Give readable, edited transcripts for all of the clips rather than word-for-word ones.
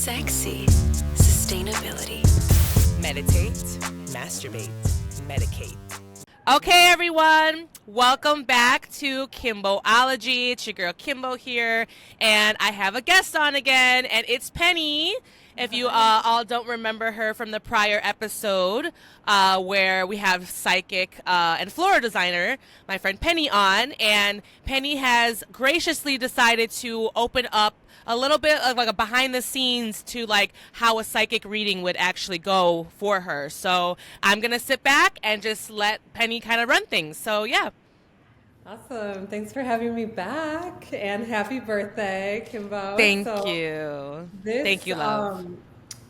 sexy, sustainability. Meditate, masturbate, medicate. Okay, everyone, welcome back to Kimbology. It's your girl Kimbo here, and I have a guest on again, and it's Penny. If you all don't remember her from the prior episode, where we have psychic and floral designer, my friend Penny, on, and Penny has graciously decided to open up a little bit of like a behind the scenes to like how a psychic reading would actually go for her. So I'm gonna sit back and just let Penny kind of run things. So yeah. Awesome. Thanks for having me back, and happy birthday, Kimbo. Thank you. Thank you, love.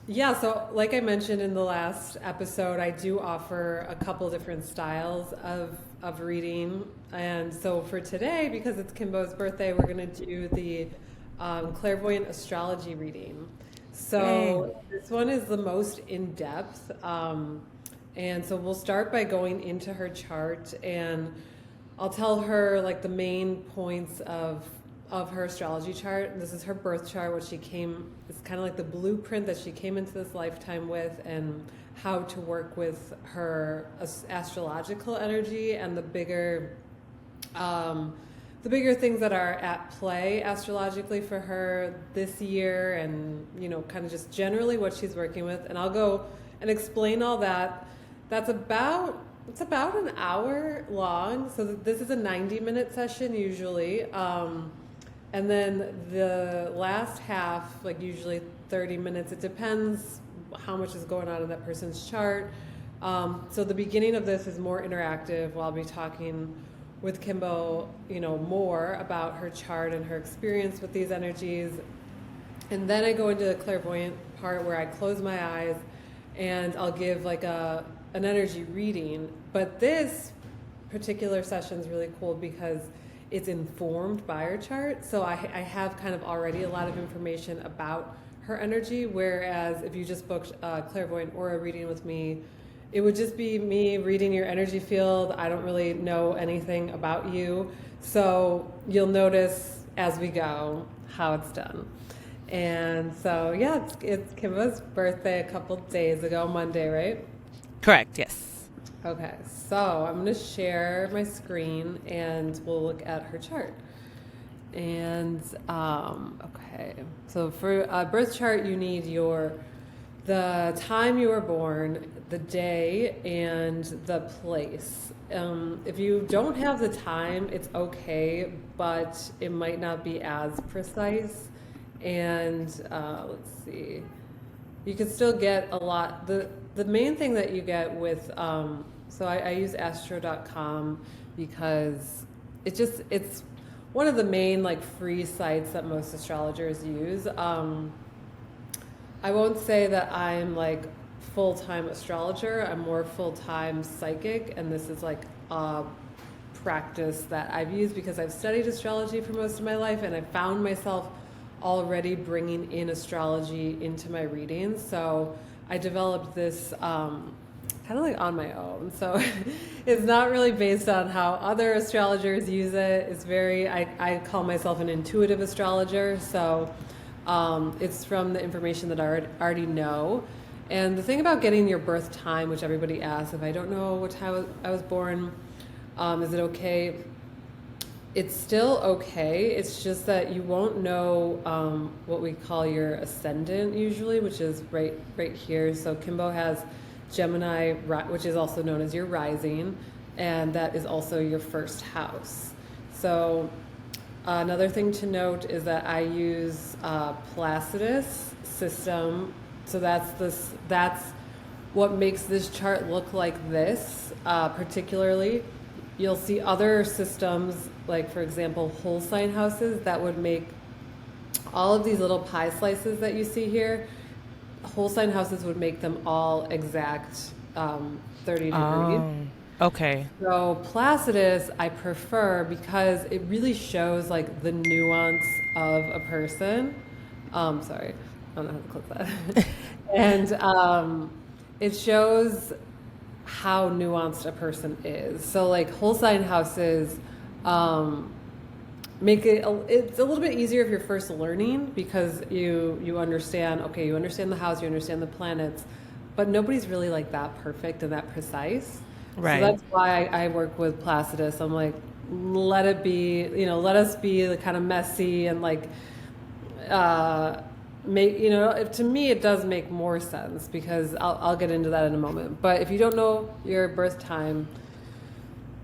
So like I mentioned in the last episode, I do offer a couple different styles of reading. And so for today, because it's Kimbo's birthday, we're going to do the clairvoyant astrology reading. So this one is the most in-depth. And so we'll start by going into her chart, and I'll tell her like the main points of her astrology chart. This is her birth chart, it's kind of like the blueprint that she came into this lifetime with, and how to work with her astrological energy and the bigger things that are at play astrologically for her this year, and kind of just generally what she's working with. And I'll go and explain all that. It's about an hour long, so this is a 90-minute session usually. And then the last half, like usually 30 minutes, it depends how much is going on in that person's chart. So the beginning of this is more interactive. I'll be talking with Kimbo, more about her chart and her experience with these energies. And then I go into the clairvoyant part where I close my eyes and I'll give like an energy reading. But this particular session is really cool because it's informed by her chart. So I have kind of already a lot of information about her energy, whereas if you just booked a clairvoyant aura reading with me, it would just be me reading your energy field. I don't really know anything about you. So you'll notice as we go how it's done. And so, yeah, it's Kimbo's birthday a couple days ago, Monday, right? Correct, yes. Okay, so I'm going to share my screen and we'll look at her chart. And, okay, so for a birth chart, you need the time you were born, the day, and the place. If you don't have the time, it's okay, but it might not be as precise. And let's see, you can still get a lot. The main thing that you get with, so I use astro.com because it's one of the main like free sites that most astrologers use. I won't say that I'm like full-time astrologer. I'm more full-time psychic, and this is like a practice that I've used because I've studied astrology for most of my life, and I found myself already bringing in astrology into my readings. So I developed this kind of like on my own. So it's not really based on how other astrologers use it. It's I call myself an intuitive astrologer. So it's from the information that I already know. And the thing about getting your birth time, which everybody asks, if I don't know what time I was born, is it okay? It's still okay. It's just that you won't know what we call your ascendant usually, which is right here. So Kimbo has Gemini, which is also known as your rising, and that is also your first house. So another thing to note is that I use Placidus system. So that's what makes this chart look like this, particularly. You'll see other systems, like for example, whole sign houses, that would make all of these little pie slices that you see here. Whole sign houses would make them all exact 30 degrees. Oh, okay. So Placidus I prefer because it really shows like the nuance of a person. Sorry, I don't know how to click that. And it shows how nuanced a person is. So like whole sign houses make it it's a little bit easier if you're first learning, because you understand, okay, you understand the house, you understand the planets, but nobody's really like that perfect and that precise. Right. So that's why I work with Placidus. I'm like, let it be, let us be the kind of messy and like make, to me it does make more sense, because I'll get into that in a moment. But if you don't know your birth time,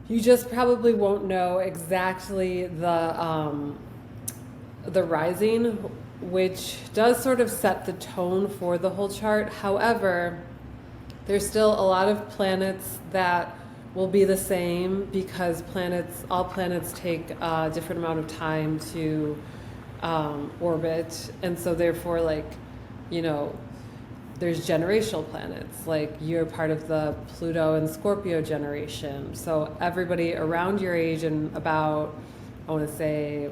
you just probably won't know exactly the rising, which does sort of set the tone for the whole chart. However, there's still a lot of planets that will be the same, because all planets take a different amount of time to orbit, and so therefore, like, there's generational planets. Like, you're part of the Pluto and Scorpio generation. So everybody around your age and about, I want to say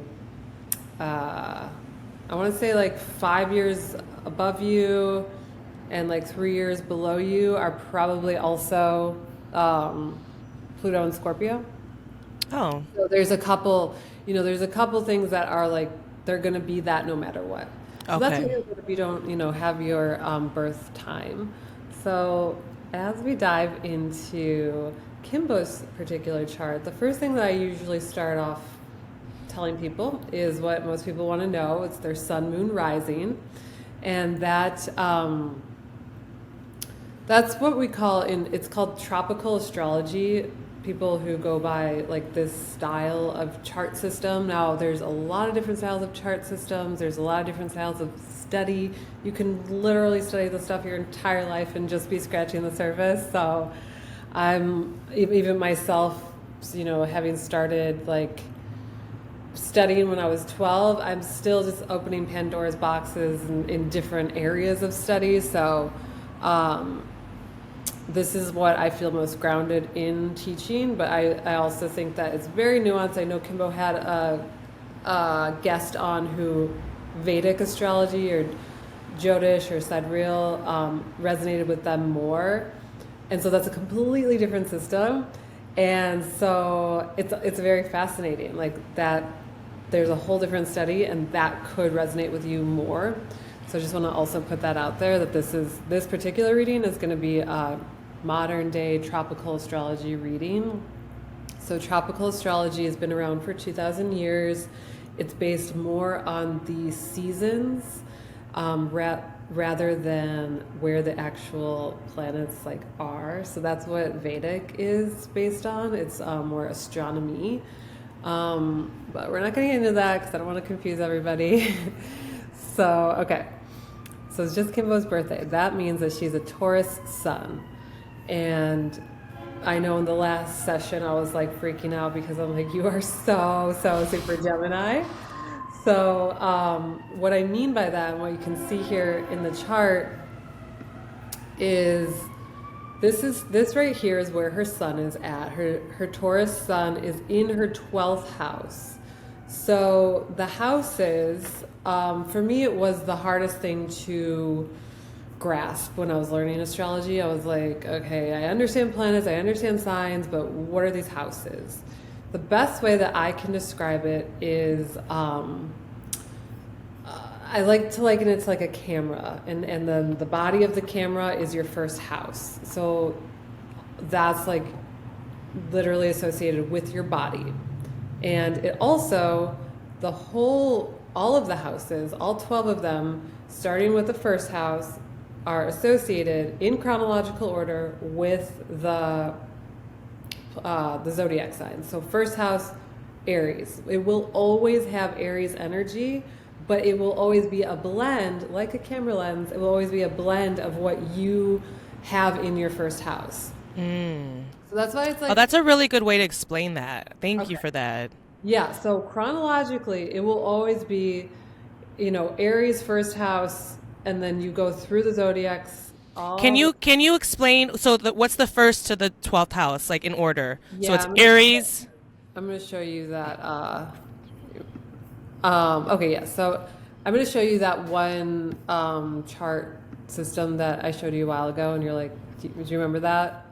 like 5 years above you and like 3 years below you are probably also Pluto and Scorpio. Oh. So there's a couple things that are like, they're going to be that no matter what. So that's what you're going to be, don't, have your birth time. So as we dive into Kimbo's particular chart, the first thing that I usually start off telling people is what most people want to know. It's their sun, moon, rising. And that's what we call it's called tropical astrology. People who go by like this style of chart system. Now, there's a lot of different styles of chart systems. There's a lot of different styles of study. You can literally study the stuff your entire life and just be scratching the surface. So I'm, even myself, having started like studying when I was 12, I'm still just opening Pandora's boxes in different areas of study. So this is what I feel most grounded in teaching, but I also think that it's very nuanced. I know Kimbo had a guest on who Vedic astrology or Jyotish or Sidereal resonated with them more. And so that's a completely different system. And so it's very fascinating, like that there's a whole different study and that could resonate with you more. So I just want to also put that out there, that this particular reading is going to be a modern day tropical astrology reading. So tropical astrology has been around for 2,000 years. It's based more on the seasons rather than where the actual planets like are. So that's what Vedic is based on. It's more astronomy. But we're not going to get into that because I don't want to confuse everybody. So, okay. So it's just Kimbo's birthday. That means that she's a Taurus sun. And I know in the last session I was like freaking out because I'm like, you are so super Gemini. So what I mean by that, and what you can see here in the chart, is this right here is where her sun is at. Her Taurus sun is in her 12th house. So the houses, for me, it was the hardest thing to grasp when I was learning astrology. I was like, okay, I understand planets, I understand signs, but what are these houses? The best way that I can describe it is, I like to liken it to like a camera, and then the body of the camera is your first house. So that's like literally associated with your body. And it also, all of the houses, all 12 of them, starting with the first house, are associated in chronological order with the zodiac signs. So first house, Aries. It will always have Aries energy, but it will always be a blend, like a camera lens. It will always be a blend of what you have in your first house. So that's why it's like... Oh, that's a really good way to explain that. Thank you for that. Yeah, so chronologically, it will always be, Aries first house, and then you go through the zodiacs. Can you explain? So what's the first to the 12th house, like in order? Yeah, so it's Aries. I'm going to show you that. Okay, yeah. So I'm going to show you that one chart system that I showed you a while ago, and you're like, do you remember that?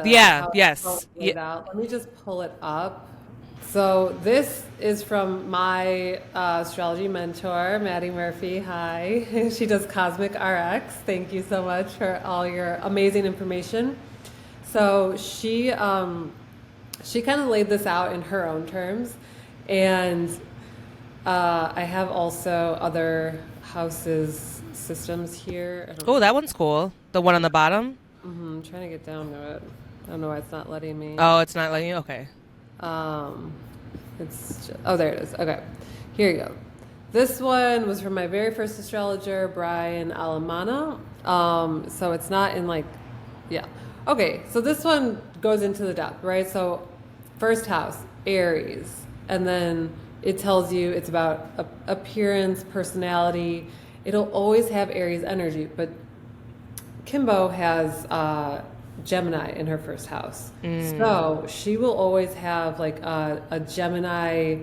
Yes. Let me just pull it up So this is from my astrology mentor, Maddie Murphy. Hi. She does Cosmic RX. Thank you so much for all your amazing information. So she kind of laid this out in her own terms. And I have also other houses systems here. Oh, that one's cool. The one on the bottom? I'm trying to get down to it. I don't know why it's not letting me. Oh, it's not letting you? Okay. There it is. Okay, here you go. This one was from my very first astrologer, Brian Alamana. So it's not in yeah. Okay, so this one goes into the depth, right? So first house, Aries, and then it tells you it's about appearance, personality. It'll always have Aries energy, but Kimbo has Gemini in her first house. So she will always have a Gemini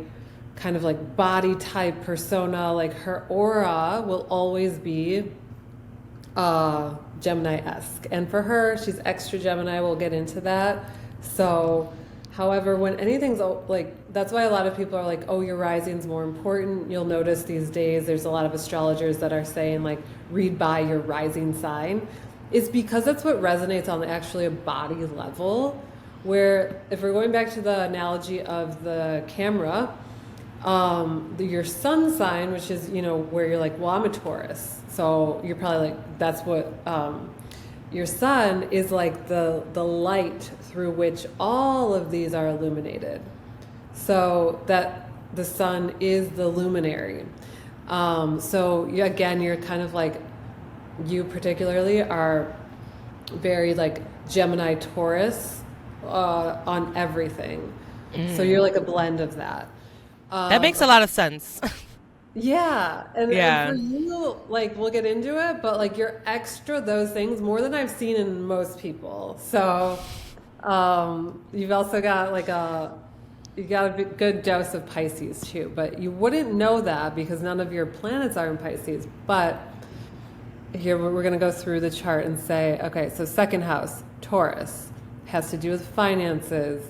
kind of body type persona. Like her aura will always be Gemini-esque. And for her, she's extra Gemini. We'll get into that. So, however, when anything's that's why a lot of people are like, oh, your rising's more important. You'll notice these days there's a lot of astrologers that are saying read by your rising sign. Is because that's what resonates on actually a body level, where if we're going back to the analogy of the camera, your sun sign, which is, where you're like, well, I'm a Taurus. So you're probably that's what, your sun is like the light through which all of these are illuminated. So that the sun is the luminary. So again, you're kind of you particularly are very Gemini Taurus on everything. So you're a blend of that. That makes a lot of sense. Yeah. And for you, we'll get into it, but you're extra those things more than I've seen in most people. So you've also got you got a good dose of Pisces too, but you wouldn't know that because none of your planets are in Pisces. But here we're going to go through the chart and say, okay, so second house, Taurus, has to do with finances,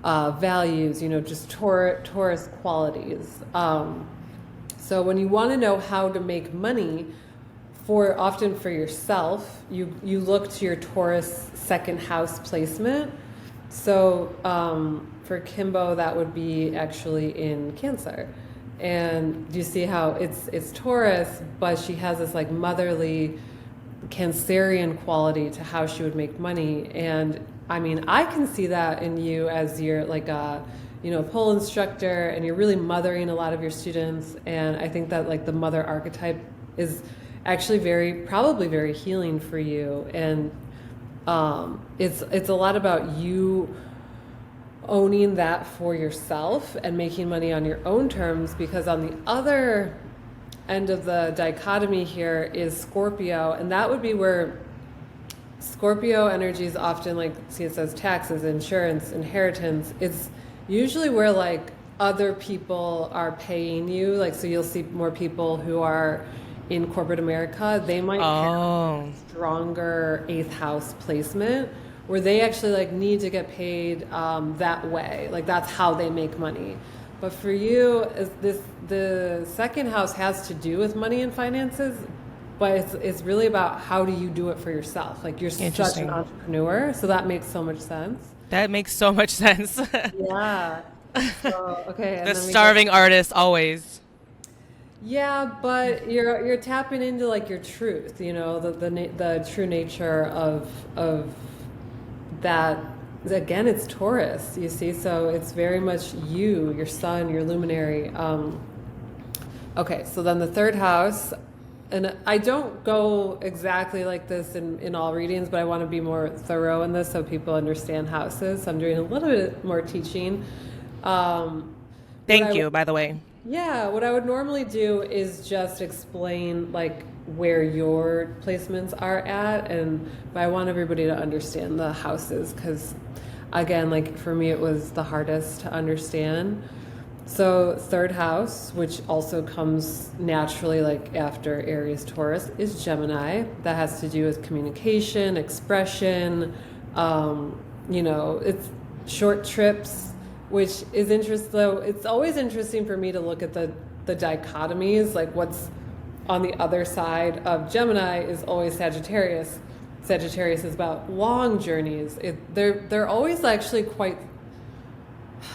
values, just Taurus qualities. So when you want to know how to make money, often for yourself, you look to your Taurus second house placement. So for Kimbo, that would be actually in Cancer. And do you see how it's Taurus, but she has this motherly Cancerian quality to how she would make money. And I mean, I can see that in you as you're a pole instructor, and you're really mothering a lot of your students. And I think that the mother archetype is actually probably very healing for you. And it's a lot about you owning that for yourself and making money on your own terms, because on the other end of the dichotomy here is Scorpio, and that would be where Scorpio energy is often see, it says taxes, insurance, inheritance. It's usually where other people are paying you, so you'll see more people who are in corporate America. They might have stronger 8th house placement, where they actually need to get paid that way. That's how they make money. But for you, the second house has to do with money and finances, but it's really about how do you do it for yourself. You're such an entrepreneur, so that makes so much sense. That makes so much sense. Yeah. So, okay. And the starving artist always. Yeah, but you're tapping into your truth, the true nature of that. Again, it's Taurus, you see, so it's very much your sun, your luminary. Okay, so then the third house, and I don't go exactly like this in all readings, but I want to be more thorough in this so people understand houses. So I'm doing a little bit more teaching. Thank you, by the way. Yeah, what I would normally do is just explain where your placements are at, but I want everybody to understand the houses because, again, for me it was the hardest to understand. So third house, which also comes naturally after Aries, Taurus, is Gemini. That has to do with communication, expression, it's short trips, which is interesting. Though it's always interesting for me to look at the dichotomies, like what's on the other side of Gemini is always Sagittarius. Sagittarius is about long journeys. They're always actually quite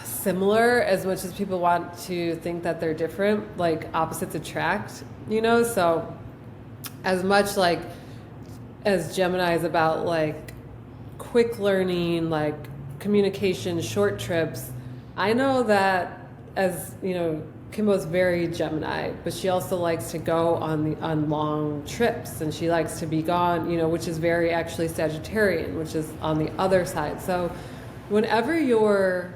similar, as much as people want to think that they're different. Like opposites attract, So as much like as Gemini is about like quick learning, like communication, short trips, I know that as Kimbo's very Gemini, but she also likes to go on long trips, and she likes to be gone, which is very actually Sagittarian, which is on the other side. So whenever you're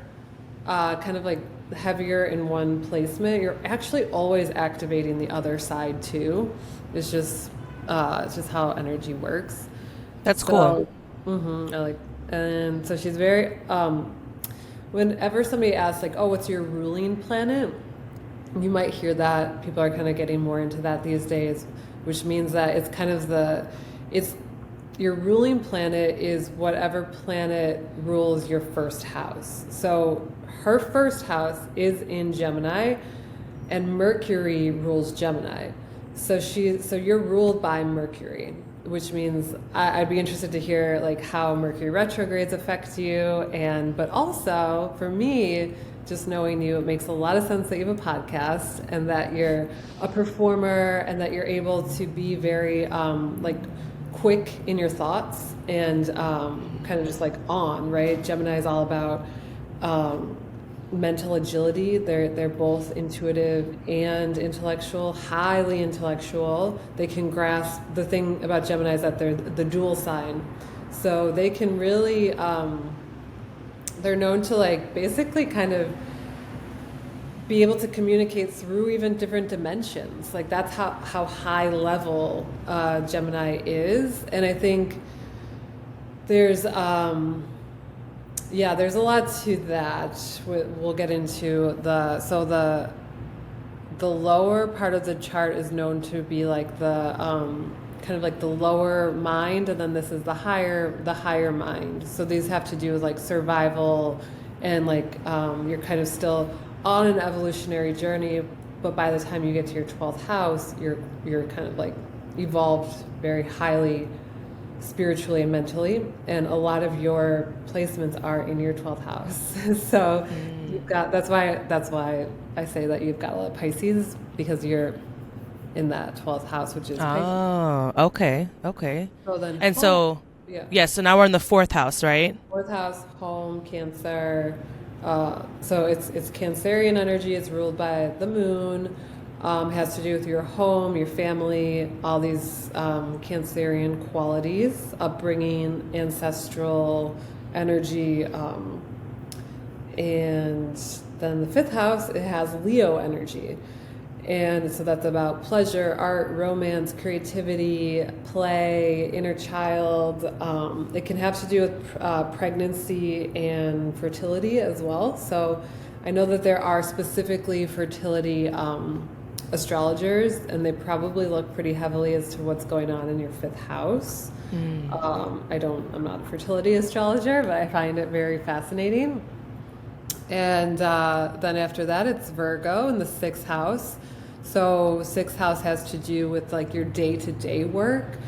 kind of like heavier in one placement, you're actually always activating the other side too. It's just how energy works. That's cool. And so she's very, whenever somebody asks like, oh, what's your ruling planet? You might hear that people are kind of getting more into that these days, which means that it's kind of your ruling planet is whatever planet rules your first house. So her first house is in Gemini, and Mercury rules Gemini. So you're ruled by Mercury, which means I'd be interested to hear like how Mercury retrogrades affect you, but also for me, just knowing you, it makes a lot of sense that you have a podcast and that you're a performer and that you're able to be very like quick in your thoughts and kind of just like on, right? Gemini is all about mental agility. They're both intuitive and intellectual, highly intellectual. They can grasp. The thing about Gemini is that they're the dual sign, so they can really they're known to like basically kind of be able to communicate through even different dimensions. Like that's how high level Gemini is. And I think there's a lot to that. We'll get into the lower part of the chart is known to be like the kind of like the lower mind, and then this is the higher mind. So these have to do with like survival and like you're kind of still on an evolutionary journey, but by the time you get to your 12th house, you're kind of like evolved very highly spiritually and mentally, and a lot of your placements are in your 12th house. So you've got that's why I say that you've got a lot of Pisces, because you're in that 12th house, which is Pisces. Oh, okay. So then So now we're in the 4th house, right? 4th house, home, Cancer. So it's Cancerian energy. It's ruled by the moon. Has to do with your home, your family, all these Cancerian qualities, upbringing, ancestral energy, and then the 5th house, it has Leo energy. And so that's about pleasure, art, romance, creativity, play, inner child. It can have to do with pregnancy and fertility as well. So I know that there are specifically fertility astrologers, and they probably look pretty heavily as to what's going on in your 5th house. I'm not a fertility astrologer, but I find it very fascinating. And then after that, it's Virgo in the 6th house. So 6th house has to do with like your day-to-day work,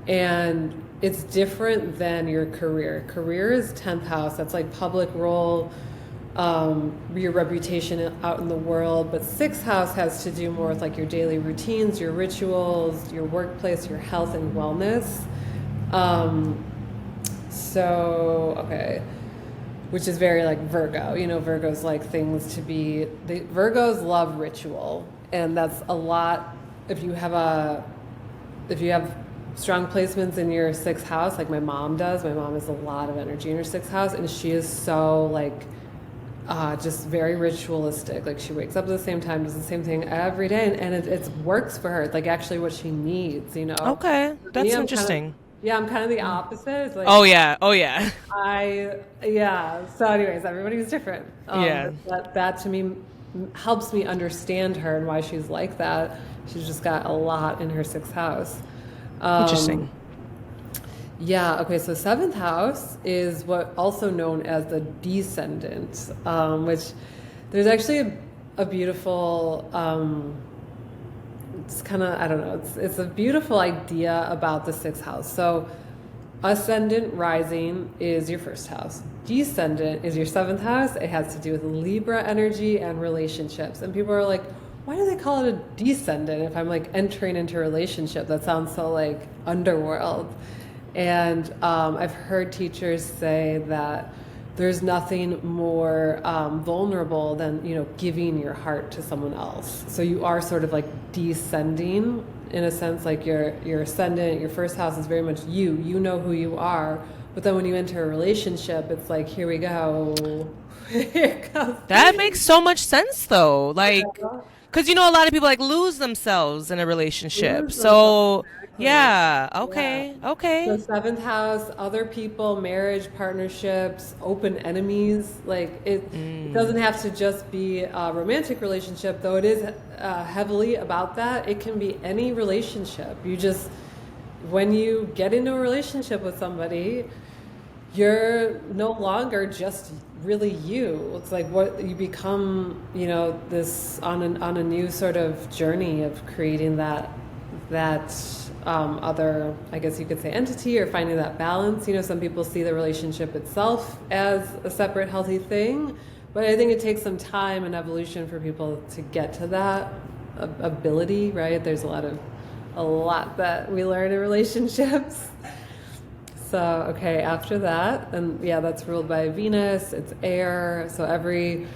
and it's different than your career. Career is 10th house. That's like public role, your reputation out in the world. But 6th house has to do more with like your daily routines, your rituals, your workplace, your health and wellness. Which is very like Virgo. Virgos like things to be. Virgos love ritual, and that's a lot. If you have strong placements in your 6th house, like my mom does. My mom has a lot of energy in her 6th house, and she is so like just very ritualistic. Like she wakes up at the same time, does the same thing every day, and it works for her. It's like actually what she needs. Okay, that's interesting. I'm kind of the opposite. It's like, Oh yeah. So anyways, everybody's different. That to me helps me understand her and why she's like that. She's just got a lot in her 6th house. Interesting. Yeah, okay, so seventh house is what also known as the descendant, which there's actually a beautiful, it's kind of, I don't know, it's a beautiful idea about the sixth house. So ascendant rising is your first house. Descendant is your seventh house. It has to do with Libra energy and relationships. And people are like, why do they call it a descendant if I'm like entering into a relationship? That sounds so like underworld. And I've heard teachers say that there's nothing more vulnerable than, you know, giving your heart to someone else. So you are sort of like descending in a sense, like your ascendant, your first house is very much you. You know who you are. But then when you enter a relationship, it's like, here we go. Here comes. That makes so much sense though. Like, because you know, a lot of people like lose themselves in a relationship. Lose themselves, So, exactly. yeah, Yeah. okay, So okay. seventh house, other people, marriage, partnerships, open enemies. Like it doesn't have to just be a romantic relationship, though it is heavily about that. It can be any relationship. You just, when you get into a relationship with somebody, you're no longer just really you. It's like what you become, you know, this on a new sort of journey of creating that other, I guess you could say, entity, or finding that balance. You know, some people see the relationship itself as a separate healthy thing, but I think it takes some time and evolution for people to get to that ability, right? There's a lot that we learn in relationships. So, okay, after that, and yeah, that's ruled by Venus, it's air. So every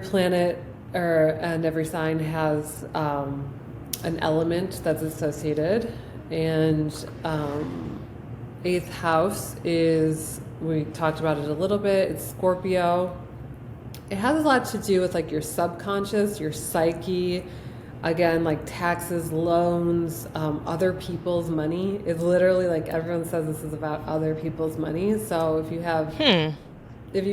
planet and every sign has an element that's associated. And eighth house is, we talked about it a little bit, it's Scorpio. It has a lot to do with like your subconscious, your psyche. Again, like taxes, loans, other people's money. It's literally like everyone says this is about other people's money. So if you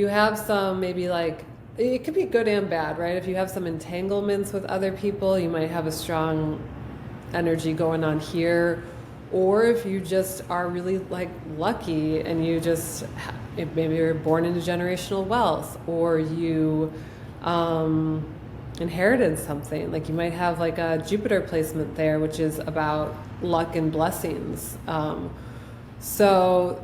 have some, maybe like, it could be good and bad, right? If you have some entanglements with other people, you might have a strong energy going on here. Or if you just are really like lucky and you just, maybe you're born into generational wealth, or you inherited something. Like you might have like a Jupiter placement there, which is about luck and blessings. So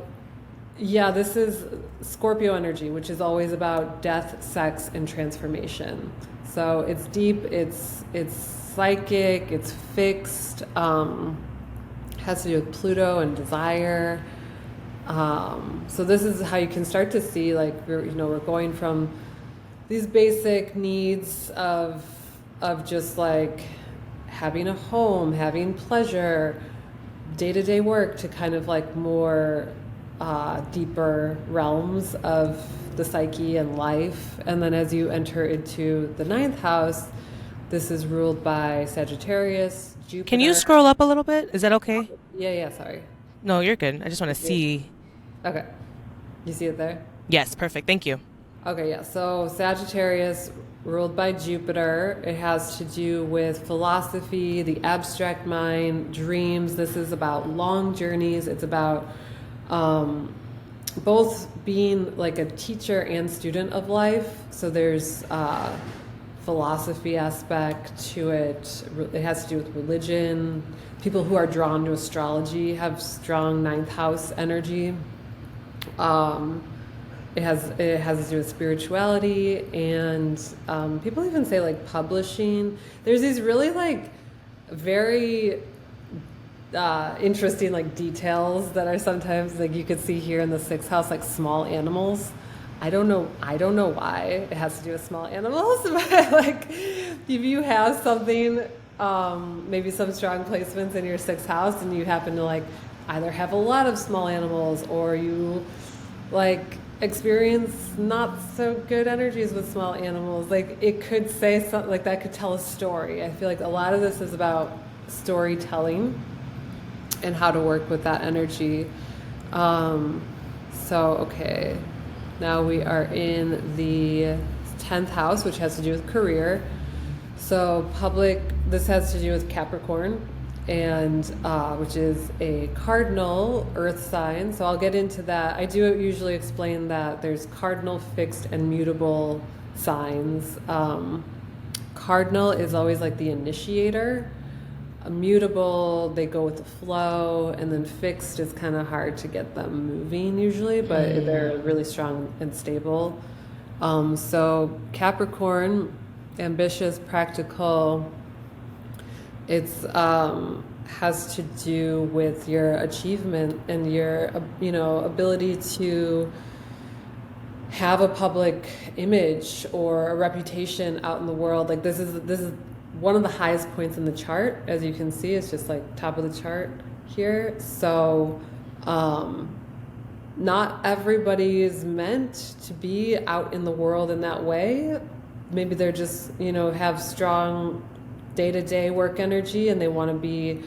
yeah, this is Scorpio energy, which is always about death, sex, and transformation. So it's deep, it's psychic, it's fixed, has to do with Pluto and desire. So this is how you can start to see, like, we're going from these basic needs of just like having a home, having pleasure, day-to-day work, to kind of like more deeper realms of the psyche and life. And then as you enter into the ninth house, this is ruled by Sagittarius, Jupiter. Can you scroll up a little bit? Is that okay? Yeah, sorry. No, you're good. I just want to see. Okay. You see it there? Yes, perfect. Thank you. Okay, yeah. So Sagittarius, ruled by Jupiter, it has to do with philosophy, the abstract mind, dreams. This is about long journeys. It's about both being like a teacher and student of life. So there's philosophy aspect to it. It has to do with religion. People who are drawn to astrology have strong ninth house energy. It has to do with spirituality, and people even say like publishing. There's these really like very interesting like details that are sometimes like you could see here in the sixth house, like small animals. I don't know why it has to do with small animals, but like if you have something, maybe some strong placements in your sixth house, and you happen to like either have a lot of small animals, or you like experience not so good energies with small animals, like it could say something like that, could tell a story. I feel like a lot of this is about storytelling and how to work with that energy. Okay, now we are in the 10th house, which has to do with career. So this has to do with Capricorn and which is a cardinal earth sign. So I'll get into that. I do usually explain that there's cardinal, fixed, and mutable signs. Cardinal is always like the initiator. Mutable, they go with the flow, and then fixed is kind of hard to get them moving usually, but they're really strong and stable. So Capricorn, ambitious, practical. It's has to do with your achievement and your ability to have a public image or a reputation out in the world. Like this is one of the highest points in the chart, as you can see. It's just like top of the chart here. So not everybody is meant to be out in the world in that way. Maybe they're just have strong day-to-day work energy and they want to be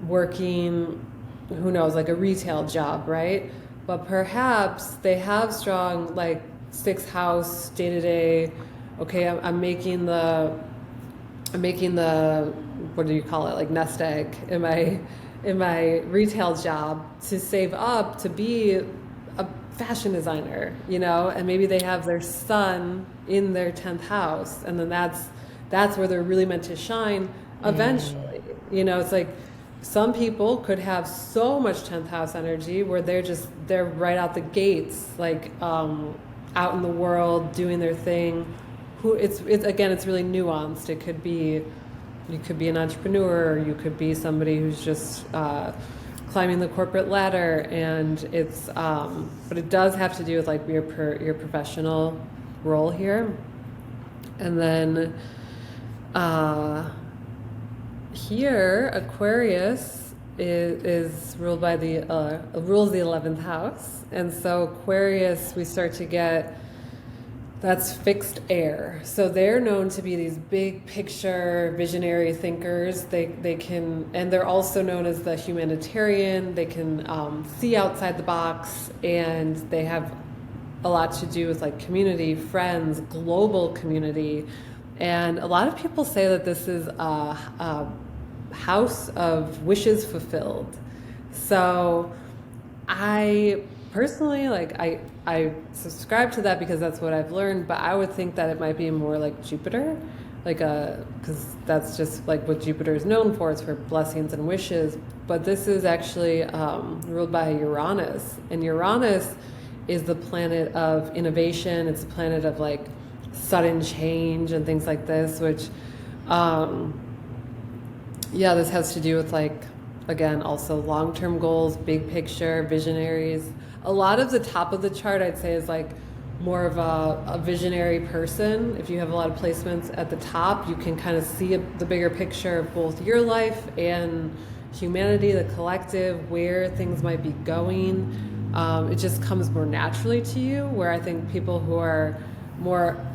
working, who knows, like a retail job, right? But perhaps they have strong like sixth house day-to-day. Okay, I'm making the what do you call it, like nest egg in my retail job to save up to be a fashion designer, and maybe they have their sun in their 10th house, and then that's where they're really meant to shine eventually. It's like some people could have so much 10th house energy where they're right out the gates, like out in the world doing their thing. It's really nuanced. It could be, you could be an entrepreneur, or you could be somebody who's just climbing the corporate ladder, and it's but it does have to do with like your professional role here. And then here Aquarius is ruled by rules the 11th house, and so Aquarius, we start to get, that's fixed air. So they're known to be these big picture visionary thinkers. They can, and they're also known as the humanitarian. They can see outside the box, and they have a lot to do with like community, friends, global community. And a lot of people say that this is a house of wishes fulfilled. So I personally, I subscribe to that because that's what I've learned, but I would think that it might be more like Jupiter, because that's just like what Jupiter is known for. It's for blessings and wishes. But this is actually ruled by Uranus, and Uranus is the planet of innovation. It's a planet of like sudden change and things like this, which this has to do with like, again, also long-term goals, big picture, visionaries. A lot of the top of the chart, I'd say, is like more of a visionary person. If you have a lot of placements at the top, you can kind of see the bigger picture of both your life and humanity, the collective, where things might be going. It just comes more naturally to you, where I think people who are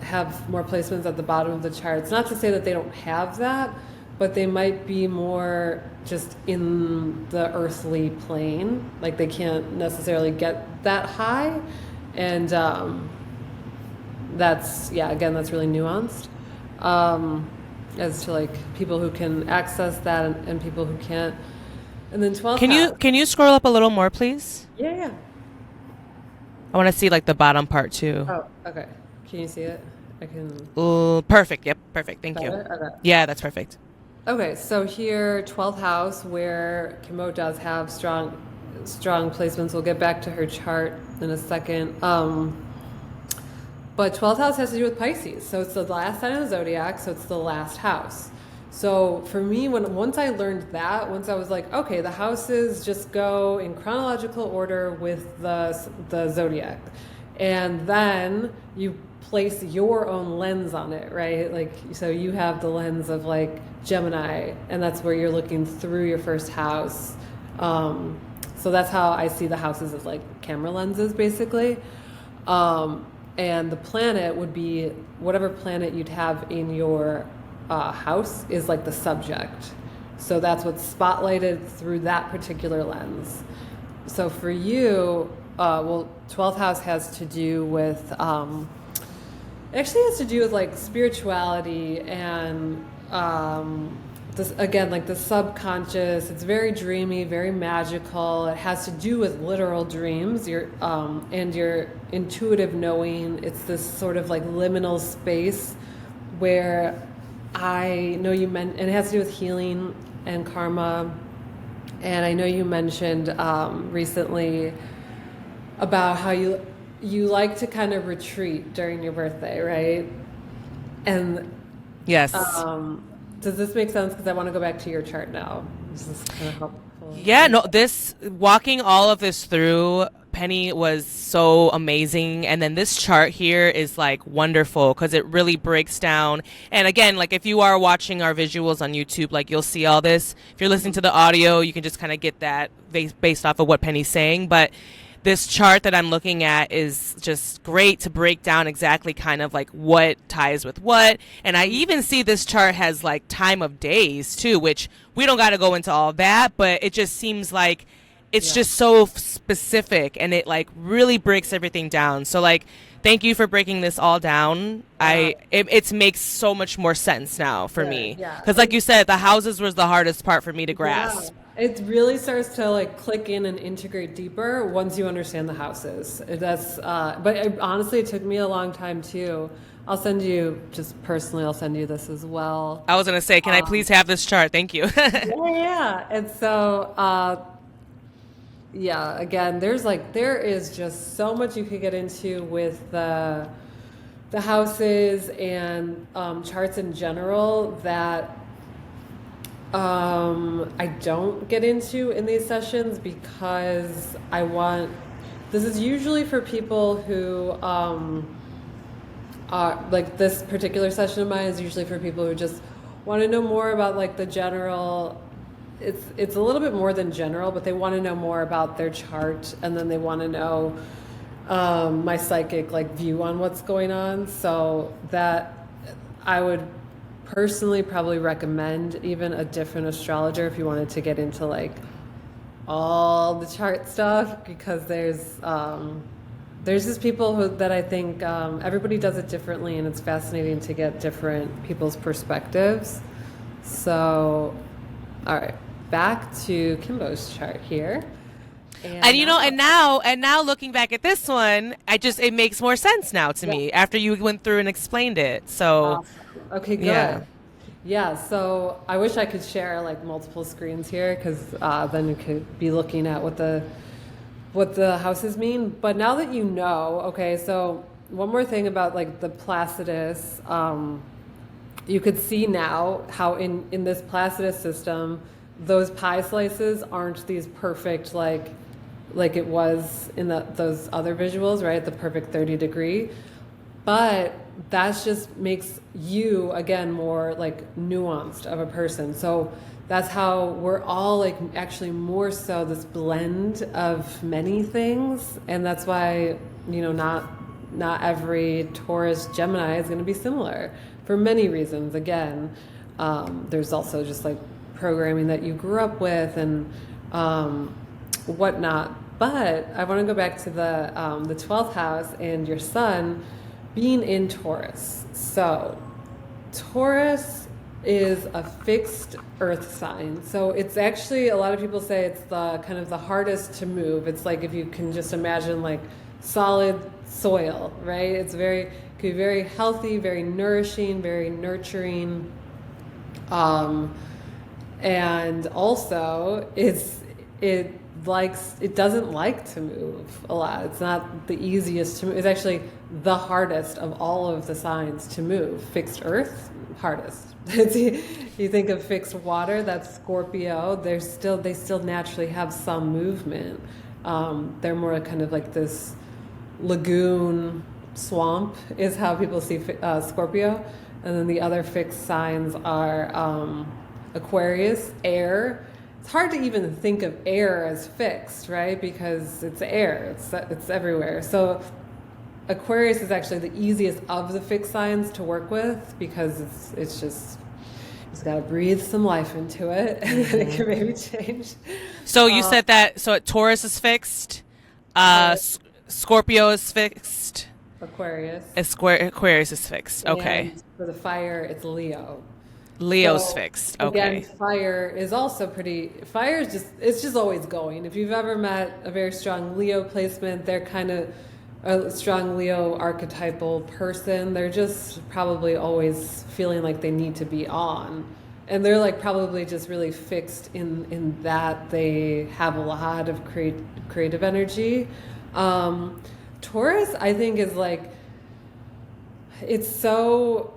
have more placements at the bottom of the chart, it's not to say that they don't have that, but they might be more just in the earthly plane, like they can't necessarily get that high. And that's really nuanced as to like people who can access that and people who can't. And then 12th Can you scroll up a little more, please? Yeah. I want to see like the bottom part too. Oh, okay. Can you see it? I can. Perfect. Yep. Perfect. Thank you. Okay. Yeah, that's perfect. Okay, so here, 12th house, where Kimbo does have strong placements. We'll get back to her chart in a second. But 12th house has to do with Pisces. So it's the last sign of the Zodiac, so it's the last house. So for me, once I learned that, once I was like, okay, the houses just go in chronological order with the Zodiac. And then you place your own lens on it, right? Like, so you have the lens of like Gemini, and that's where you're looking through your first house. So that's how I see the houses, as like camera lenses, basically. And the planet would be whatever planet you'd have in your house is like the subject. So that's what's spotlighted through that particular lens. So for you, 12th house has to do with, it actually has to do with like spirituality and this again, like the subconscious. It's very dreamy, very magical. It has to do with literal dreams. And your intuitive knowing. It's this sort of like liminal space where I know you meant, and it has to do with healing and karma. And I know you mentioned recently about how you like to kind of retreat during your birthday, right? And Yes. does this make sense? Because I want to go back to your chart now. Is this kind of helpful? Yeah, no, this walking all of this through, Penny, was so amazing. And then this chart here is like wonderful because it really breaks down. And again, like if you are watching our visuals on YouTube, like you'll see all this. If you're listening to the audio, you can just kind of get that based off of what Penny's saying. But this chart that I'm looking at is just great to break down exactly kind of like what ties with what. And I even see this chart has like time of days too, which we don't got to go into all that, but it just seems like it's just so specific and it like really breaks everything down. So like, thank you for breaking this all down. It makes so much more sense now for me. Because like you said, the houses was the hardest part for me to grasp. It really starts to like click in and integrate deeper once you understand the houses. Honestly, it took me a long time too. I'll send you, just personally, I'll send you this as well. I was going to say, can I please have this chart? Thank you. Yeah. And so, again, there is just so much you could get into with the houses and charts in general that I don't get into in these sessions because this is usually for people who like this particular session of mine is usually for people who just want to know more about like the general. It's a little bit more than general, but they want to know more about their chart, and then they want to know my psychic like view on what's going on. So that I would personally probably recommend even a different astrologer if you wanted to get into like all the chart stuff, because there's just people that I think everybody does it differently, and it's fascinating to get different people's perspectives. So, all right, back to Kimbo's chart here. And now looking back at this one, it makes more sense now to me after you went through and explained it. So, okay, good. Yeah. So I wish I could share like multiple screens here, because then you could be looking at what the houses mean. But now that you know, okay. So one more thing about like the Placidus, you could see now how in this Placidus system, those pie slices aren't these perfect like it was in those other visuals, right? The perfect 30-degree. But that just makes you, again, more like nuanced of a person. So that's how we're all like actually more so this blend of many things. And that's why, not every Taurus Gemini is going to be similar for many reasons. Again, there's also just like programming that you grew up with and whatnot. But I want to go back to the 12th house and your sun being in Taurus. So Taurus is a fixed earth sign. So it's actually, a lot of people say it's the kind of the hardest to move. It's like if you can just imagine like solid soil, right? It can be very healthy, very nourishing, very nurturing. And also it doesn't like to move a lot. It's not the easiest to move. It's actually the hardest of all of the signs to move. Fixed earth, hardest. You think of fixed water, that's Scorpio. They still naturally have some movement. They're more kind of like this lagoon swamp is how people see Scorpio. And then the other fixed signs are Aquarius, air. It's hard to even think of air as fixed, right? Because it's air, it's everywhere. So Aquarius is actually the easiest of the fixed signs to work with, because it's just, it's got to breathe some life into it, and then it can maybe change. So you said that, so Taurus is fixed, Scorpio is fixed. Aquarius. Aquarius is fixed, okay. And for the fire, it's Leo. Leo's So fixed. again, Okay. fire is also pretty. Fire is just always going. If you've ever met a very strong Leo placement, they're kind of a strong Leo archetypal person. They're just probably always feeling like they need to be on, and they're like probably just really fixed in that they have a lot of creative energy. Taurus, I think, is like it's so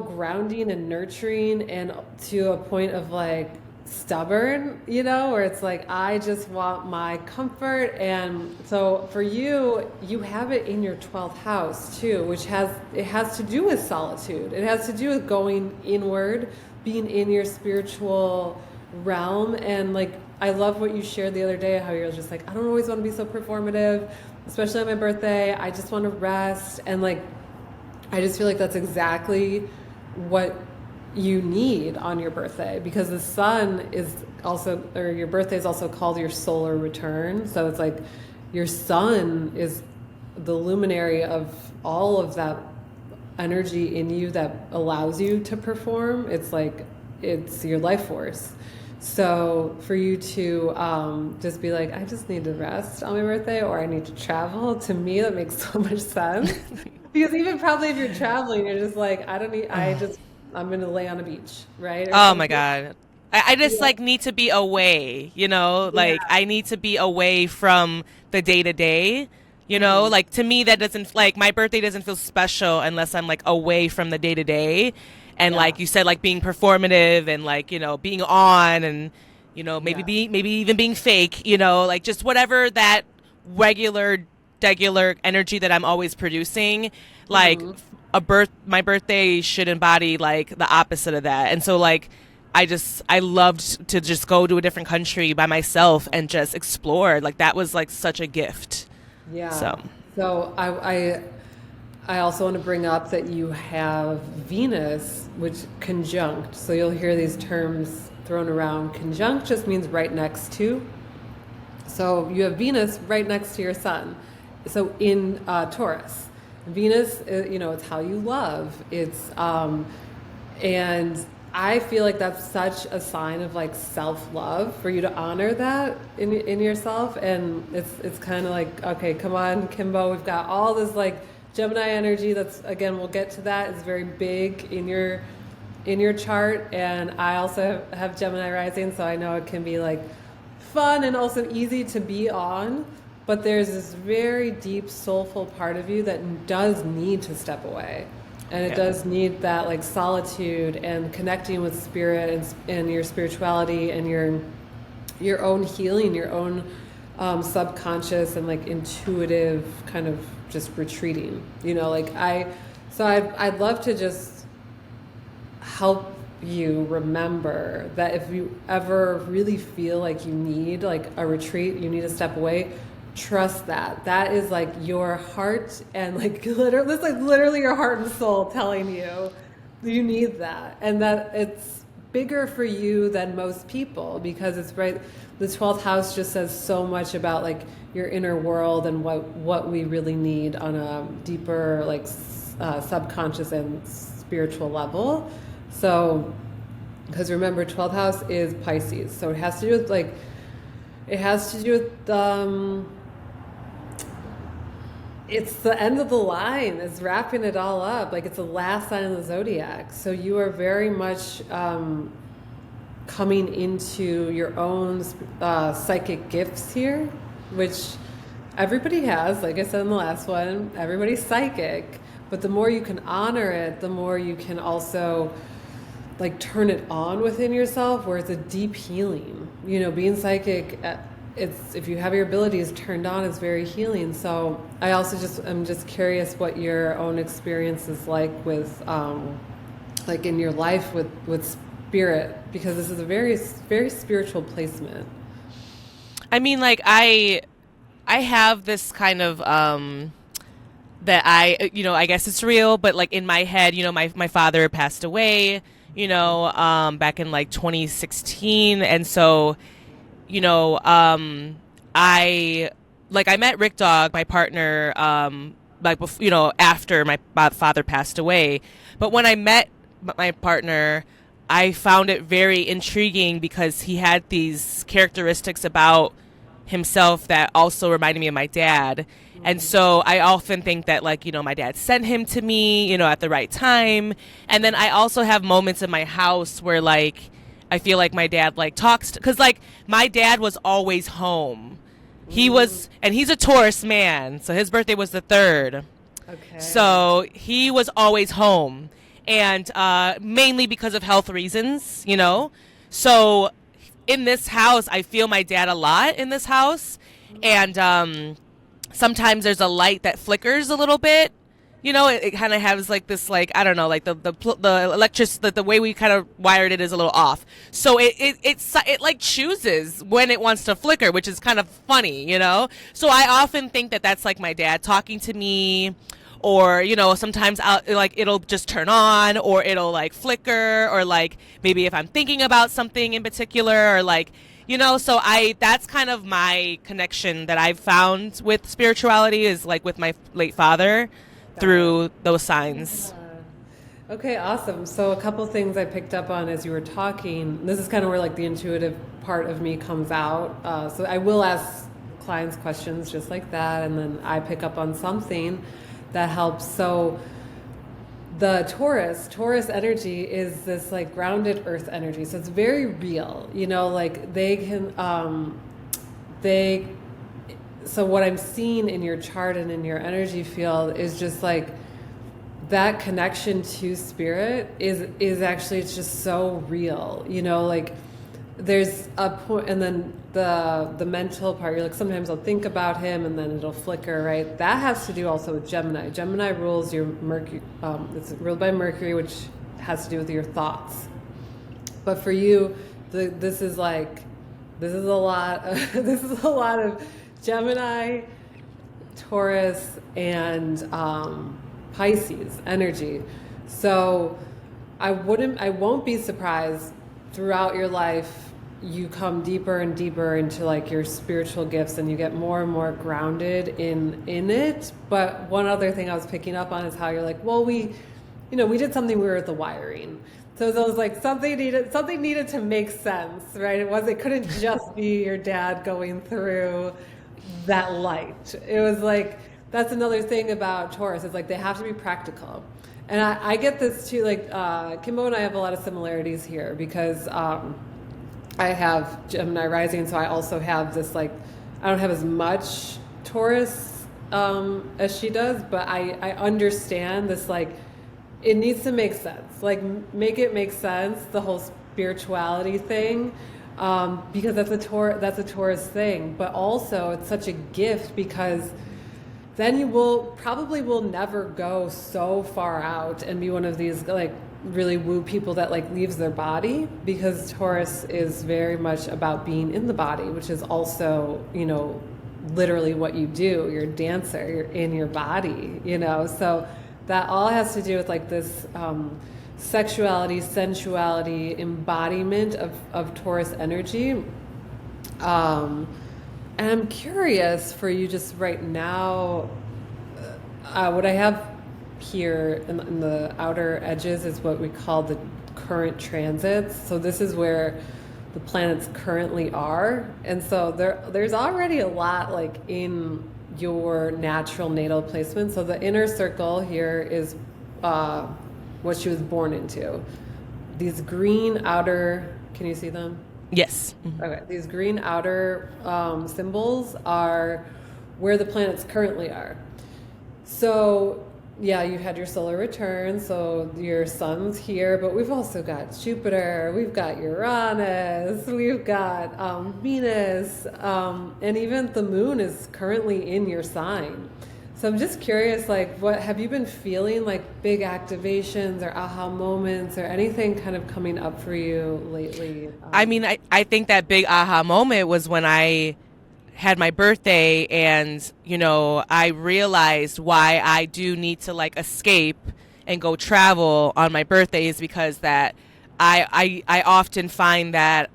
grounding and nurturing and to a point of like stubborn, where it's like I just want my comfort. And so for you, you have it in your 12th house too, which has to do with solitude. It has to do with going inward, being in your spiritual realm. And like I love what you shared the other day, how you're just like, I don't always want to be so performative, especially on my birthday. I just want to rest. And like I just feel like that's exactly what you need on your birthday, because the sun is also, or your birthday is also called your solar return. So it's like your sun is the luminary of all of that energy in you that allows you to perform. It's like, it's your life force. So for you to just be like, I just need to rest on my birthday, or I need to travel, to me, that makes so much sense. Because even probably if you're traveling, you're just like, I'm going to lay on a beach, right? Or Oh my something. God. I just Yeah. like need to be away, like Yeah. I need to be away from the day to day, Mhm. like to me that doesn't, like my birthday doesn't feel special unless I'm like away from the day to day. And Yeah. like you said, like being performative and like, being on and, Yeah. maybe even being fake, like just whatever that regular energy that I'm always producing, like Hmm. my birthday should embody like the opposite of that. And so like I loved to just go to a different country by myself and just explore. Like that was like such a gift. Yeah. So So I also want to bring up that you have Venus, which conjunct. So you'll hear these terms thrown around. Conjunct just means right next to. So you have Venus right next to your sun. So in Taurus, Venus, it's how you love. And I feel like that's such a sign of like self-love for you to honor that in yourself. And it's kind of like, okay, come on, Kimbo, we've got all this like Gemini energy. That's, again, we'll get to that. It's very big in your chart. And I also have Gemini rising, so I know it can be like fun and also easy to be on, but there's this very deep soulful part of you that does need to step away, and it yeah. does need that like solitude and connecting with spirit and your spirituality and your own healing, your own subconscious and like intuitive kind of just retreating, like I'd love to just help you remember that if you ever really feel like you need like a retreat, you need to step away, trust that is like your heart and like literally, it's like literally your heart and soul telling you you need that, and that it's bigger for you than most people, because it's right, the 12th house just says so much about like your inner world and what we really need on a deeper like subconscious and spiritual level. So, because remember, 12th house is Pisces, so it has to do with like, it has to do with it's the end of the line. It's wrapping it all up. Like it's the last sign of the zodiac. So you are very much coming into your own psychic gifts here, which everybody has. Like I said in the last one, everybody's psychic. But the more you can honor it, the more you can also like turn it on within yourself, where it's a deep healing. Being psychic, it's, if you have your abilities turned on, it's very healing. So I also I'm just curious what your own experience is like with like in your life with spirit, because this is a very, very spiritual placement. I mean, like I have this kind of that I guess it's real, but like in my head, my father passed away, back in like 2016. And so, I met Rick Dog, my partner, after my father passed away. But when I met my partner, I found it very intriguing because he had these characteristics about himself that also reminded me of my dad. And so I often think that, like, my dad sent him to me, at the right time. And then I also have moments in my house where, like, I feel like my dad, like, talks, because, like, my dad was always home. And he's a Taurus man, so his birthday was the 3rd. Okay. So he was always home, and mainly because of health reasons, So in this house, I feel my dad a lot in this house, and sometimes there's a light that flickers a little bit. It kind of has like this, like, I don't know, like the the way we kind of wired it is a little off. So it like chooses when it wants to flicker, which is kind of funny, So I often think that that's like my dad talking to me, or sometimes it'll just turn on, or it'll like flicker, or like maybe if I'm thinking about something in particular, or like. So that's kind of my connection that I've found with spirituality, is like with my late father through those signs. Okay, awesome. So a couple things I picked up on as you were talking. This is kind of where like the intuitive part of me comes out. So I will ask clients questions just like that, and then I pick up on something that helps. So the Taurus energy is this like grounded earth energy. So it's very real, like they can, so what I'm seeing in your chart and in your energy field is just like that connection to spirit is actually, it's just so real, like there's a point, and then the mental part, you're like, sometimes I'll think about him and then it'll flicker, right? That has to do also with Gemini. Gemini rules your Mercury, it's ruled by Mercury, which has to do with your thoughts. But for you, this is a lot of Gemini, Taurus, and Pisces energy. So I won't be surprised throughout your life you come deeper and deeper into like your spiritual gifts, and you get more and more grounded in it. But one other thing I was picking up on is how you're like, well, we did something, we were at the wiring. So it was like something needed to make sense, right? It couldn't just be your dad going through that light. It was like, that's another thing about Taurus. It's like they have to be practical. And I get this too, like Kimbo and I have a lot of similarities here because I have Gemini rising, so I also have this, like, I don't have as much Taurus as she does, but I understand this, like, it needs to make sense. Like, make it make sense, the whole spirituality thing, because that's a Taurus thing. But also, it's such a gift because then you will never go so far out and be one of these, like, really woo people that like leaves their body, because Taurus is very much about being in the body, which is also, literally what you do. You're a dancer, you're in your body, so that all has to do with like this sexuality, sensuality, embodiment of Taurus energy. And I'm curious for you just right now, what I have here in the outer edges is what we call the current transits. So this is where the planets currently are. And so there's already a lot like in your natural natal placement. So the inner circle here is what she was born into. These green outer, can you see them? Yes. Mm-hmm. Okay. These green outer symbols are where the planets currently are. So yeah, you had your solar return, so your sun's here, but we've also got Jupiter, we've got Uranus, we've got Venus, and even the moon is currently in your sign. So I'm just curious, like, what have you been feeling, like big activations or aha moments or anything kind of coming up for you lately? I think that big aha moment was when I had my birthday, and I realized why I do need to like escape and go travel on my birthday is because that I often find that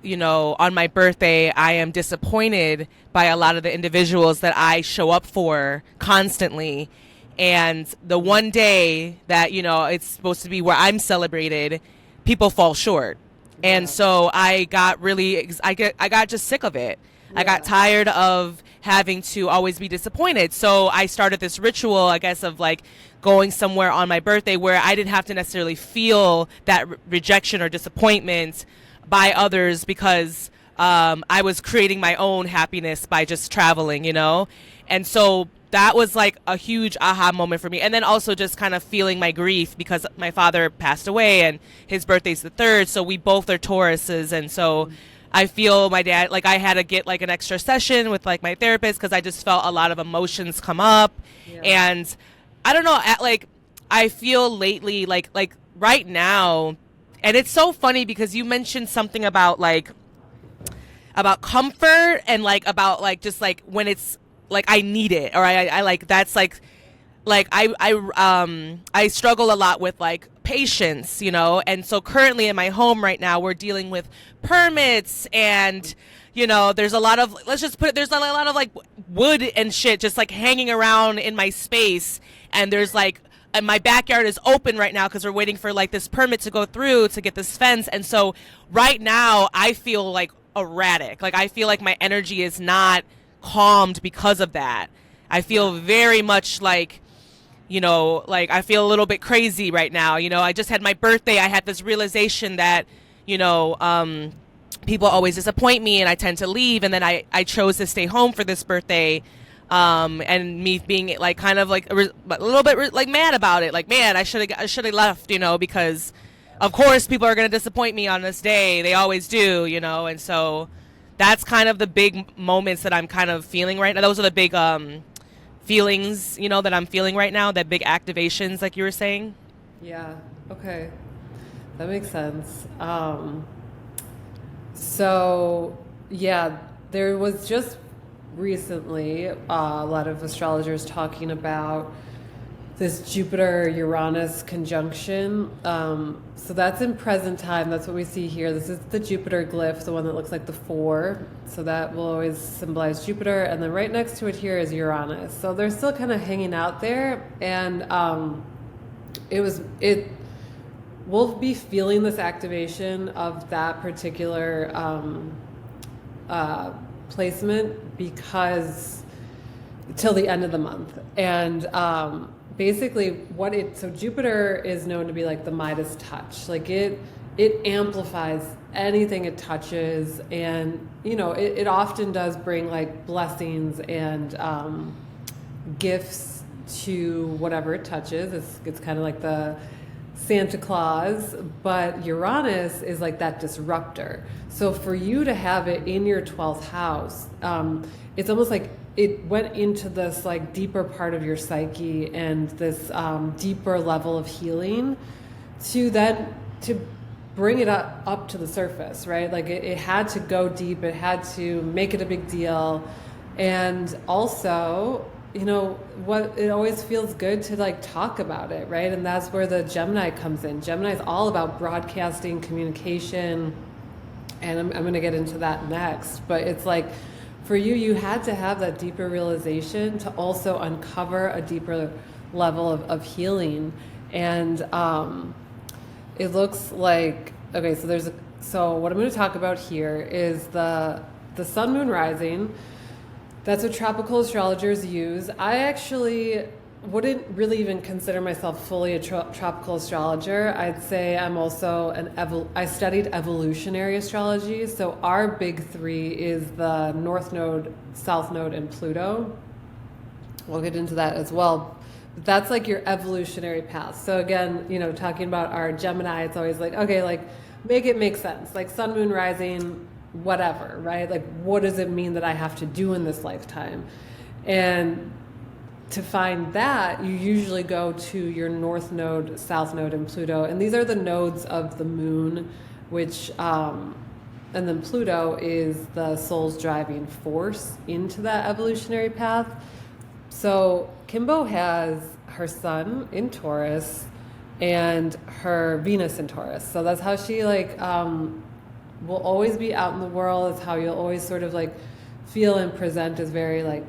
on my birthday I am disappointed by a lot of the individuals that I show up for constantly, and the one day that it's supposed to be where I'm celebrated, people fall short. Yeah. And so I got I got just sick of it. I got Yeah. tired of having to always be disappointed. So I started this ritual, I guess, of like going somewhere on my birthday where I didn't have to necessarily feel that rejection or disappointment by others, because I was creating my own happiness by just traveling, you know? And so that was like a huge aha moment for me. And then also just kind of feeling my grief because my father passed away and his birthday's the 3rd. So we both are Tauruses. And so I feel my dad, like I had to get like an extra session with like my therapist because I just felt a lot of emotions come up. Yeah. And I don't know, like I feel lately, like right now, and it's so funny because you mentioned something about comfort and like about like just like when it's like I need it, or I like that's like I struggle a lot with like patience, you know. And so currently in my home right now we're dealing with permits, and you know there's a lot of, let's just put it, there's a lot of like wood and shit just like hanging around in my space, and there's like, and my backyard is open right now because we're waiting for like this permit to go through to get this fence. And so right now I feel like erratic. Like I feel like my energy is not calmed because of that. I feel very much like, you know, like I feel a little bit crazy right now. You know, I just had my birthday. I had this realization that, you know, people always disappoint me and I tend to leave. And then I chose to stay home for this birthday. And me being like kind of like a little bit like mad about it. Like, man, I should have left, you know, because of course people are going to disappoint me on this day. They always do, you know. And so that's kind of the big moments that I'm kind of feeling right now. Those are the big feelings, you know, that I'm feeling right now, that big activations like you were saying. Yeah. Okay. That makes sense. So yeah, there was just recently a lot of astrologers talking about this Jupiter-Uranus conjunction. So that's in present time. That's what we see here. This is the Jupiter glyph, the one that looks like the 4. So that will always symbolize Jupiter. And then right next to it here is Uranus. So they're still kind of hanging out there. And we'll be feeling this activation of that particular placement because till the end of the month. And basically so Jupiter is known to be like the Midas touch. Like it amplifies anything it touches, and you know it often does bring like blessings and gifts to whatever it touches. It's kind of like the Santa Claus, but Uranus is like that disruptor. So for you to have it in your 12th house, it's almost like it went into this like deeper part of your psyche and this deeper level of healing to bring it up to the surface, right? Like it had to go deep. It had to make it a big deal. And also, you know, what it always feels good to like talk about it, right? And that's where the Gemini comes in. Gemini is all about broadcasting, communication, and I'm going to get into that next. But it's like, for you had to have that deeper realization to also uncover a deeper level of healing. And it looks like, okay, so what I'm going to talk about here is the sun moon rising. That's what tropical astrologers use. I actually wouldn't really even consider myself fully a tropical astrologer. I'd say I'm also I studied evolutionary astrology. So our big 3 is the North Node, South Node, and Pluto. We'll get into that as well. But that's like your evolutionary path. So again, you know, talking about our Gemini, it's always like, okay, like make it make sense. Like sun, moon, rising, whatever, right? Like what does it mean that I have to do in this lifetime? And to find that, you usually go to your North Node, South Node, and Pluto. And these are the nodes of the moon, which, and then Pluto is the soul's driving force into that evolutionary path. So Kimbo has her sun in Taurus and her Venus in Taurus. So that's how she like will always be out in the world. It's how you'll always sort of like feel and present as very like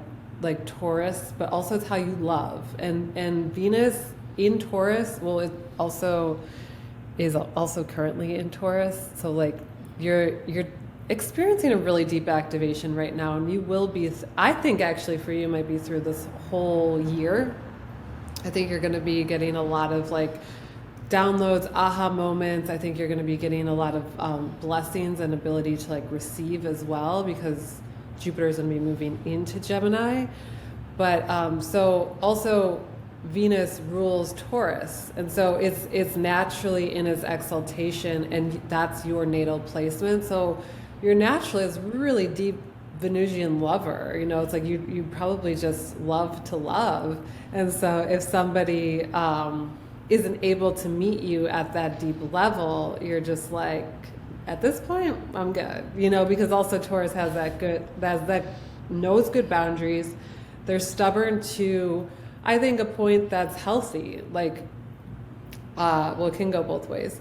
Taurus, but also it's how you love. And Venus in Taurus will also is also currently in Taurus. So like you're experiencing a really deep activation right now, and you will be, I think actually for you might be through this whole year. I think you're going to be getting a lot of like downloads, aha moments. I think you're going to be getting a lot of blessings and ability to like receive as well, because Jupiter is going to be moving into Gemini. But so also Venus rules Taurus, and so it's naturally in its exaltation, and that's your natal placement. So you're naturally this really deep Venusian lover. You know, it's like you probably just love to love, and so if somebody isn't able to meet you at that deep level, you're just like, at this point, I'm good. You know, because also Taurus has that knows good boundaries. They're stubborn to, I think, a point that's healthy. Like, well, it can go both ways.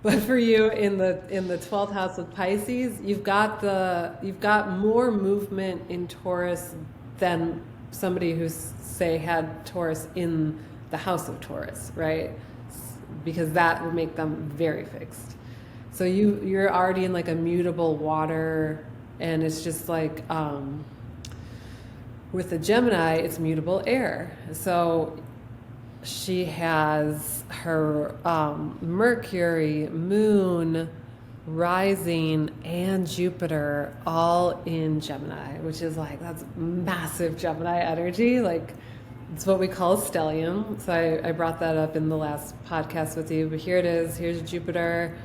But for you in the 12th house with Pisces, you've got more movement in Taurus than somebody who say had Taurus in the house of Taurus, right? Because that would make them very fixed. So you're already in like a mutable water, and it's just like with the Gemini, it's mutable air. So she has her Mercury, Moon, Rising, and Jupiter all in Gemini, which is like, that's massive Gemini energy. Like, it's what we call a stellium. So I brought that up in the last podcast with you, but here it is. Here's Jupiter.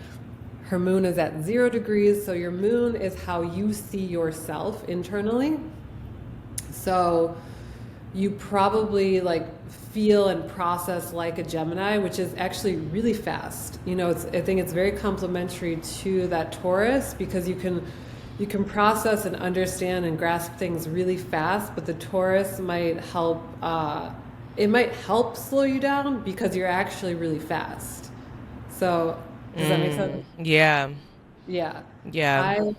Her moon is at 0 degrees. So your moon is how you see yourself internally. So you probably like feel and process like a Gemini, which is actually really fast. You know, I think it's very complementary to that Taurus, because you can process and understand and grasp things really fast, but the Taurus might help. It might help slow you down because you're actually really fast. So does that make sense? Yeah. Yeah. Yeah.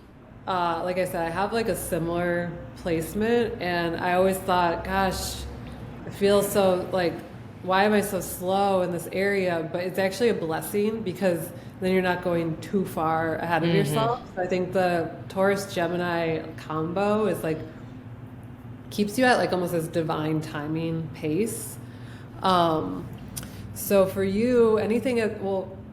Like I said, I have like a similar placement, and I always thought, gosh, it feels so like, why am I so slow in this area? But it's actually a blessing, because then you're not going too far ahead of yourself. So I think the Taurus Gemini combo is like, keeps you at like almost this divine timing pace. So for you,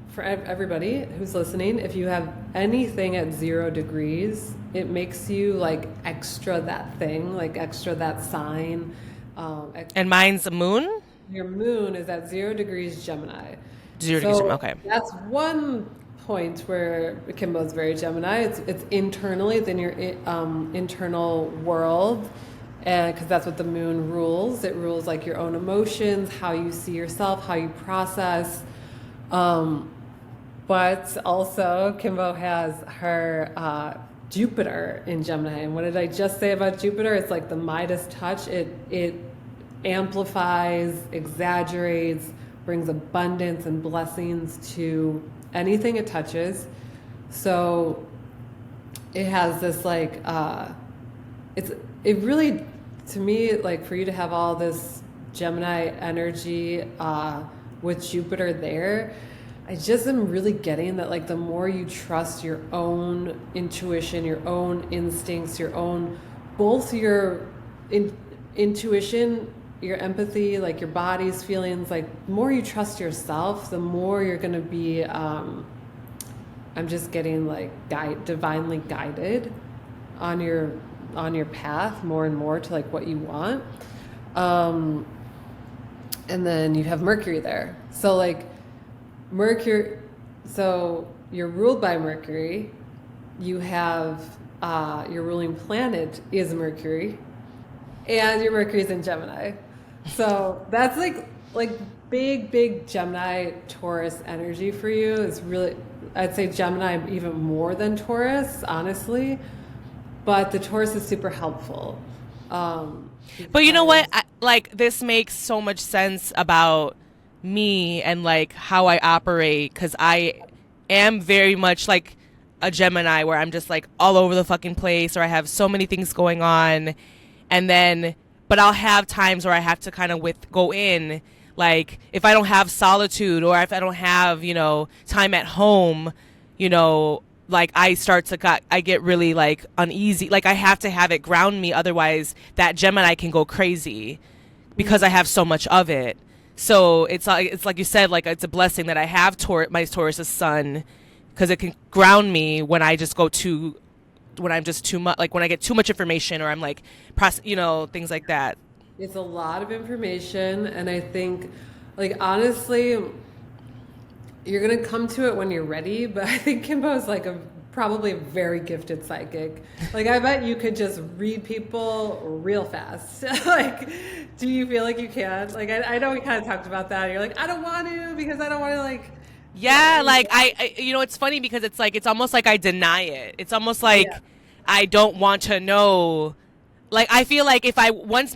for everybody who's listening, if you have anything at 0 degrees, it makes you like extra that thing, like extra that sign. And mine's a moon? Your moon is at 0 degrees Gemini. 0 degrees, okay. That's one point where Kimbo is very Gemini. It's internally within your internal world, and because that's what the moon rules. It rules like your own emotions, how you see yourself, how you process. But also, Kimbo has her Jupiter in Gemini. And what did I just say about Jupiter? It's like the Midas touch. It amplifies, exaggerates, brings abundance and blessings to anything it touches. So it has this like, it really, to me, like for you to have all this Gemini energy with Jupiter there, I just am really getting that like the more you trust your own intuition, your own instincts, your own, both your intuition, your empathy, like your body's feelings, like the more you trust yourself, the more you're going to be, I'm just getting like divinely guided on your path more and more to like what you want. And then you have Mercury there. So like, Mercury, so you're ruled by Mercury. You have your ruling planet is Mercury, and your Mercury's in Gemini. So that's like big Gemini Taurus energy for you. It's really, I'd say Gemini even more than Taurus, honestly. But the Taurus is super helpful. But you know what? This makes so much sense about me and like how I operate, because I am very much like a Gemini, where I'm just like all over the fucking place, or I have so many things going on, and then but I'll have times where I have to kind of go in, like if I don't have solitude or if I don't have, time at home, like I get really like uneasy. Like I have to have it ground me. Otherwise that Gemini can go crazy because I have so much of it. So it's like you said, like it's a blessing that I have my Taurus's sun, because it can ground me when I just when I'm just too much, like when I get too much information or I'm like, things like that. It's a lot of information, and I think, like, honestly, you're gonna come to it when you're ready. But I think Kimbo is like probably a very gifted psychic. Like, I bet you could just read people real fast. Like, do you feel like you can? Like, I know we kind of talked about that. You're like, I don't want to because I don't want to like. Yeah, like I it's funny because it's like it's almost like I deny it. It's almost like I don't want to know. Like, I feel like if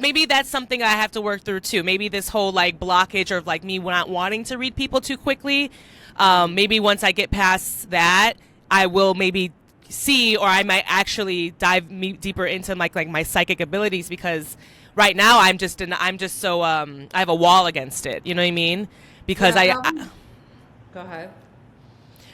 maybe that's something I have to work through too. Maybe this whole like blockage of like me not wanting to read people too quickly. Maybe once I get past that, I will maybe see, or I might actually dive deeper into like my psychic abilities, because right now I'm just so I have a wall against it. You know what I mean? Because Go ahead.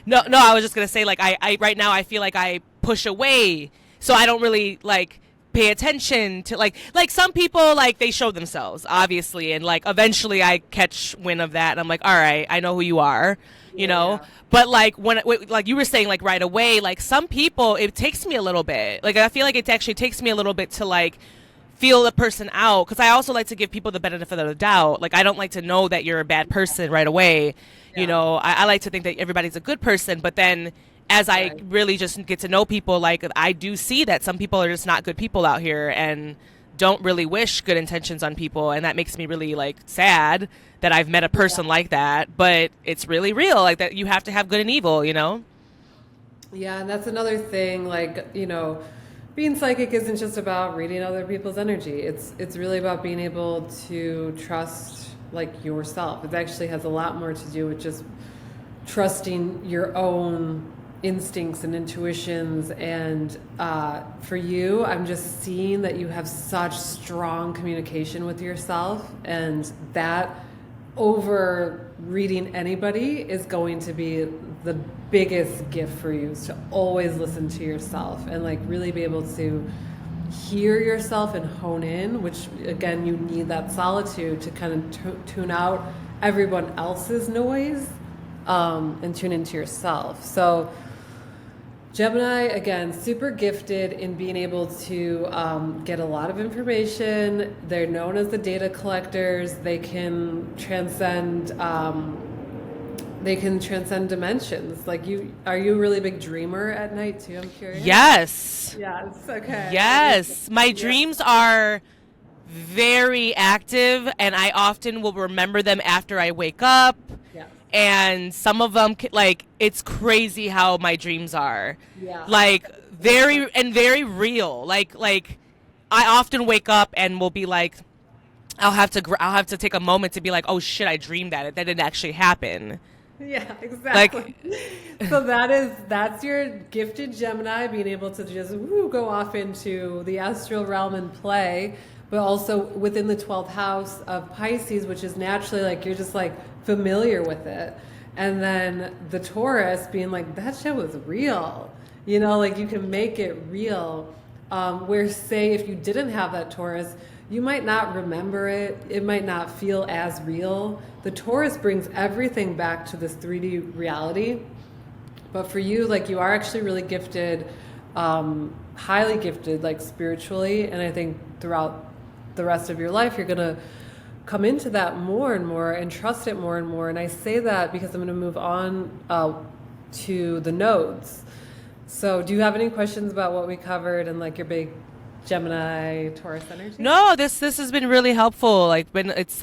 No, I was just gonna say, like, I right now I feel like I push away, so I don't really like pay attention to like some people, like they show themselves obviously, and like eventually I catch wind of that and I'm like, all right, I know who you are, you know. Yeah. But like when like you were saying, like right away, like some people, it takes me a little bit. Like I feel like it actually takes me a little bit to like feel the person out, because I also like to give people the benefit of the doubt. Like I don't like to know that you're a bad person right away. Yeah. I like to think that everybody's a good person, but then as I really just get to know people, like I do see that some people are just not good people out here and don't really wish good intentions on people, and that makes me really like sad that I've met a person like that. But it's really real, like that you have to have good and evil, Yeah, and that's another thing, like, being psychic isn't just about reading other people's energy. It's really about being able to trust like yourself. It actually has a lot more to do with just trusting your own instincts and intuitions. And for you, I'm just seeing that you have such strong communication with yourself, and that over reading anybody is going to be the biggest gift for you, is to always listen to yourself and like really be able to hear yourself and hone in, which again, you need that solitude to kind of tune out everyone else's noise, and tune into yourself. So Gemini, again, super gifted in being able to get a lot of information. They're known as the data collectors. They can transcend dimensions. Like, are you a really big dreamer at night too? I'm curious. Yes. Yes. Okay. Yes. My dreams are very active, and I often will remember them after I wake up. Yeah. And some of them, like, it's crazy how my dreams are. Yeah. Like, very real. Like I often wake up and will be like, I'll have to take a moment to be like, oh shit, I dreamed that didn't actually happen. Yeah, exactly. Like, so that's your gifted Gemini, being able to just go off into the astral realm and play, but also within the 12th house of Pisces, which is naturally like you're just like familiar with it. And then the Taurus being like, that shit was real. Like you can make it real. Where say if you didn't have that Taurus, you might not remember it. It might not feel as real. The Taurus brings everything back to this 3D reality. But for you, like, you are actually really gifted, highly gifted, like spiritually. And I think throughout the rest of your life, you're going to come into that more and more and trust it more and more. And I say that because I'm going to move on to the nodes. So do you have any questions about what we covered and like your big Gemini Taurus energy? No, this has been really helpful. Like when it's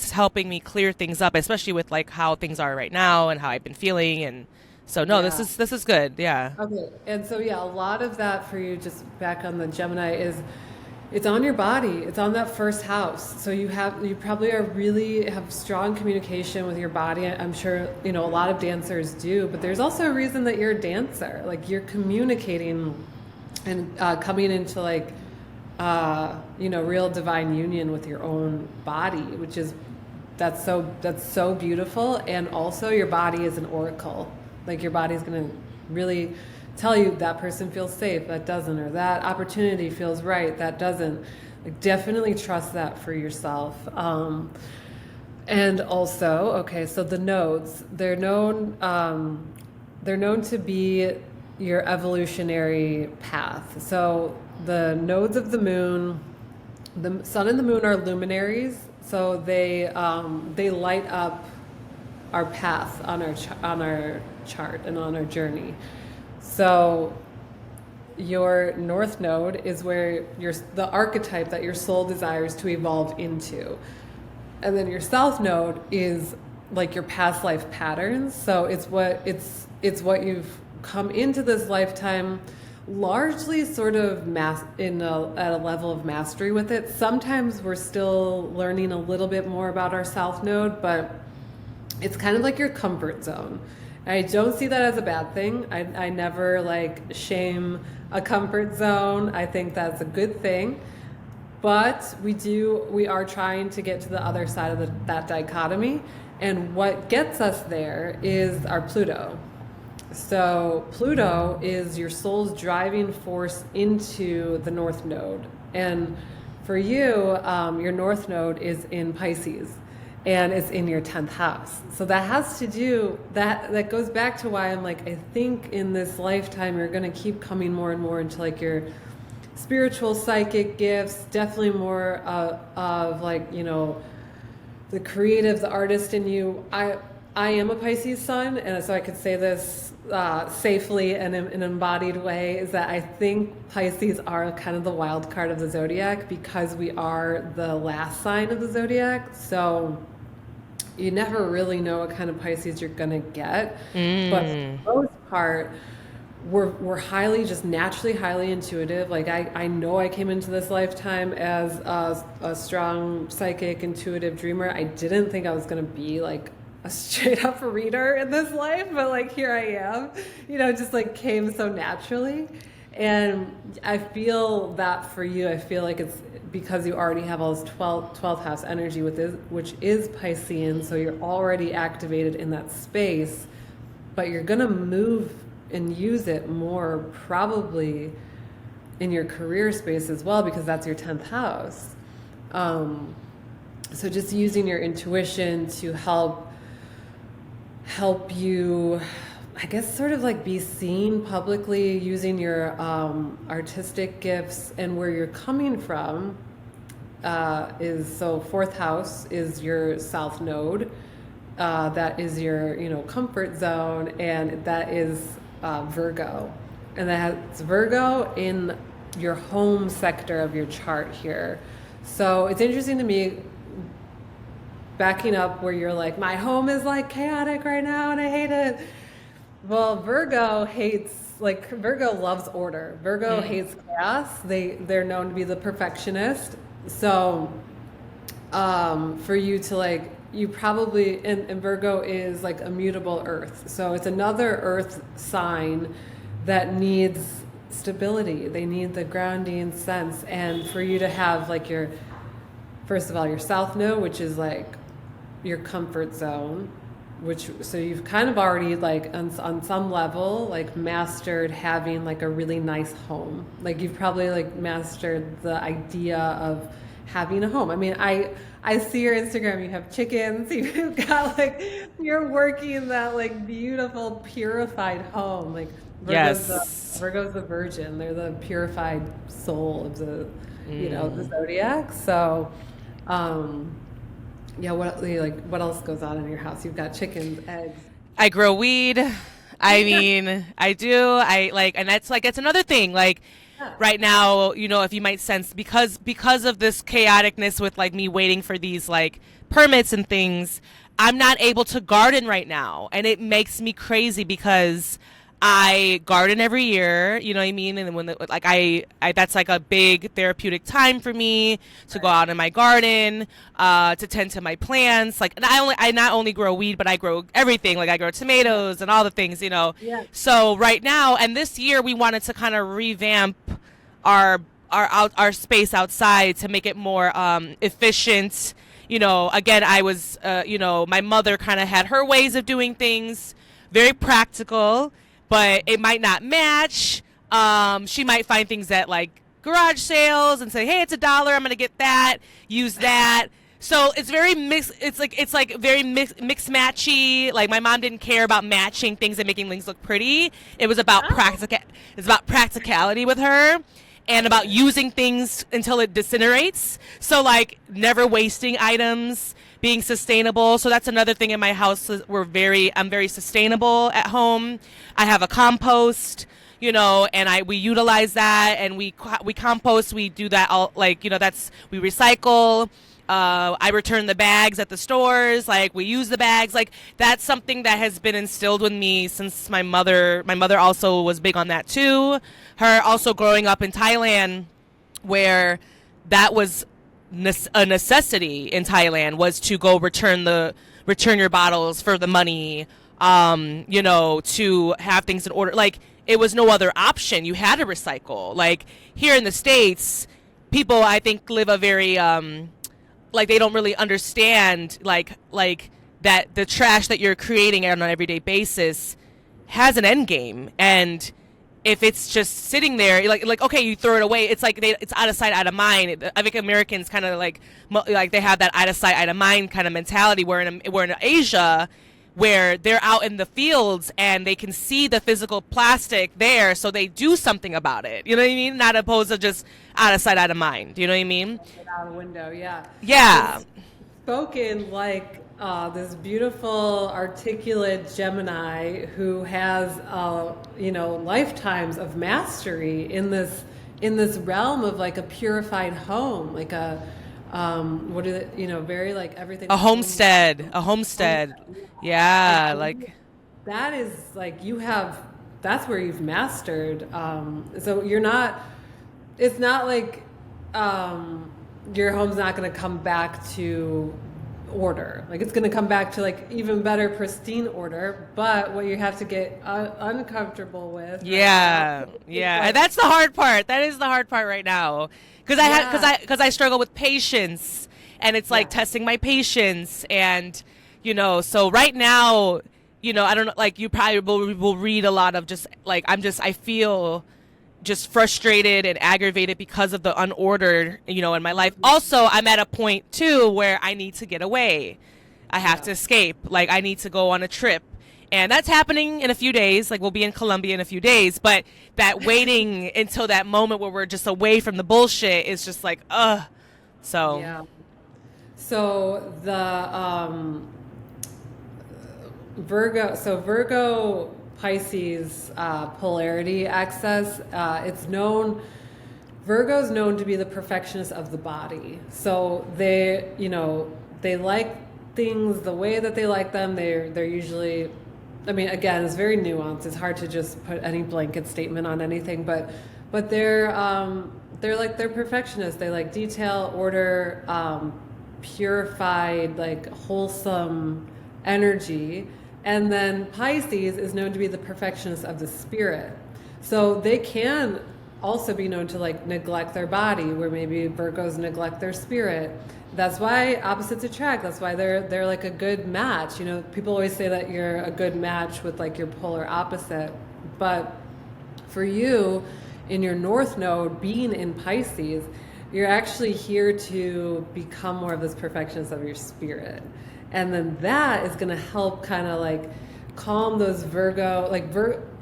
helping me clear things up, especially with like how things are right now and how I've been feeling. And so this is good. Yeah. Okay. And so a lot of that for you, just back on the Gemini, is it's on your body. It's on that first house. So you probably have strong communication with your body. I'm sure, a lot of dancers do, but there's also a reason that you're a dancer. Like you're communicating and coming into like, real divine union with your own body, which is that's so beautiful. And also your body is an oracle. Like your body's going to really tell you that person feels safe, that doesn't, or that opportunity feels right, that doesn't. Like definitely trust that for yourself. And also, okay, so the nodes, they're known to be your evolutionary path. So the nodes of the moon, the sun and the moon are luminaries, so they light up our path on our chart and on our journey. So your north node is where the archetype that your soul desires to evolve into. And then your south node is like your past life patterns. So it's what you've come into this lifetime largely sort of at a level of mastery with it. Sometimes we're still learning a little bit more about our south node, but it's kind of like your comfort zone. I don't see that as a bad thing. I never like shame a comfort zone. I think that's a good thing. But we are trying to get to the other side of that dichotomy. And what gets us there is our Pluto. So Pluto is your soul's driving force into the North Node. And for you, your North Node is in Pisces. And it's in your 10th house. So that has to do, that goes back to why I'm like, I think in this lifetime, you're going to keep coming more and more into like your spiritual psychic gifts, definitely more of like, you know, the creative, the artist in you. I am a Pisces sun, and so I could say this safely and in an embodied way, is that I think Pisces are kind of the wild card of the zodiac because we are the last sign of the zodiac. So you never really know what kind of Pisces you're gonna get. But for the most part, we're highly, just naturally highly intuitive. Like I know I came into this lifetime as a strong psychic, intuitive dreamer. I didn't think I was gonna be like a straight up reader in this life, but like here I am, you know, just like came so naturally. And I feel that for you, I feel like it's because you already have all this 12th house energy with this, which is Piscean, so you're already activated in that space, but you're gonna move and use it more probably in your career space as well, because that's your 10th house. So just using your intuition to help you, I guess, sort of like be seen publicly, using your artistic gifts, and where you're coming from is, so 4th house is your south node. That is your, you know, comfort zone, and that is Virgo. And that's Virgo in your home sector of your chart here. So it's interesting to me, backing up where you're like, my home is like chaotic right now and I hate it. Well, Virgo loves order. Virgo hates chaos. They're known to be the perfectionist. So for you to like, you probably, and Virgo is like a mutable earth. So it's another earth sign that needs stability. They need the grounding sense. And for you to have like your, first of all, your south node, which is like your comfort zone, so you've kind of already like on some level like mastered having like a really nice home. Like you've probably like mastered the idea of having a home. I mean, I see your Instagram, you have chickens, you've got like, you're working that like beautiful purified home. Like Virgo's the virgin. They're the purified soul of the, you know, the zodiac. So, yeah, what else goes on in your house? You've got chickens, eggs. I grow weed. I mean, I do. And that's like, it's another thing. Like right now, you know, if you might sense, because of this chaoticness with like me waiting for these like permits and things, I'm not able to garden right now. And it makes me crazy because I garden every year, you know what I mean? And when I that's like a big therapeutic time for me to go out in my garden, to tend to my plants. Like, and I not only grow weed, but I grow everything. Like I grow tomatoes and all the things, you know? Yeah. So right now, and this year we wanted to kind of revamp our space outside to make it more efficient, again, I was, my mother kind of had her ways of doing things, very practical, but it might not match. She might find things at like garage sales and say, hey, it's $1. I'm going to get that, use that. So it's very mixed. It's like very mix matchy. Like my mom didn't care about matching things and making things look pretty. It was about It's about practicality with her, and about using things until it disintegrates. So like never wasting items, being sustainable. So that's another thing in my house. I'm very sustainable at home. I have a compost, and we utilize that, and we compost. We do that all, like, we recycle. I return the bags at the stores. Like, we use the bags. Like, that's something that has been instilled with me since my mother also was big on that too. Her also growing up in Thailand, where that was a necessity in Thailand, was to go return your bottles for the money, to have things in order. Like, it was no other option. You had to recycle. Like, here in the States, people, I think, live a very, like, they don't really understand, like that the trash that you're creating on an everyday basis has an end game. And if it's just sitting there, like okay, you throw it away. It's like it's out of sight, out of mind. I think Americans kind of like they have that out of sight, out of mind kind of mentality. We're in Asia, where they're out in the fields and they can see the physical plastic there, so they do something about it. You know what I mean? Not opposed to just out of sight, out of mind. You know what I mean? Out the window, yeah. Yeah. It's spoken like this beautiful, articulate Gemini who has, lifetimes of mastery in this realm of like a purified home, like a very like everything. A homestead. Yeah, like that is like that's where you've mastered. So you're not. It's not like your home's not going to come back to order. Like, it's going to come back to like even better, pristine order. But what you have to get uncomfortable with. Yeah, yeah, and that's the hard part. That is the hard part right now, because I struggle with patience, and it's like testing my patience, and so right now, I don't know, like, you probably will read a lot of just like I feel just frustrated and aggravated because of the unordered, in my life. Also, I'm at a point too where I need to get away. I have to escape. Like, I need to go on a trip. And that's happening in a few days. Like, we'll be in Colombia in a few days. But that waiting until that moment where we're just away from the bullshit is just like, ugh. So. Yeah. So the Virgo Pisces polarity access, Virgo's known to be the perfectionist of the body. So they like things the way that they like them. They're usually, I mean, again, it's very nuanced. It's hard to just put any blanket statement on anything, but they're perfectionists. They like detail, order, purified, like wholesome energy. And then Pisces is known to be the perfectionist of the spirit. So they can also be known to like neglect their body, where maybe Virgos neglect their spirit. That's why opposites attract. That's why they're like a good match. People always say that you're a good match with like your polar opposite. But for you, in your North Node being in Pisces, you're actually here to become more of this perfectionist of your spirit. And then that is going to help kind of like calm those Virgo,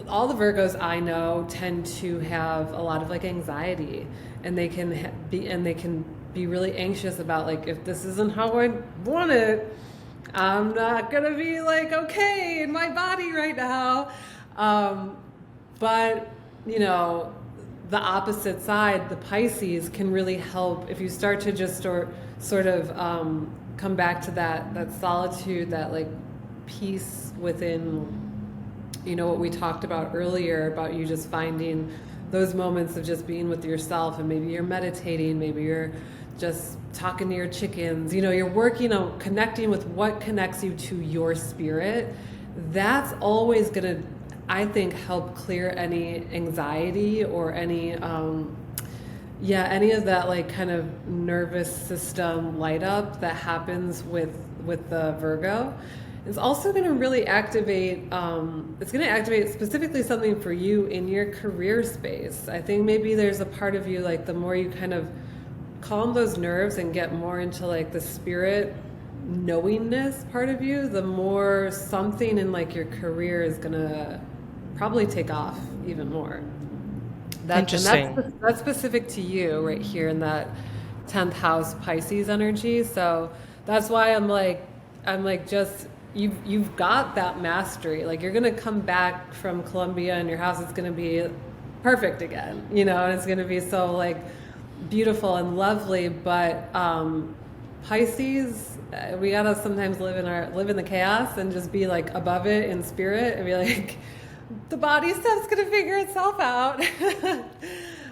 all the Virgos I know tend to have a lot of like anxiety, and they can be really anxious about like, if this isn't how I want it, I'm not going to be like okay in my body right now. But the opposite side, the Pisces, can really help if you start to just sort of come back to that solitude, that like peace within, what we talked about earlier, about you just finding those moments of just being with yourself, and maybe you're meditating, maybe you're just talking to your chickens, you're working on connecting with what connects you to your spirit. That's always going to, I think, help clear any anxiety or any Yeah, any of that like kind of nervous system light up that happens with the Virgo is also going to really activate. It's going to activate specifically something for you in your career space. I think maybe there's a part of you like the more you kind of calm those nerves and get more into like the spirit knowingness part of you, the more something in like your career is going to probably take off even more. Interesting. That's specific to you right here in that 10th house Pisces energy. So that's why I'm like just you've got that mastery. Like you're gonna come back from Colombia and your house is gonna be perfect again, you know, and it's gonna be so like beautiful and lovely. But Pisces, we gotta sometimes live in the chaos and just be like above it in spirit and be like the body stuff's gonna figure itself out.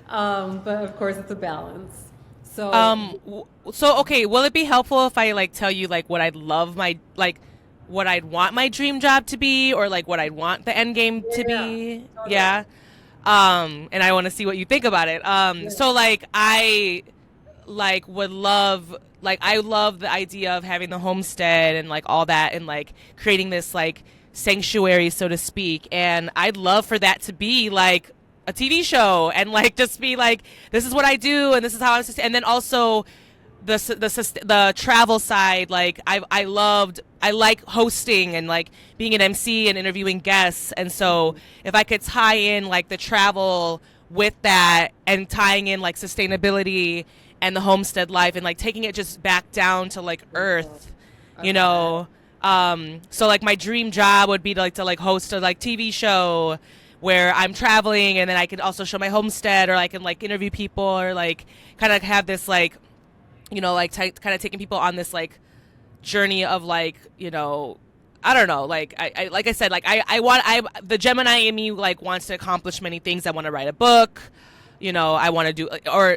But of course it's a balance. So okay, will it be helpful if I like tell you like what I'd love my like what I'd want my dream job to be, or like what I'd want the end game to be? Totally. Yeah. And I want to see what you think about it. So like I like would love like I love the idea of having the homestead and like all that and like creating this like sanctuary, so to speak, and I'd love for that to be like a TV show and like just be like this is what I do and this is how I'm and then also the travel side, like I like hosting and like being an MC and interviewing guests, and so if I could tie in like the travel with that and tying in like sustainability and the homestead life and like taking it just back down to like earth, you know. So like my dream job would be to host a like TV show where I'm traveling and then I could also show my homestead, or I can like interview people, or like kind of have this like, you know, like kind of taking people on this like journey of like, you know, I don't know, like I like I said, like the Gemini in me like wants to accomplish many things. I want to write a book, you know, I want to do,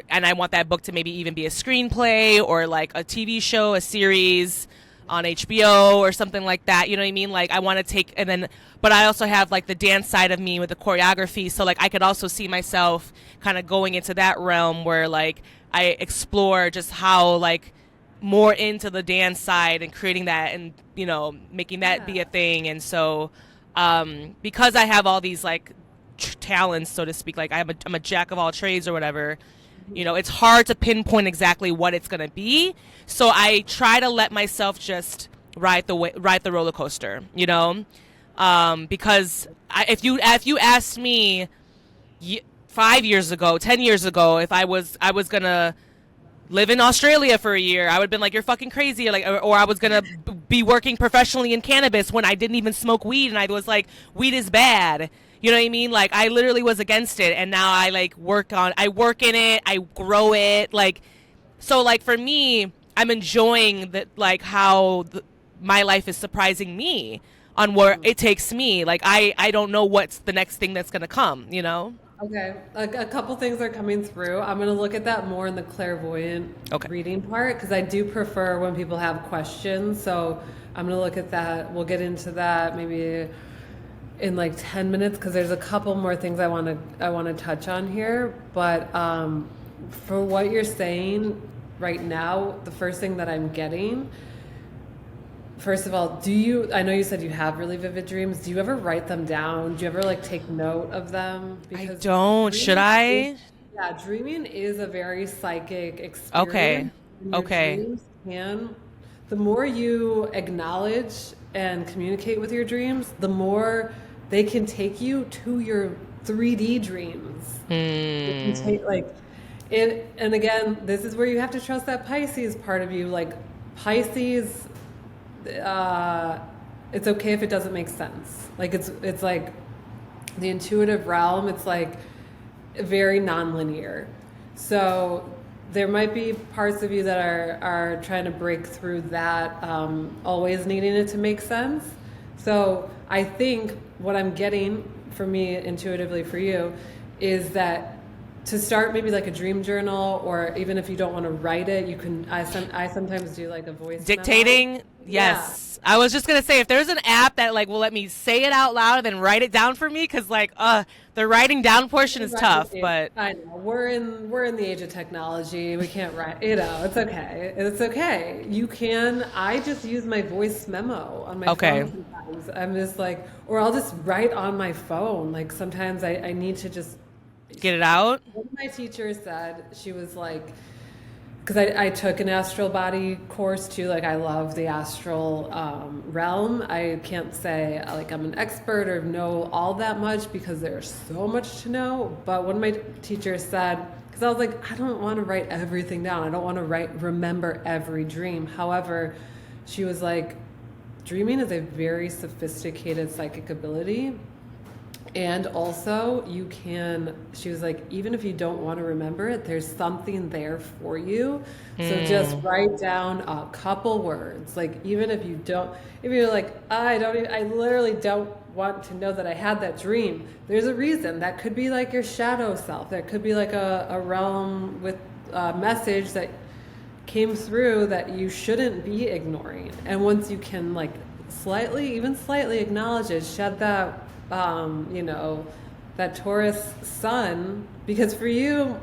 and I want that book to maybe even be a screenplay or like a TV show, a series on HBO or something like that, you know what I mean? Like I want to take, and then, but I also have like the dance side of me with the choreography, so like I could also see myself kind of going into that realm where like I explore just how like more into the dance side and creating that and, you know, making that be a thing. And so because I have all these like talents, so to speak, like I'm a jack of all trades or whatever, you know, it's hard to pinpoint exactly what it's going to be. So I try to let myself just ride the roller coaster, you know, because if you asked me 5 years ago, 10 years ago, if I was going to live in Australia for a year, I would have been like, you're fucking crazy. Like, or I was going to be working professionally in cannabis when I didn't even smoke weed. And I was like, weed is bad. You know what I mean? Like I literally was against it, and now I like work in it, I grow it, like, so like for me, I'm enjoying that, like how my life is surprising me on where it takes me. Like I don't know what's the next thing that's gonna come, you know? Okay, a couple things are coming through. I'm going to look at that more in the clairvoyant reading part, because I do prefer when people have questions. So I'm going to look at that. We'll get into that maybe in like 10 minutes, because there's a couple more things I want to touch on here. But for what you're saying right now, the first thing that I'm getting, first of all, I know you said you have really vivid dreams. Do you ever write them down? Do you ever like take note of them? Because I don't. Should I? Yeah, dreaming is a very psychic experience. Okay. Okay. Dreams the more you acknowledge and communicate with your dreams, the more they can take you to your 3D dreams. They can take, like, and again, this is where you have to trust that Pisces part of you. Like Pisces, it's okay if it doesn't make sense. Like it's like the intuitive realm. It's like very nonlinear. So there might be parts of you that are trying to break through that, always needing it to make sense. So I think what I'm getting for me intuitively for you is that to start maybe like a dream journal, or even if you don't want to write it, you can. I sometimes do like a voice Dictating. memo. Yeah. Yes. I was just gonna say, if there's an app that like will let me say it out loud and then write it down for me, because like the writing down portion is tough. But I know we're in the age of technology. We can't write. It's okay. It's okay. You can. I just use my voice memo on my Okay. phone sometimes. I'm just like, or I'll just write on my phone. Like sometimes I need to just. get it out. One of my teachers said, she was like, because I took an astral body course too. Like I love the astral realm. I can't say like I'm an expert or know all that much because there's so much to know. But one of my teachers said, because I was like, I don't want to write everything down. I don't want to remember every dream. However, she was like, dreaming is a very sophisticated psychic ability. And also, she was like, even if you don't want to remember it, there's something there for you. So just write down a couple words. Like, even if you're like, I literally don't want to know that I had that dream. There's a reason. That could be like your shadow self. That could be like a realm with a message that came through that you shouldn't be ignoring. And once you can like slightly acknowledge it, shed that that Taurus sun, because for you,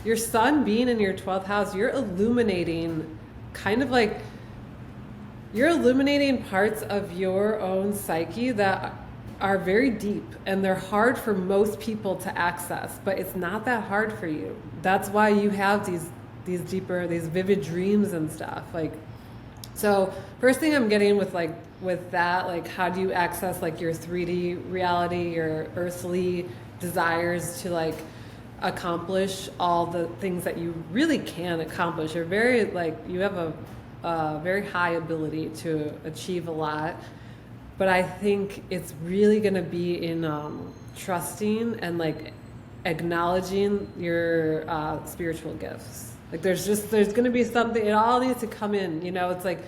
your sun being in your 12th house, you're illuminating parts of your own psyche that are very deep, and they're hard for most people to access, but it's not that hard for you. That's why you have these vivid dreams and stuff. Like, so first thing I'm getting with that, like, how do you access like your 3D reality, your earthly desires to like accomplish all the things that you really can accomplish? You're very you have a very high ability to achieve a lot, but I think it's really going to be in trusting and like acknowledging your spiritual gifts. Like there's going to be something, it all needs to come in, it's like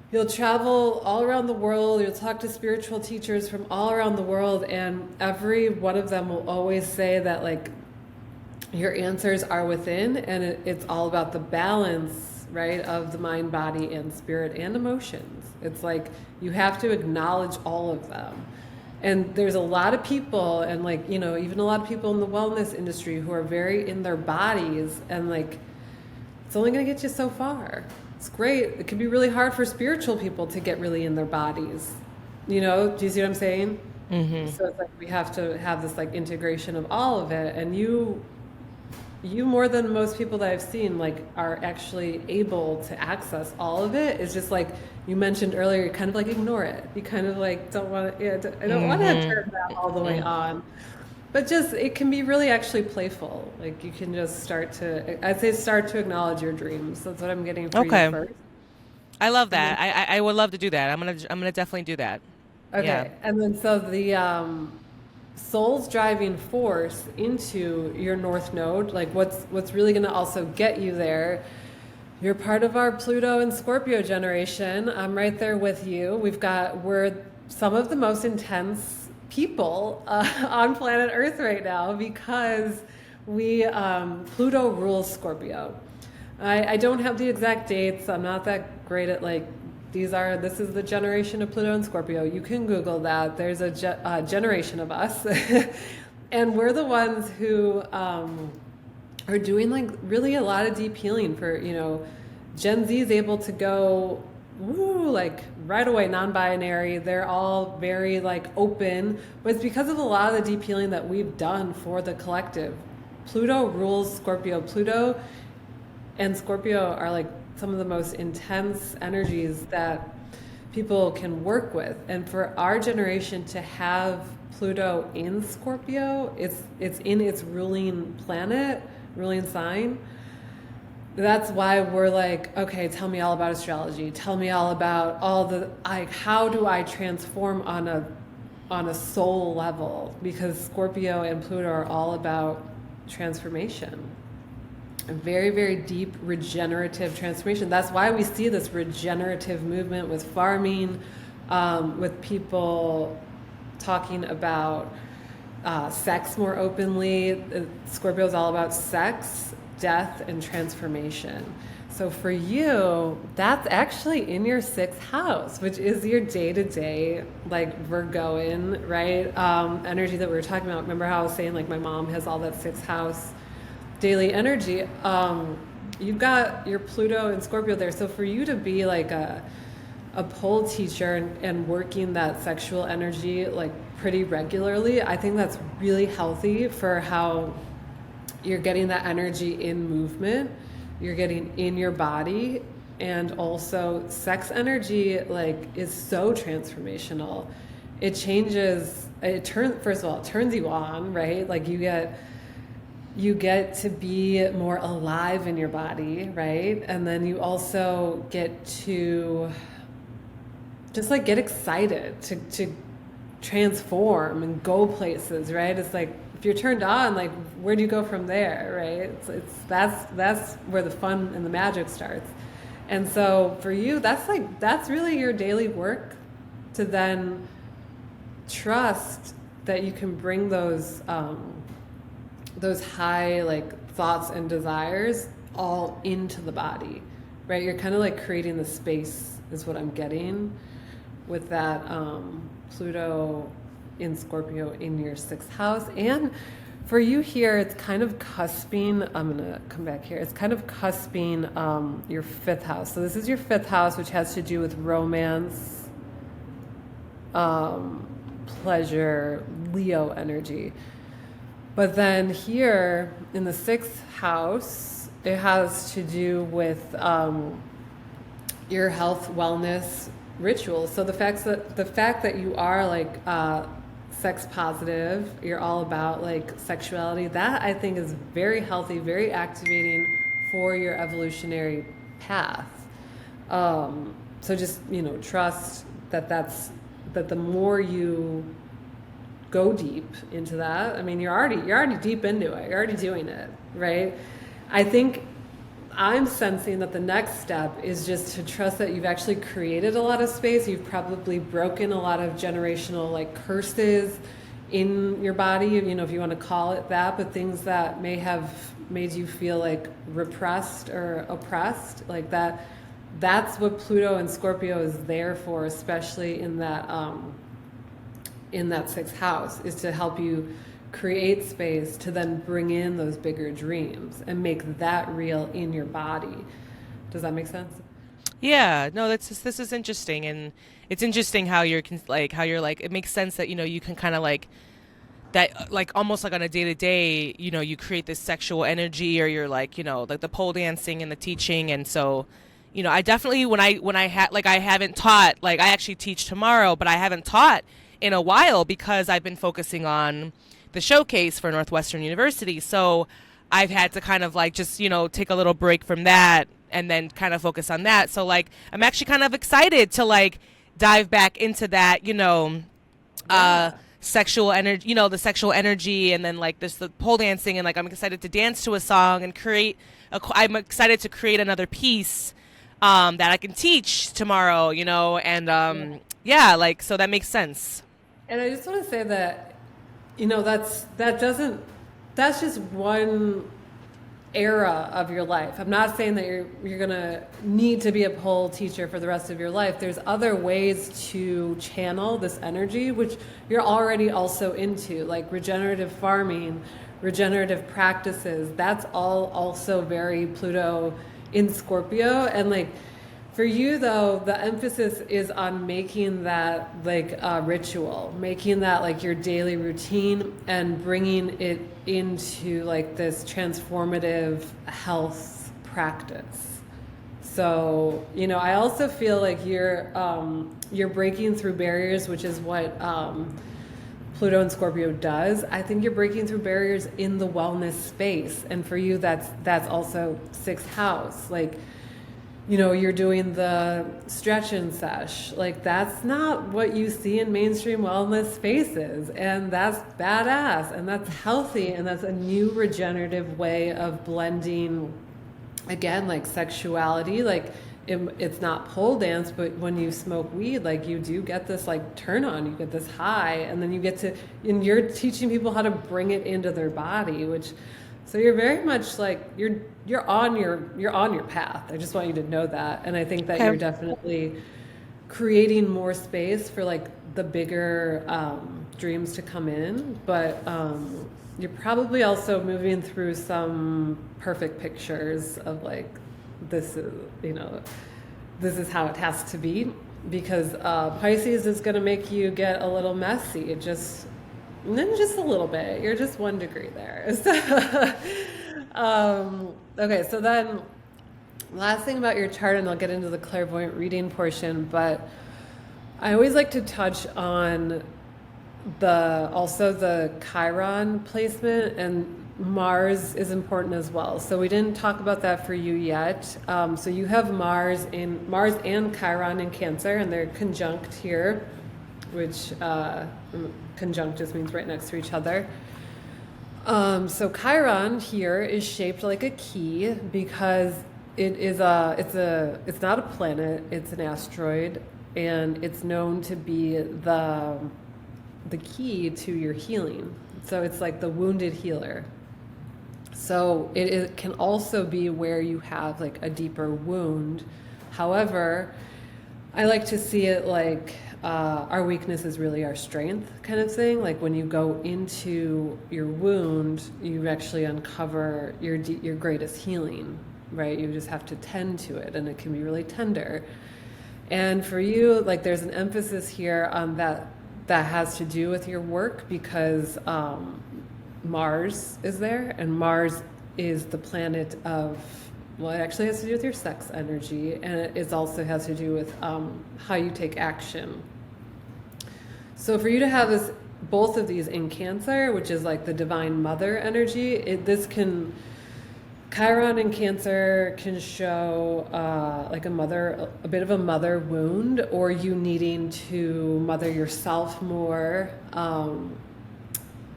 you'll travel all around the world, you'll talk to spiritual teachers from all around the world, and every one of them will always say that like your answers are within, and it's all about the balance, right, of the mind, body, and spirit and emotions. It's like you have to acknowledge all of them. And there's a lot of people, and like, even a lot of people in the wellness industry who are very in their bodies, and like, it's only going to get you so far. It's great. It can be really hard for spiritual people to get really in their bodies. Do you see what I'm saying? Mm-hmm. So it's like we have to have this like integration of all of it. And you more than most people that I've seen, like, are actually able to access all of it. It's just like you mentioned earlier, you kind of like ignore it. You kind of like don't want to, I don't want to turn that all the way on. But just, it can be really actually playful. Like you can just start to acknowledge your dreams. That's what I'm getting for you first. I love that. I would love to do that. I'm gonna definitely do that. Okay. Yeah. And then so the soul's driving force into your north node, like what's really going to also get you there. You're part of our Pluto and Scorpio generation. I'm right there with you. We're some of the most intense people on planet Earth right now, because Pluto rules Scorpio. I don't have the exact dates. I'm not that great at like, this is the generation of Pluto and Scorpio. You can Google that. There's a generation of us. And we're the ones who are doing like really a lot of deep healing for, Gen Z is able to go, like right away, non-binary. They're all very like open, but it's because of a lot of the deep healing that we've done for the collective. Pluto rules Scorpio. Pluto and Scorpio are like some of the most intense energies that people can work with. And for our generation to have Pluto in Scorpio, it's in its ruling planet, ruling sign. That's why we're like, okay, tell me all about astrology. Tell me all about how do I transform on a soul level? Because Scorpio and Pluto are all about transformation. A very, very deep regenerative transformation. That's why we see this regenerative movement with farming, with people talking about sex more openly. Scorpio is all about sex, death, and transformation. So for you, that's actually in your sixth house, which is your day-to-day, like Virgoan, right? Energy that we were talking about. Remember how I was saying like my mom has all that sixth house daily energy. You've got your Pluto and Scorpio there. So for you to be like a pole teacher and working that sexual energy like pretty regularly, I think that's really healthy for how you're getting that energy in movement. You're getting in your body, and also sex energy like is so transformational. It changes, first of all, it turns you on, right? Like you get to be more alive in your body, right? And then you also get to just like get excited to transform and go places, right? It's like if you're turned on, like where do you go from there, right? That's where the fun and the magic starts. And so for you, that's really your daily work, to then trust that you can bring those high like thoughts and desires all into the body, right? You're kind of like creating the space is what I'm getting with that Pluto in Scorpio in your sixth house. And for you here, it's kind of cusping, I'm gonna come back here, it's kind of cusping your fifth house. So this is your fifth house, which has to do with romance, pleasure, Leo energy. But then here in the sixth house, it has to do with your health, wellness, rituals. So the fact that you are like sex positive, you're all about like sexuality, that I think is very healthy, very activating for your evolutionary path. So just, trust that the more you go deep into that, I mean, you're already deep into it. You're already doing it, right? I think I'm sensing that the next step is just to trust that you've actually created a lot of space. You've probably broken a lot of generational like curses in your body, if you want to call it that, but things that may have made you feel like repressed or oppressed, like that. That's what Pluto and Scorpio is there for, especially in that sixth house, is to help you create space to then bring in those bigger dreams and make that real in your body. Does that make sense? Yeah, no, this is interesting, and it's interesting how you're like it makes sense that you can kind of like that, like almost like on a day-to-day, you create this sexual energy, or you're like like the pole dancing and the teaching. And so I definitely, when I had like I haven't taught, like I actually teach tomorrow, but I haven't taught in a while because I've been focusing on the showcase for Northwestern University. So I've had to kind of like just take a little break from that and then kind of focus on that. So like I'm actually kind of excited to like dive back into that sexual energy, the sexual energy, and then like the pole dancing, and like I'm excited to dance to a song and I'm excited to create another piece that I can teach tomorrow, and like, so that makes sense. And I just want to say that that's just one era of your life. I'm not saying that you're gonna need to be a pole teacher for the rest of your life. There's other ways to channel this energy, which you're already also into, like regenerative farming, regenerative practices. That's all also very Pluto in Scorpio. And like for you though, the emphasis is on making that like a ritual, making that like your daily routine, and bringing it into like this transformative health practice. So, I also feel like you're breaking through barriers, which is what Pluto and Scorpio does. I think you're breaking through barriers in the wellness space. And for you, that's also sixth house. Like, you're doing the stretch and sesh. Like, that's not what you see in mainstream wellness spaces. And that's badass, and that's healthy, and that's a new regenerative way of blending, again, like sexuality. Like, it's not pole dance, but when you smoke weed, like you do get this like turn on, you get this high, and then you get to, and you're teaching people how to bring it into their body, which, so you're very much like, you're on your path. I just want you to know that. And I think that you're definitely creating more space for like the bigger dreams to come in, but you're probably also moving through some perfect pictures of like, this is, this is how it has to be, because Pisces is going to make you get a little messy, just a little bit. You're just 1 degree there. Okay, so then last thing about your chart, and I'll get into the clairvoyant reading portion, but I always like to touch on also the Chiron placement, and Mars is important as well. So we didn't talk about that for you yet. So you have Mars and Chiron in Cancer, and they're conjunct here, which conjunct just means right next to each other. So Chiron here is shaped like a key because it's not a planet, it's an asteroid, and it's known to be the key to your healing. So it's like the wounded healer. So it can also be where you have like a deeper wound. However, I like to see it like our weakness is really our strength kind of thing. Like when you go into your wound, you actually uncover your greatest healing, right? You just have to tend to it, and it can be really tender. And for you, like there's an emphasis here on that has to do with your work, because Mars is there, and Mars is the planet of, well, it actually has to do with your sex energy, and it also has to do with how you take action. So for you to have both of these in Cancer, which is like the divine mother energy, Chiron in Cancer can show like a bit of a mother wound, or you needing to mother yourself more.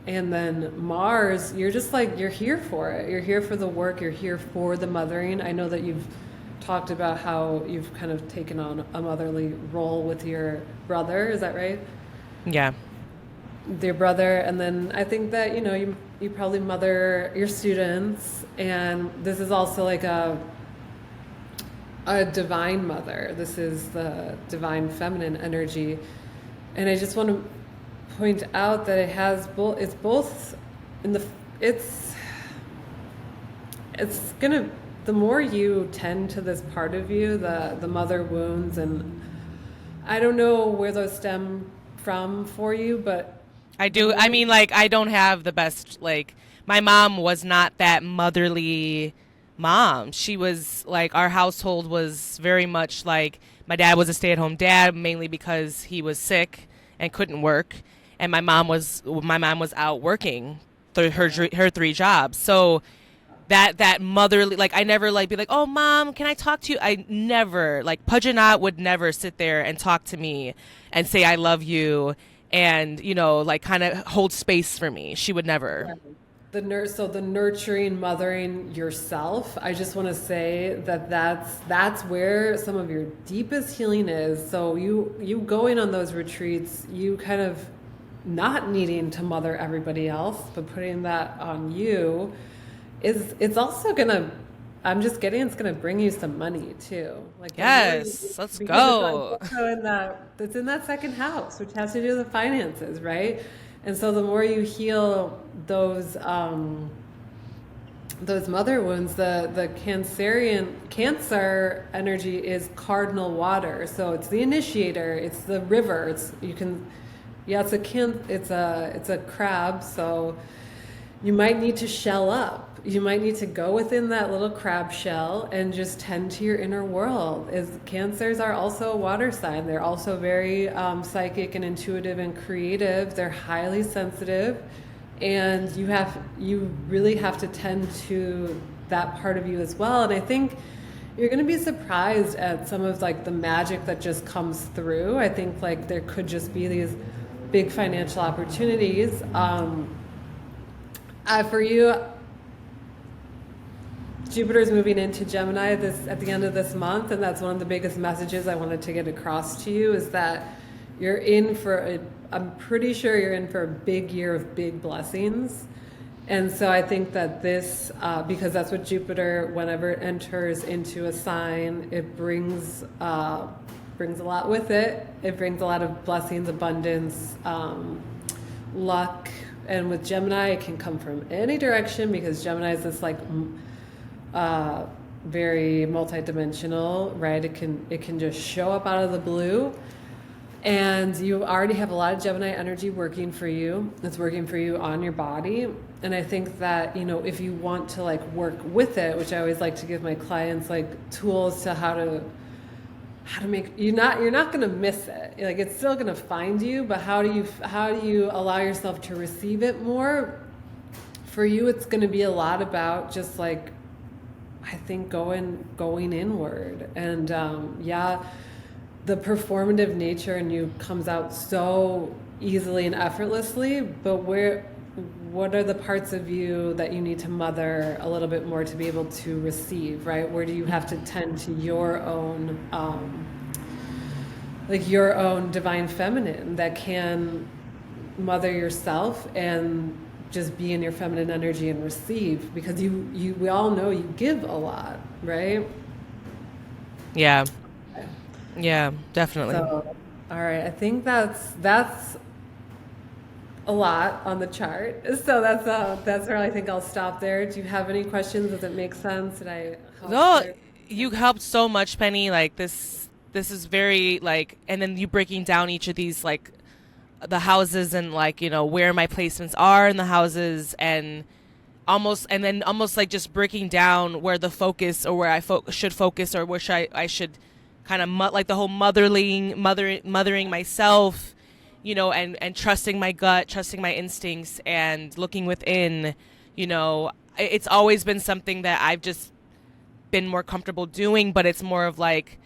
And then Mars, you're just like, you're here for it. You're here for the work. You're here for the mothering. I know that you've talked about how you've kind of taken on a motherly role with your brother. Is that right? Yeah. Your brother. And then I think that, you probably mother your students. And this is also like a divine mother. This is the divine feminine energy. And I just want to point out that it has both. It's both in the. It's gonna. The more you tend to this part of you, the mother wounds, and I don't know where those stem from for you, but I do. I mean, like, I don't have the best. Like, my mom was not that motherly mom. She was like, our household was very much like, my dad was a stay-at-home dad, mainly because he was sick and couldn't work. And my mom was out working through her 3 jobs. So that motherly, like, I never like be like, oh, Mom, can I talk to you? I never, like, Pudjanat would never sit there and talk to me and say I love you and, like, kind of hold space for me. She would never. So the nurturing, mothering yourself, I just want to say that's where some of your deepest healing is. So you going on those retreats, you kind of not needing to mother everybody else, but putting that on you it's also gonna, it's gonna bring you some money too. Like, yes, let's go. It's in that second house, which has to do with the finances, right? And so the more you heal those mother wounds, the Cancer energy is cardinal water. So it's the initiator, it's the river. It's a crab. So you might need to shell up. You might need to go within that little crab shell and just tend to your inner world. Cancers are also a water sign. They're also very psychic and intuitive and creative. They're highly sensitive, and you really have to tend to that part of you as well. And I think you're going to be surprised at some of like the magic that just comes through. I think like there could just be these big financial opportunities for you. Jupiter's moving into Gemini at the end of this month, and that's one of the biggest messages I wanted to get across to you is that you're in for I'm pretty sure you're in for a big year of big blessings. And so I think that this, because that's what Jupiter, whenever it enters into a sign, it brings a lot with it. It brings a lot of blessings, abundance, luck. And with Gemini, it can come from any direction because Gemini is this like very multidimensional, right? It can just show up out of the blue. And you already have a lot of Gemini energy working for you. It's working for you on your body. And I think that, if you want to like work with it, which I always like to give my clients like tools to how to make you're not going to miss it. Like it's still going to find you, but how do you allow yourself to receive it more? For you, it's going to be a lot about just like, I think going inward and, the performative nature in you comes out so easily and effortlessly, but what are the parts of you that you need to mother a little bit more to be able to receive, right? Where do you have to tend to your own your own divine feminine that can mother yourself and just be in your feminine energy and receive, because we all know you give a lot, right? Yeah, definitely. So, all right, I think that's a lot on the chart. So that's where I think I'll stop there. Do you have any questions? Does it make sense? Did I help? No, you helped so much, Penny. Like this is very like, and then you breaking down each of these like the houses and like where my placements are in the houses and almost like just breaking down where the focus or where I should focus or where I should kind of like the whole mothering myself, and trusting my gut, trusting my instincts and looking within, it's always been something that I've just been more comfortable doing, but it's more of like,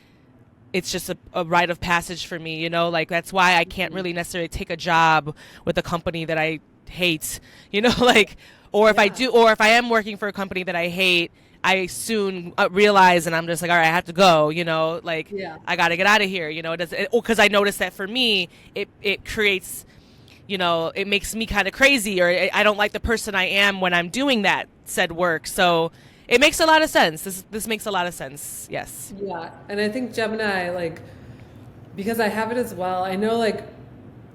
it's just a rite of passage for me, like that's why I can't really necessarily take a job with a company that I hate, like, or if I do, or if I am working for a company that I hate, I soon realize, and I'm just like, all right, I have to go, I got to get out of here, because I noticed that for me, it creates, it makes me kind of crazy, or I don't like the person I am when I'm doing that said work. So it makes a lot of sense. This makes a lot of sense. Yes. Yeah. And I think Gemini, because I have it as well, I know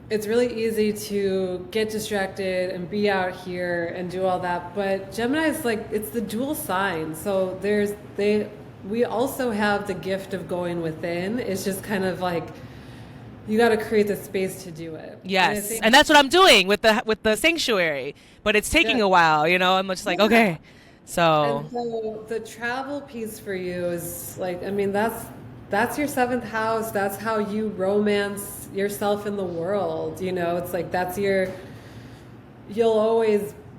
it's really easy to get distracted and be out here and do all that, but Gemini is it's the dual sign. So we also have the gift of going within. It's just kind of you got to create the space to do it. Yes, and that's what I'm doing with the sanctuary, but it's taking a while. I'm just like, okay, so. And so the travel piece for you is that's your seventh house. That's how you romance yourself in the world. It's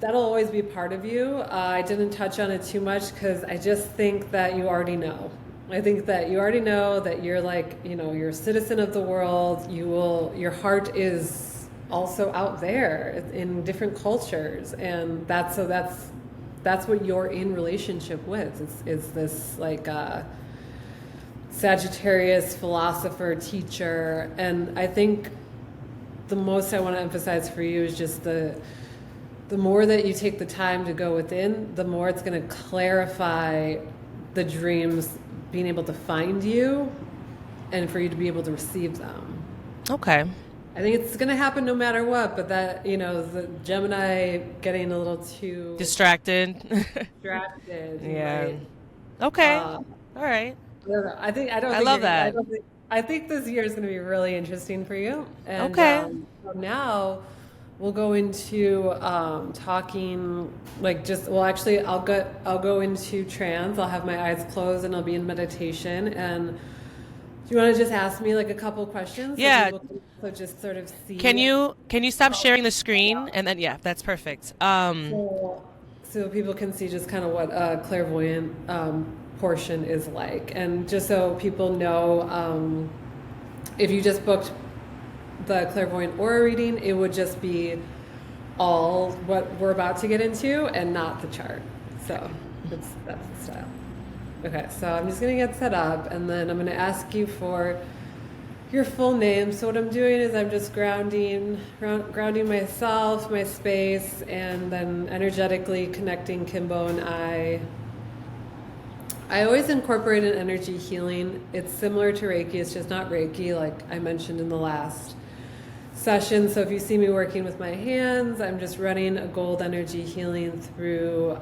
that'll always be part of you. I didn't touch on it too much because I just think that you already know. I think that you already know that you're you're a citizen of the world. Your heart is also out there in different cultures, and that's what you're in relationship with. Is this Sagittarius philosopher, teacher, and I think the most I want to emphasize for you is just the more that you take the time to go within, the more it's going to clarify the dreams being able to find you and for you to be able to receive them. Okay. I think it's going to happen no matter what, but that, the Gemini getting a little too distracted. Yeah. Right? Okay. All right. I love that. I think this year is going to be really interesting for you. And, okay. So now we'll go into talking actually I'll go into trance. I'll have my eyes closed and I'll be in meditation. And do you want to just ask me a couple questions? Yeah. So just sort of see. Can you stop sharing the screen? And then that's perfect. So people can see just kind of what a clairvoyant portion is like, and just so people know, if you just booked the clairvoyant aura reading, it would just be all what we're about to get into and not the chart. So That's the style. Okay, so I'm just gonna get set up, and then I'm gonna ask you for your full name. So what I'm doing is I'm just grounding myself, my space, and then energetically connecting Kimbo and I. I always incorporate an energy healing. It's similar to Reiki, it's just not Reiki like I mentioned in the last session. So if you see me working with my hands, I'm just running a gold energy healing through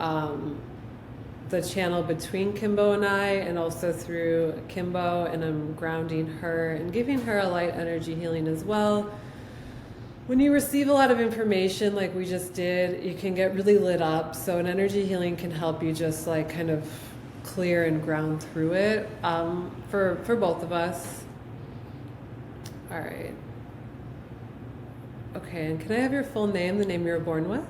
the channel between Kimbo and I, and also through Kimbo, and I'm grounding her and giving her a light energy healing as well. When you receive a lot of information like we just did, you can get really lit up. So an energy healing can help you just like kind of clear and ground through it for both of us. All right. Okay, and can I have your full name, the name you were born with?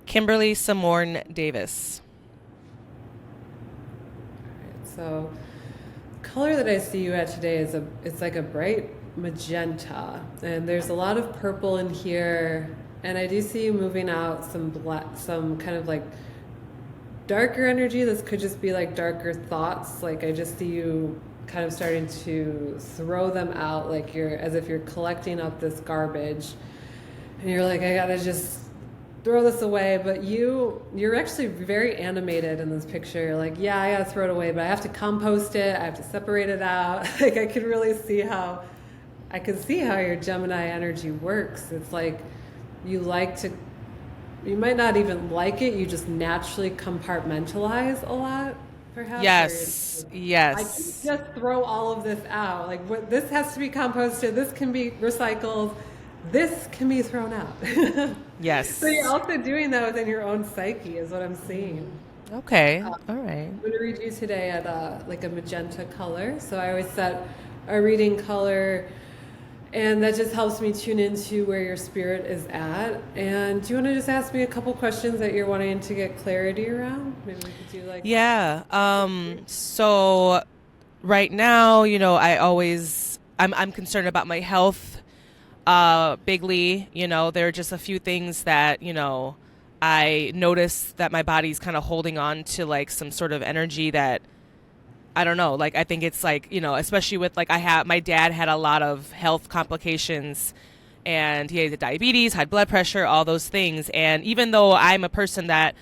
Kimberly Samorn Davis. So, the color that I see you at today it's like a bright magenta, and there's a lot of purple in here, and I do see you moving out some kind of like darker energy. This could just be like darker thoughts. Like I just see you kind of starting to throw them out, like as if you're collecting up this garbage, and you're like, I gotta just throw this away. But you're actually very animated in this picture. You're like, yeah, I gotta throw it away, but I have to compost it, I have to separate it out. Like I can really see how your Gemini energy works. It's like you might not even like it, you just naturally compartmentalize a lot, perhaps. Yes. I Yes. can just throw all of this out. Like this has to be composted, this can be recycled, this can be thrown out. Yes. So you're also doing that within your own psyche, is what I'm seeing. Okay. All right. I'm going to read you today at like a magenta color. So I always set a reading color, and that just helps me tune into where your spirit is at. And do you want to just ask me a couple questions that you're wanting to get clarity around? Maybe we could do like... Yeah. So right now, I'm concerned about my health. Bigly, there are just a few things that, I notice that my body's kind of holding on to like some sort of energy that I don't know, like I think it's like, especially with like my dad had a lot of health complications, and he had diabetes, high blood pressure, all those things. And even though I'm a person that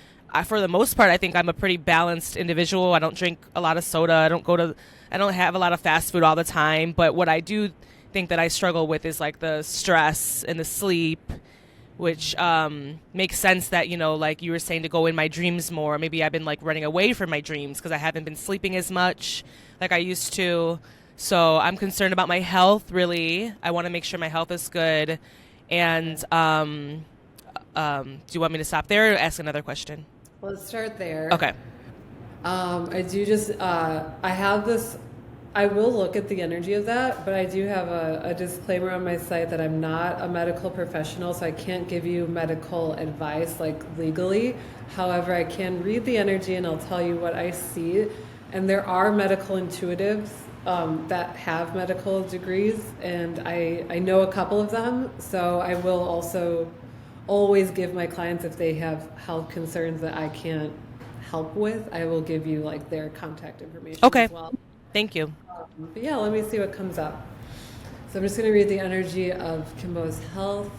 for the most part, I think I'm a pretty balanced individual. I don't drink a lot of soda. I don't have a lot of fast food all the time. But what I do think that I struggle with is like the stress and the sleep, which makes sense that, like you were saying, to go in my dreams more. Maybe I've been like running away from my dreams because I haven't been sleeping as much like I used to. So I'm concerned about my health, really. I want to make sure my health is good. And do you want me to stop there or ask another question? Let's start there. Okay. I have this, I will look at the energy of that, but I do have a disclaimer on my site that I'm not a medical professional, so I can't give you medical advice like legally. However, I can read the energy and I'll tell you what I see. And there are medical intuitives that have medical degrees, and I know a couple of them. So I will also always give my clients, if they have health concerns that I can't help with, I will give you like their contact information as well. Thank you. But yeah, let me see what comes up. So I'm just going to read the energy of Kimbo's health.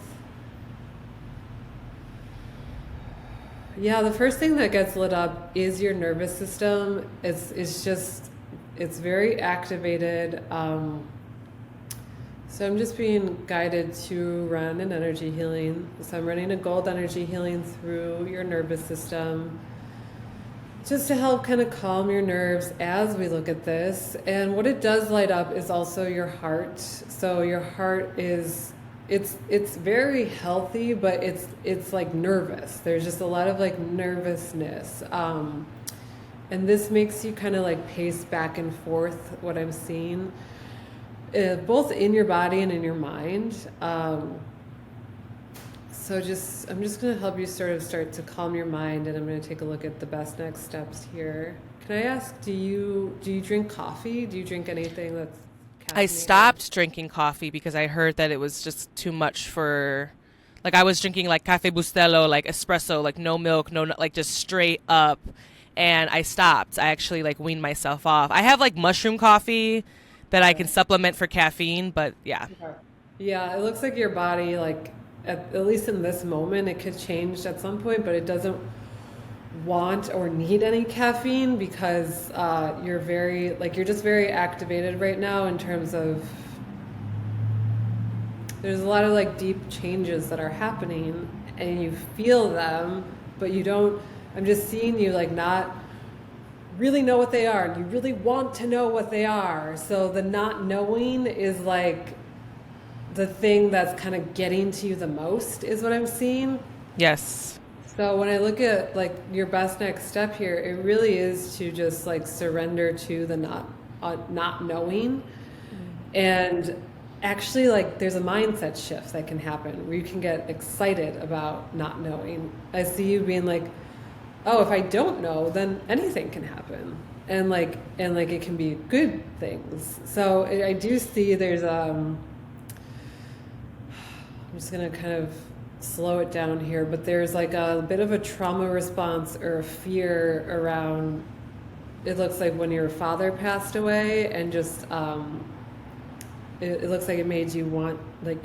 Yeah, the first thing that gets lit up is your nervous system. It's very activated. So I'm just being guided to run an energy healing. So I'm running a gold energy healing through your nervous system, just to help kind of calm your nerves as we look at this. And what it does light up is also your heart. So your heart it's very healthy, but it's like nervous. There's just a lot of like nervousness. And this makes you kind of like pace back and forth, what I'm seeing, both in your body and in your mind. So I'm just going to help you sort of start to calm your mind, and I'm going to take a look at the best next steps here. Can I ask, do you drink coffee? Do you drink anything that's caffeinated? I stopped drinking coffee because I heard that it was just too much for, like I was drinking like Cafe Bustelo, like espresso, like no milk, no, like just straight up. and I stopped. I actually like weaned myself off. I have like mushroom coffee that I can supplement for caffeine, but yeah. Okay. Yeah, it looks like your body, like at least in this moment, it could change at some point, but it doesn't want or need any caffeine because you're very, like, you're just very activated right now in terms of there's a lot of like deep changes that are happening and you feel them, but you don't, I'm just seeing you like not really know what they are and you really want to know what they are. So the not knowing is like the thing that's kind of getting to you the most is what I'm seeing. Yes. So when I look at like your best next step here, it really is to just like surrender to the not knowing, and actually like there's a mindset shift that can happen where you can get excited about not knowing. I see you being like, oh, if I don't know, then anything can happen, and like it can be good things. So I do see there's I'm just gonna kind of slow it down here, but there's like a bit of a trauma response or a fear around, it looks like when your father passed away, and just it looks like it made you want, like,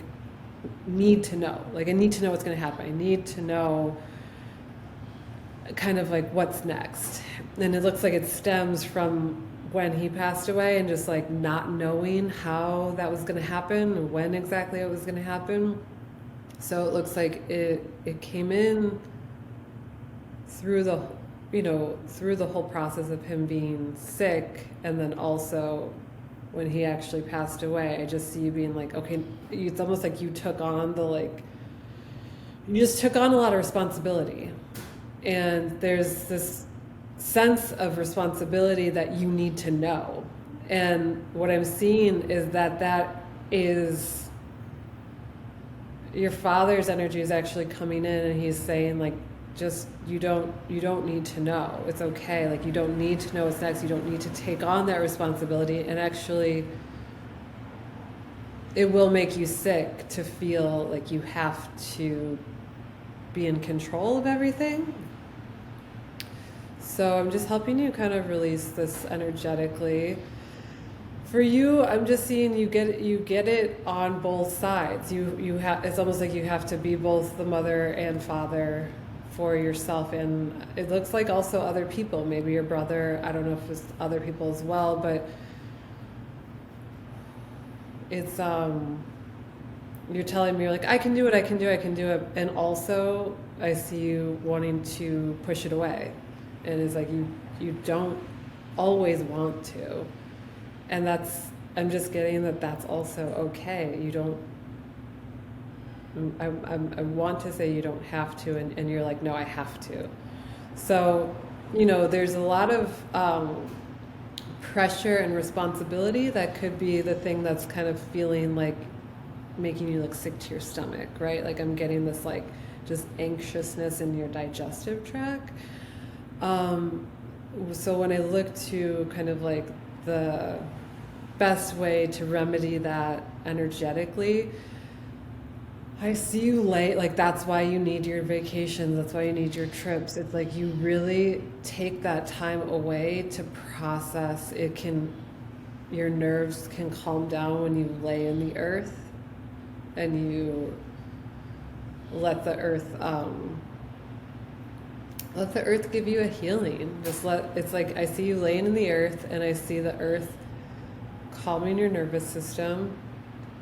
need to know, like I need to know what's going to happen, I need to know kind of like what's next. And it looks like it stems from when he passed away and just like not knowing how that was going to happen, when exactly it was going to happen. So it looks like it came in through the, through the whole process of him being sick, and then also when he actually passed away. I just see you being like, okay, it's almost like you took on you just took on a lot of responsibility. And there's this sense of responsibility that you need to know. And what I'm seeing is that is your father's energy is actually coming in, and he's saying like, just you don't need to know, it's okay, like you don't need to know what's next, you don't need to take on that responsibility. And actually it will make you sick to feel like you have to be in control of everything. So I'm just helping you kind of release this energetically. For you, I'm just seeing you get it on both sides. You have, it's almost like you have to be both the mother and father for yourself, and it looks like also other people, maybe your brother, I don't know if it's other people as well, but it's you're telling me, you're like, I can do it, and also I see you wanting to push it away, and it's like you don't always want to. And I'm just getting that's also okay. You don't, I want to say you don't have to, and you're like, no, I have to. So, there's a lot of pressure and responsibility that could be the thing that's kind of feeling like making you look sick to your stomach, right? Like I'm getting this like just anxiousness in your digestive tract. So when I look to kind of like the best way to remedy that energetically, I see you like that's why you need your vacations, that's why you need your trips. It's like you really take that time away to process. Your nerves can calm down when you lay in the earth and you let the earth give you a healing. It's like I see you laying in the earth, and I see the earth calming your nervous system,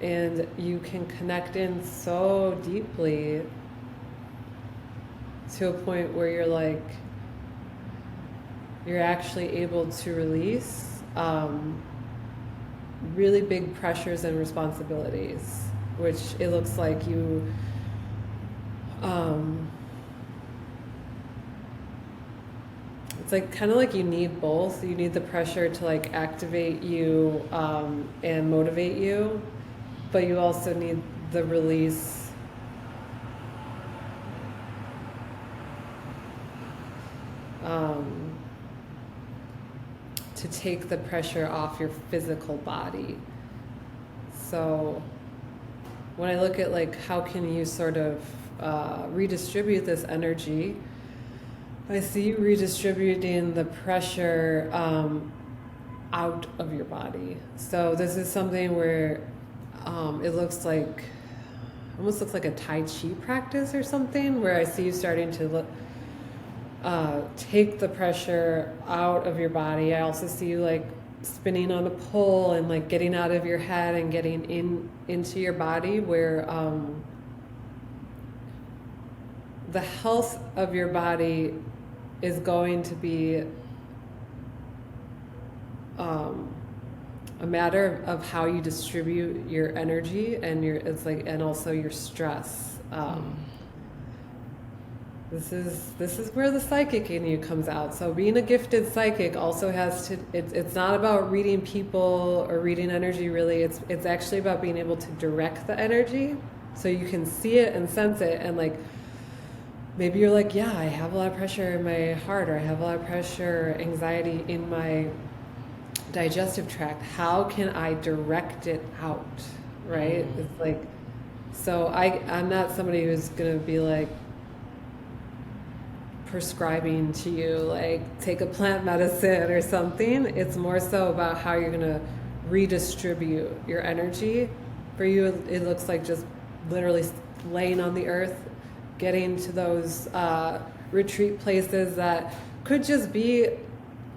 and you can connect in so deeply to a point where you're actually able to release really big pressures and responsibilities, which it looks like you it's like kind of like you need both. You need the pressure to like activate you and motivate you, but you also need the release to take the pressure off your physical body. So when I look at like how can you sort of redistribute this energy, I see you redistributing the pressure out of your body. So this is something where it looks like, almost looks like a Tai Chi practice or something, where I see you starting to take the pressure out of your body. I also see you like spinning on a pole and like getting out of your head and getting into your body, where the health of your body is going to be a matter of how you distribute your energy and and also your stress. This is where the psychic in you comes out. So being a gifted psychic also has to, it's not about reading people or reading energy really. It's actually about being able to direct the energy so you can see it and sense it, and like maybe you're like, yeah, I have a lot of pressure in my heart, or I have a lot of pressure, anxiety in my digestive tract. How can I direct it out? Right? It's like, so I'm not somebody who's gonna be like prescribing to you like take a plant medicine or something. It's more so about how you're gonna redistribute your energy. For you, it looks like just literally laying on the earth, getting to those retreat places that could just be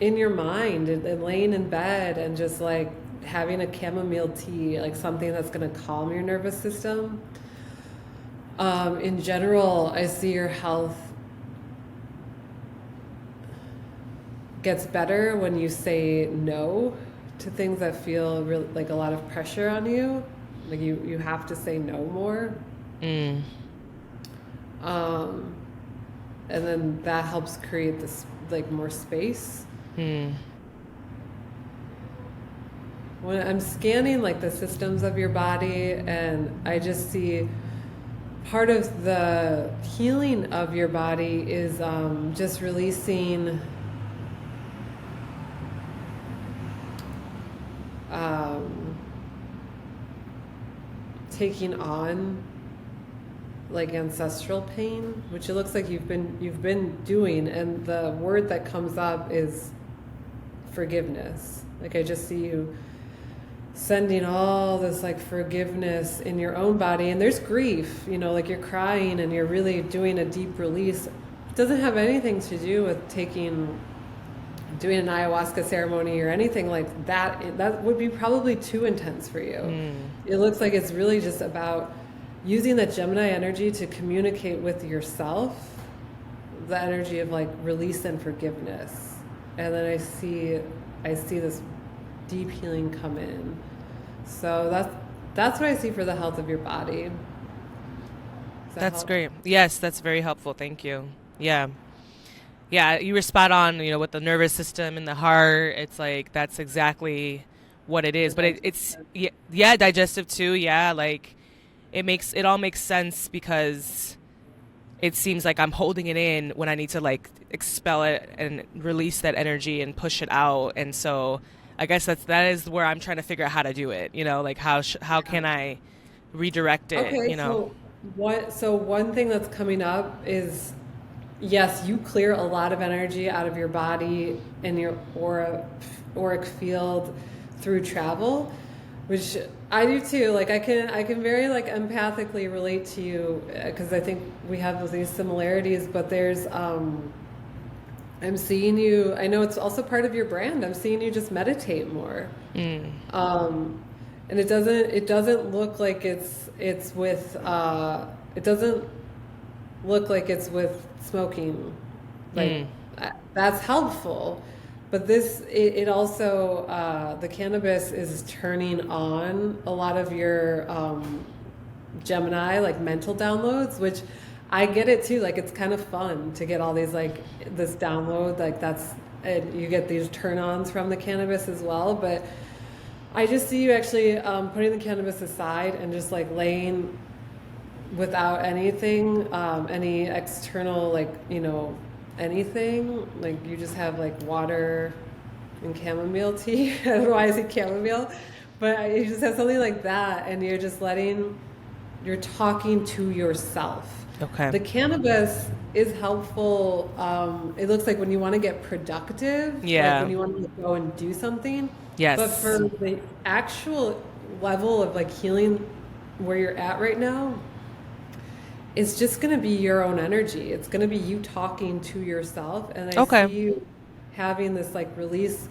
in your mind, and laying in bed and just like having a chamomile tea, like something that's going to calm your nervous system. In general, I see your health gets better when you say no to things that feel really like a lot of pressure on you. Like you have to say no more. And then that helps create this like more space. When I'm scanning like the systems of your body, and I just see part of the healing of your body is just releasing taking on like ancestral pain, which it looks like you've been doing, and the word that comes up is forgiveness. Like I just see you sending all this like forgiveness in your own body, and there's grief, like you're crying and you're really doing a deep release. It doesn't have anything to do with doing an ayahuasca ceremony or anything like that. That would be probably too intense for you. It looks like it's really just about using that Gemini energy to communicate with yourself, the energy of like release and forgiveness. And then I see this deep healing come in. So that's what I see for the health of your body. That's great. Yes, that's very helpful. Thank you. Yeah. Yeah, you were spot on, with the nervous system and the heart. It's like, that's exactly what it is. But it's digestive too. Yeah, like it all makes sense, because it seems like I'm holding it in when I need to like expel it and release that energy and push it out. And so I guess that is where I'm trying to figure out how to do it. Like how can I redirect it? Okay, so one thing that's coming up is, yes, you clear a lot of energy out of your body and your auric field through travel, which I do too. Like I can very like empathically relate to you, because I think we have these similarities. But there's I'm seeing you. I know it's also part of your brand. I'm seeing you just meditate more, and it doesn't look like it's with it doesn't look like it's with smoking. Like that's helpful. But it also, the cannabis is turning on a lot of your Gemini, like mental downloads, which I get it too. Like it's kind of fun to get all these, like this download, like you get these turn-ons from the cannabis as well. But I just see you actually putting the cannabis aside and just like laying without anything, any external, like, anything. Like you just have like water and chamomile tea. I don't know why I say chamomile, but you just have something like that, and you're just you're talking to yourself. Okay. The cannabis is helpful. It looks like when you want to get productive, like Yeah. when you want to go and do something. But Yes. for the actual level of like healing where you're at right now, it's just going to be your own energy. It's going to be you talking to yourself. And I see Okay. you having this like release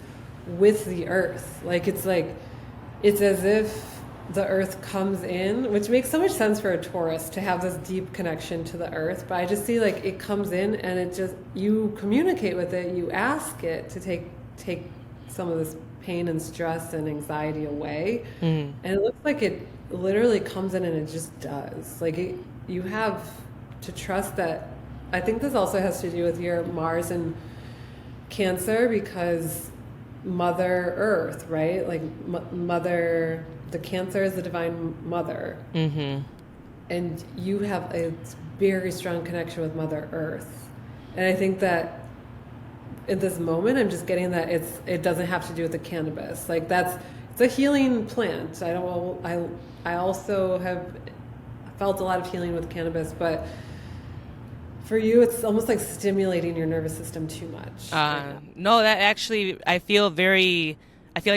with the earth. It's as if the earth comes in, which makes so much sense for a Taurus to have this deep connection to the earth. But I just see like it comes in and it just, you communicate with it, you ask it to take some of this pain and stress and anxiety away. Mm. And it looks like it literally comes in and it just does. You have to trust that. I think this also has to do with your Mars and Cancer, because Mother Earth, right? Like Mother, the Cancer is the divine mother. Mm-hmm. And you have a very strong connection with Mother Earth. And I think that at this moment, I'm just getting that it doesn't have to do with the cannabis. It's a healing plant. I also have felt a lot of healing with cannabis, but for you, it's almost like stimulating your nervous system too much. No, that actually, I feel like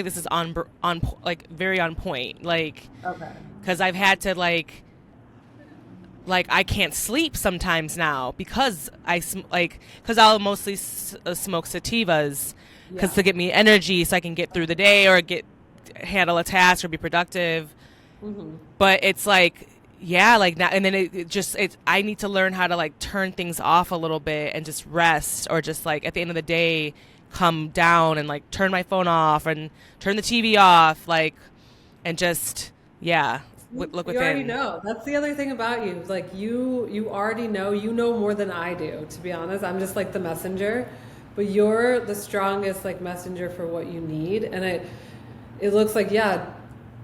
this is like very on point. Like, Okay. because I've had to like I can't sleep sometimes now because because I'll mostly smoke sativas because Yeah. to get me energy so I can get through the day or handle a task or be productive. Mm-hmm. But it's like, yeah, like now, and then I need to learn how to like turn things off a little bit and just rest, or just like at the end of the day come down and like turn my phone off and turn the TV off, like, and just, yeah, look You already within. know. That's the other thing about you. Like you already know. You know more than I do. To be honest, I'm just like the messenger, but you're the strongest like messenger for what you need. And it looks like, yeah,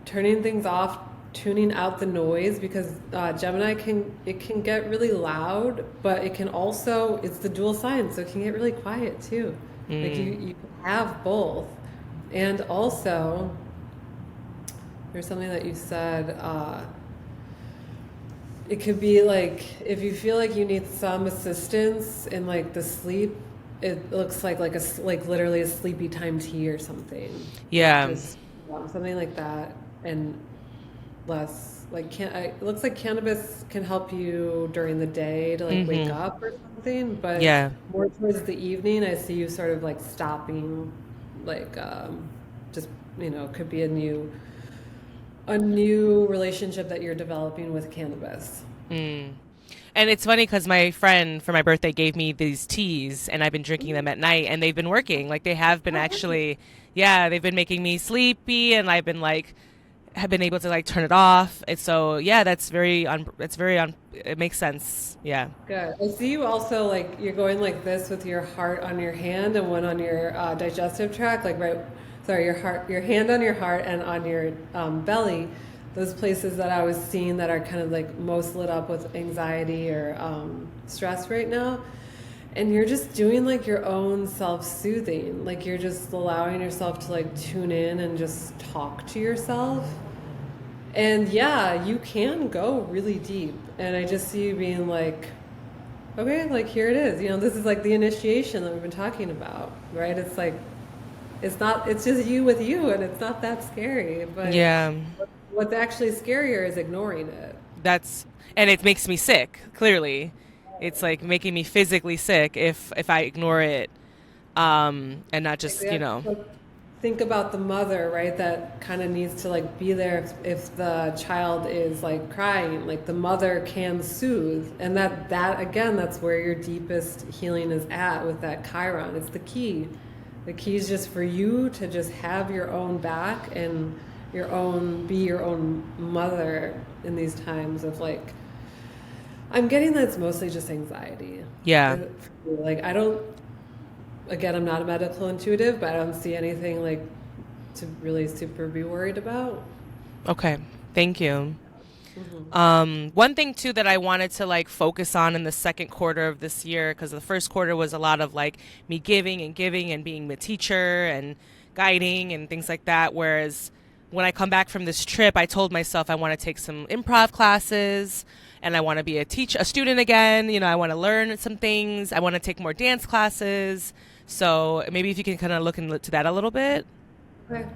turning things off, tuning out the noise, because Gemini can get really loud, but it can also, it's the dual sign, so it can get really quiet too. Like you have both. And also, there's something that you said, it could be like if you feel like you need some assistance in like the sleep, it looks like like literally a sleepy time tea or something. Yeah. Just something like that. And less like it looks like cannabis can help you during the day to like wake up or something, but Yeah. more towards the evening I see you sort of like stopping, like just could be a new relationship that you're developing with cannabis. Mm. And it's funny because my friend for my birthday gave me these teas, and I've been drinking them at night, and they've been working. Like they have been actually, yeah, they've been making me sleepy, and I've been like, have been able to like turn it off. And so, yeah, it makes sense. Yeah. Good. I see you also like you're going like this with your heart on your hand and one on your digestive tract, like your hand on your heart and on your belly, those places that I was seeing that are kind of like most lit up with anxiety or stress right now. And you're just doing like your own self-soothing, like you're just allowing yourself to like tune in and just talk to yourself. And yeah, you can go really deep. And I just see you being like, okay, like here it is. This is like the initiation that we've been talking about, right? It's like, it's just you with you, and it's not that scary. But Yeah. what's actually scarier is ignoring it. And it makes me sick, clearly. It's like making me physically sick if I ignore it, and not just, Exactly. Think about the mother, right? That kind of needs to like be there if the child is like crying. Like the mother can soothe, and that again, that's where your deepest healing is at with that Chiron. It's the key. The key is just for you to just have your own back and be your own mother in these times of like. I'm getting that it's mostly just anxiety. Yeah. Like again, I'm not a medical intuitive, but I don't see anything like to really super be worried about. Okay. Thank you. One thing too that I wanted to like focus on in the second quarter of this year, because the first quarter was a lot of like me giving and being the teacher and guiding and things like that. Whereas when I come back from this trip, I told myself I want to take some improv classes and I want to be a student again. You know, I want to learn some things. I want to take more dance classes. So maybe if you can kind of look into that a little bit. Okay.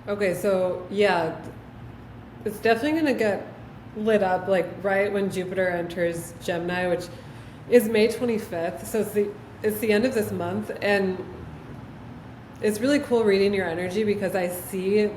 Okay, so yeah, it's definitely going to get lit up like right when Jupiter enters Gemini, which is May 25th. So it's the end of this month, and it's really cool reading your energy because I see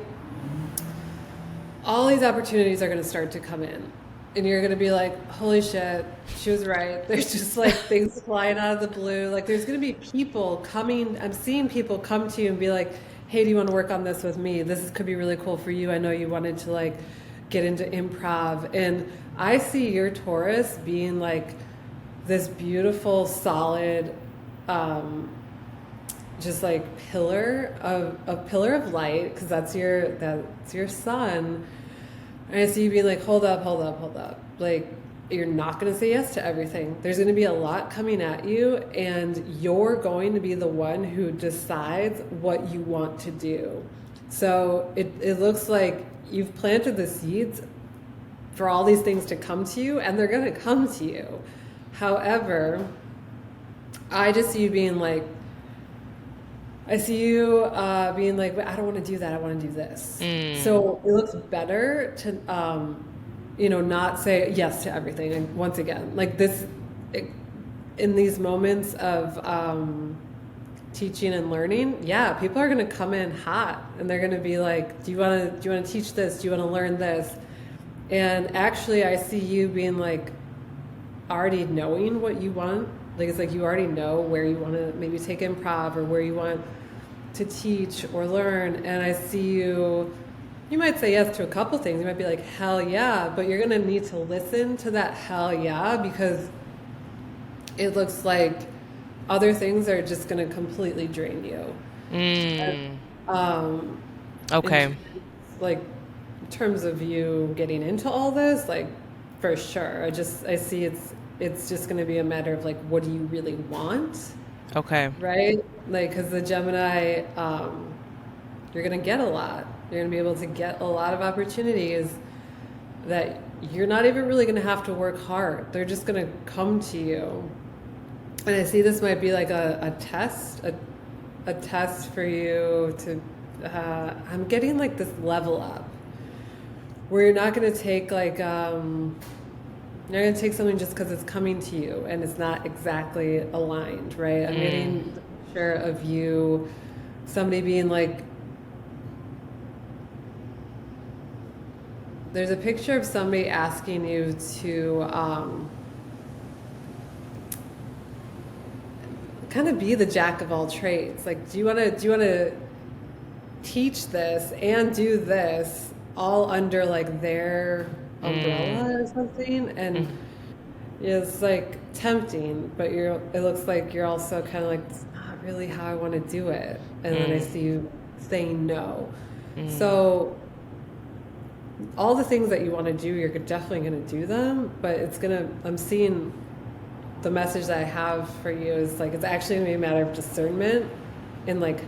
all these opportunities are going to start to come in. And you're going to be like, holy shit, she was right. There's just like things flying out of the blue. Like there's going to be people coming. I'm seeing people come to you and be like, hey, do you want to work on this with me? Could be really cool for you. I know you wanted to like get into improv. And I see your Taurus being like this beautiful, solid, just like pillar of light, because that's your sun. And I see you being like, hold up. Like, you're not going to say yes to everything. There's going to be a lot coming at you, and you're going to be the one who decides what you want to do. So it looks like you've planted the seeds for all these things to come to you, and they're going to come to you. However, I just see you being like, I see you being like, I don't want to do that. I want to do this. So it looks better to, not say yes to everything. And once again, like this, in these moments of teaching and learning, yeah, people are going to come in hot, and they're going to be like, do you want to teach this? Do you want to learn this? And actually, I see you being like already knowing what you want. Like it's like you already know where you want to maybe take improv or where you want to teach or learn. And I see you might say yes to a couple things. You might be like, hell yeah, but you're going to need to listen to that hell yeah, because it looks like other things are just going to completely drain you. Okay. In terms of you getting into all this, like for sure. I see it's just going to be a matter of like, what do you really want? Okay. Right? Like, because the Gemini, you're going to get a lot. You're going to be able to get a lot of opportunities that you're not even really going to have to work hard. They're just going to come to you. And I see this might be like a test, a test for you to, I'm getting like this level up where you're not going to take like, you're going to take something just because it's coming to you and it's not exactly aligned, right? I'm getting the picture of you, somebody being like, there's a picture of somebody asking you to kind of be the jack of all trades. Like, do you want to teach this and do this all under like their umbrella or something? And it's like tempting, but it looks like you're also kind of like, it's not really how I want to do it. And then I see you saying no. So all the things that you want to do, you're definitely going to do them, but I'm seeing the message that I have for you is like, it's actually going to be a matter of discernment and like,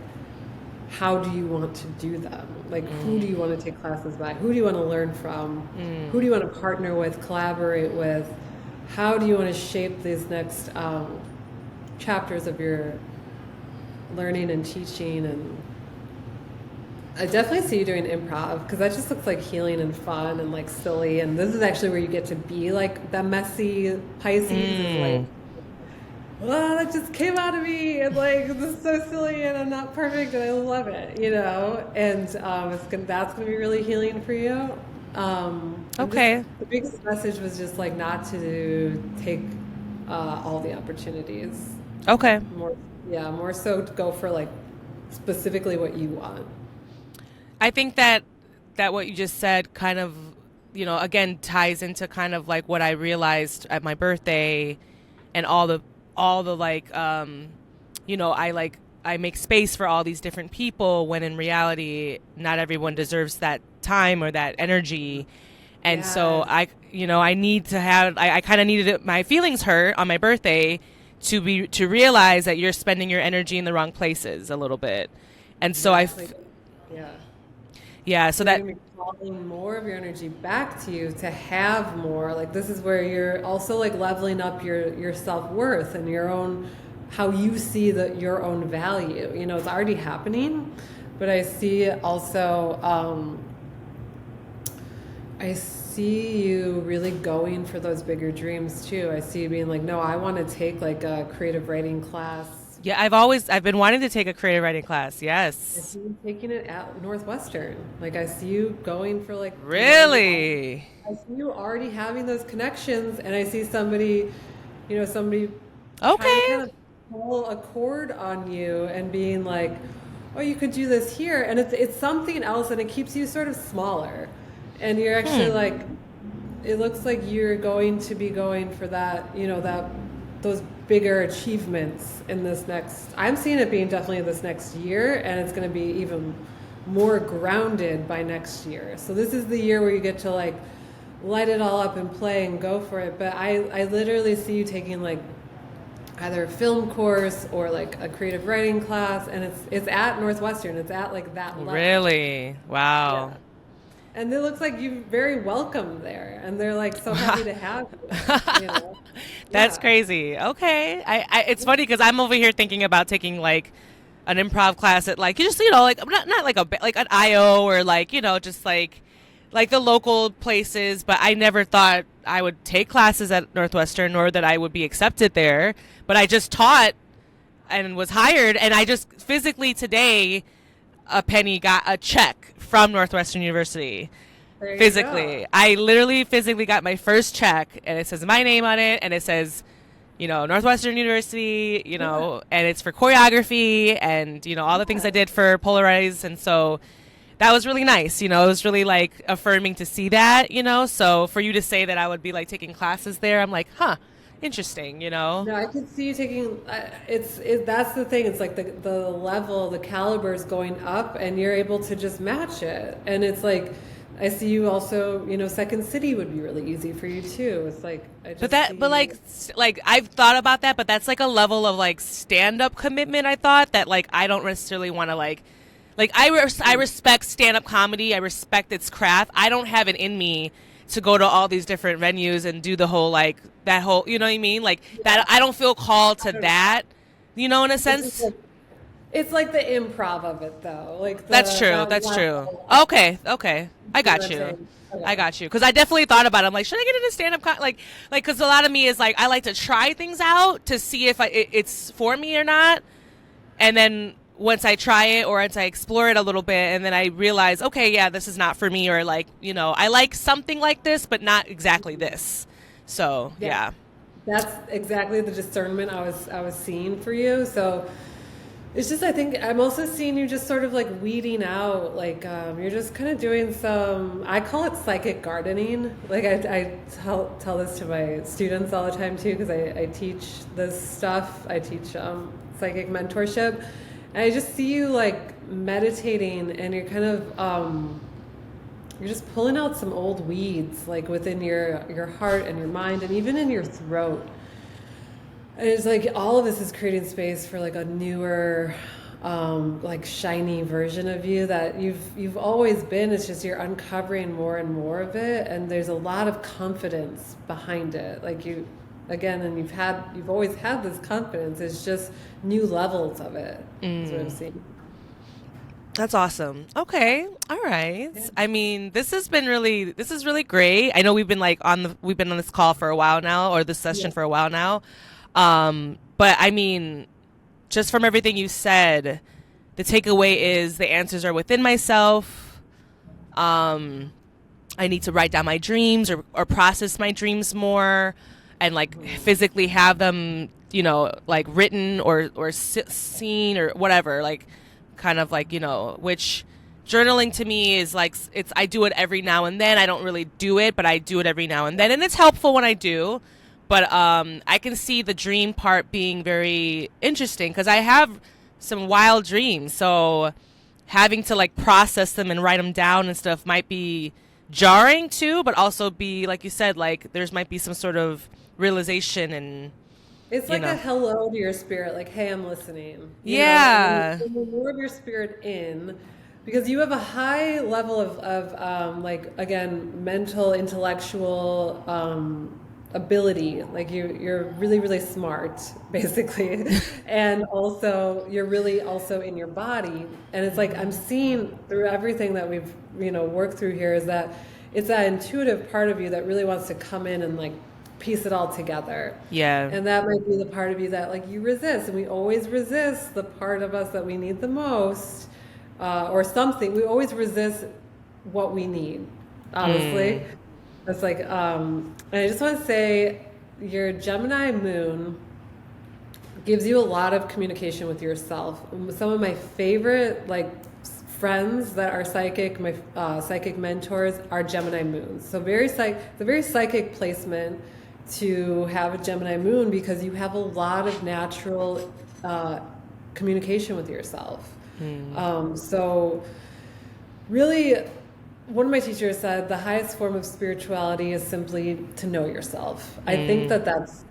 how do you want to do them? Like, who do you want to take classes by? Who do you want to learn from? Who do you want to partner with, collaborate with? How do you want to shape these next chapters of your learning and teaching? And I definitely see you doing improv because that just looks like healing and fun and like silly. And this is actually where you get to be like the messy Pisces. Is like, well, that just came out of me, and like this is so silly, and I'm not perfect, and I love it, And that's gonna be really healing for you. Okay. The biggest message was just like not to take all the opportunities. Okay. More so to go for like specifically what you want. I think that what you just said kind of, again, ties into kind of like what I realized at my birthday and all the like, I make space for all these different people when in reality, not everyone deserves that time or that energy. And so I need to have, I kind of needed my feelings hurt on my birthday to realize that you're spending your energy in the wrong places a little bit. And so so that you're calling more of your energy back to you to have more. Like this is where you're also like leveling up your self-worth and your own, how you see your own value. You know, it's already happening, but I see also, I see you really going for those bigger dreams too. I see you being like, no, I want to take like a creative writing class. Yeah, I've been wanting to take a creative writing class. Yes. I see you taking it at Northwestern. Like I see you going for like. Really? I see you already having those connections, and I see somebody Okay. trying to kind of pull a cord on you and being like, oh, you could do this here, and it's something else, and it keeps you sort of smaller, and you're actually like, it looks like you're going to be going for that, you know, those bigger achievements in this next. I'm seeing it being definitely this next year, and it's going to be even more grounded by next year. So this is the year where you get to like light it all up and play and go for it. But I literally see you taking like either a film course or like a creative writing class, and it's at Northwestern. It's at like that level. Really? Wow. Yeah. And it looks like you're very welcome there, and they're like so happy to have you. You know? That's crazy. Okay. It's funny because I'm over here thinking about taking like an improv class at like, you just, you know, like not like like an IO or like, you know, just like the local places, but I never thought I would take classes at Northwestern or that I would be accepted there. But I just taught and was hired, and I just physically today, a penny got a check from Northwestern University. Physically. I literally physically got my first check, and it says my name on it, and it says, you know, Northwestern University, you know, and it's for choreography and, you know, all the things I did for Polarize. And so that was really nice. You know, it was really like affirming to see that, you know, so for you to say that I would be like taking classes there, I'm like, interesting, you know. No, I could see you taking. That's the thing. It's like the level, the caliber is going up, and you're able to just match it. And it's like, I see you also. You know, Second City would be really easy for you too. It's like, like I've thought about that, but that's like a level of like stand-up commitment. I thought that like I don't necessarily want to like I respect stand-up comedy. I respect its craft. I don't have it in me to go to all these different venues and do the whole like that whole, you know what I mean, like that. I don't feel called to that, you know, in a sense. It's like the improv of it though, like that's true. Okay, I got you. I got you, because I definitely thought about it. I'm like, should I get into stand-up like because a lot of me is like, I like to try things out to see if it's for me or not, and then once I try it or once I explore it a little bit, and then I realize, okay, yeah, this is not for me, or like, you know, I like something like this, but not exactly this. So yeah. That's exactly the discernment I was seeing for you. So it's just, I think I'm also seeing you just sort of like weeding out, like you're just kind of doing some, I call it psychic gardening. Like I tell this to my students all the time too, because I teach this stuff. I teach psychic mentorship. And I just see you like meditating, and you're kind of you're just pulling out some old weeds like within your heart and your mind and even in your throat. And it's like all of this is creating space for like a newer like shiny version of you that you've always been. It's just you're uncovering more and more of it, and there's a lot of confidence behind it. Like you again, and you've always had this confidence. It's just new levels of it. That's what I'm seeing. That's awesome. Okay. All right. Yeah. I mean, this is really great. I know we've been on this call for a while now, or this session for a while now. But I mean, just from everything you said, the takeaway is the answers are within myself. I need to write down my dreams or process my dreams more, and like physically have them, you know, like written or seen or whatever, like kind of like, you know, which journaling to me is like, I do it every now and then. I don't really do it, but I do it every now and then, and it's helpful when I do. But I can see the dream part being very interesting, because I have some wild dreams, so having to like process them and write them down and stuff might be jarring too, but also be, like you said, like there's might be some sort of realization and It's you like a know. hello to your spirit, like, hey, I'm listening. Yeah. And when you move your spirit in, because you have a high level of like, again, mental, intellectual ability. Like you're really, really smart, basically. And also, you're really also in your body. And it's like, I'm seeing through everything that we've, worked through here is that it's that intuitive part of you that really wants to come in and like piece it all together. Yeah. And that might be the part of you that like you resist, and we always resist the part of us that we need the most, or something. We always resist what we need, honestly. It's like, and I just want to say your Gemini moon gives you a lot of communication with yourself. Some of my favorite like friends that are psychic, my psychic mentors, are Gemini moons. So it's a very psychic placement to have a Gemini moon, because you have a lot of natural communication with yourself. So really, one of my teachers said the highest form of spirituality is simply to know yourself. I think that that's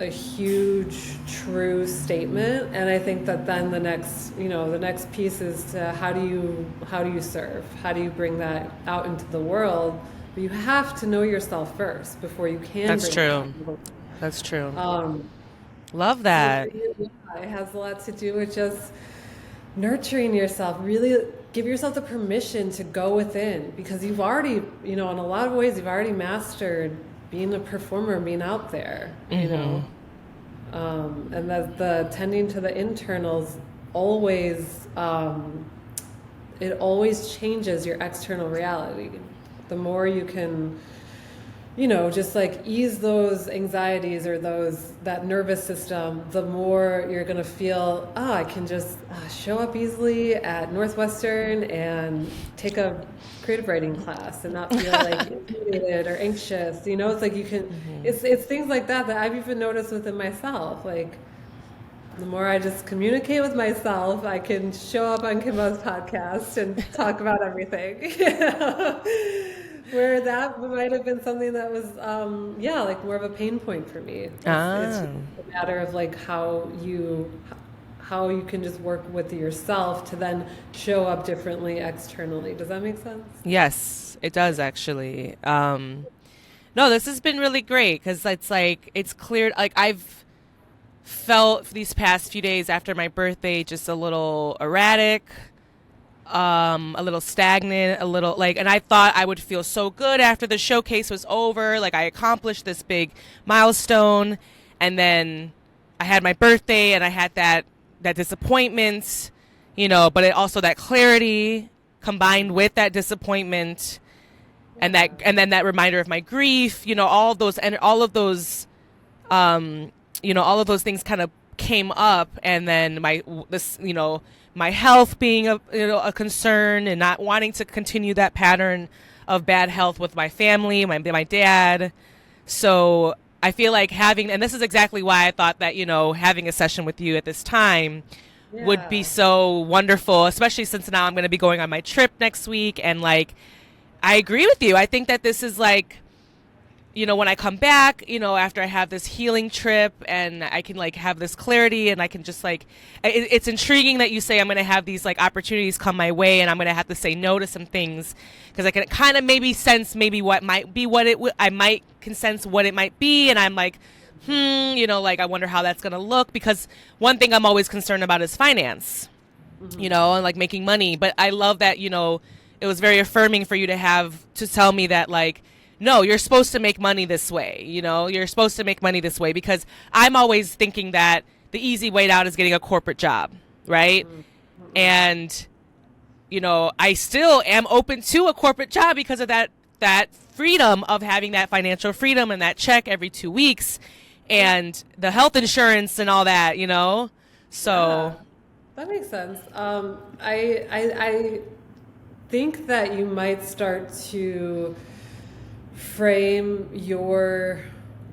a huge true statement, and I think that then the next piece is to how do you serve? How do you bring that out into the world? But you have to know yourself first before you can. That's bring it out true. into the world. That's true. Love that. So it has a lot to do with just nurturing yourself. Really give yourself the permission to go within, because you've already, in a lot of ways, you've already mastered being a performer, being out there, and that the tending to the internals always, it always changes your external reality. The more you can, just like ease those anxieties or that nervous system, the more you're going to feel, I can just show up easily at Northwestern and take a creative writing class and not feel like intimidated or anxious. It's like you can, it's things like that I've even noticed within myself. Like, the more I just communicate with myself, I can show up on Kimbo's podcast and talk about everything. Where that might have been something that was, like more of a pain point for me. It's just a matter of like how you can just work with yourself to then show up differently externally. Does that make sense? Yes, it does actually. No, this has been really great because it's like it's cleared. Like I've felt these past few days after my birthday just a little erratic, a little stagnant, a little like, and I thought I would feel so good after the showcase was over. Like I accomplished this big milestone, and then I had my birthday and I had that disappointment, but it also that clarity combined with that disappointment and then that reminder of my grief, all of those things kind of came up, and then my health being a concern and not wanting to continue that pattern of bad health with my family, my dad. So I feel like and this is exactly why I thought that, having a session with you at this time would be so wonderful, especially since now I'm going to be going on my trip next week. And like, I agree with you. I think that this is like, when I come back, after I have this healing trip and I can like have this clarity and I can just like, it's intriguing that you say I'm going to have these like opportunities come my way and I'm going to have to say no to some things, because I can kind of maybe sense maybe what might be I can sense what it might be. And I'm like, like I wonder how that's going to look, because one thing I'm always concerned about is finance, and like making money. But I love that, it was very affirming for you to tell me that like, no, you're supposed to make money this way. You're supposed to make money this way, because I'm always thinking that the easy way out is getting a corporate job, right? And, I still am open to a corporate job because of that freedom of having that financial freedom and that check every 2 weeks and the health insurance and all that, So that makes sense. I think that you might start to frame your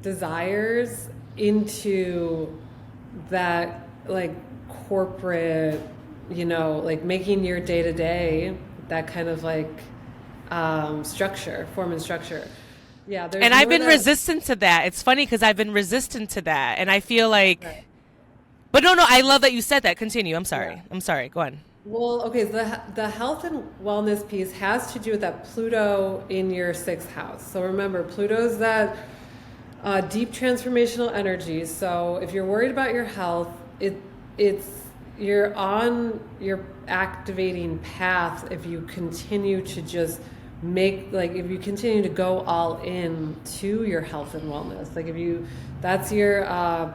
desires into that like corporate, like making your day-to-day that kind of like form and structure. Yeah, there's And I've more been that. resistant to that. It's funny because I've been resistant to that. And I feel like, Right. but no, I love that you said that. Continue. I'm Yeah. sorry. I'm sorry. Go on. Well, okay, the health and wellness piece has to do with that Pluto in your sixth house. So remember, Pluto's that deep transformational energy. So if you're worried about your health, it's you're on your activating path if you continue to just if you continue to go all in to your health and wellness. Like if you that's your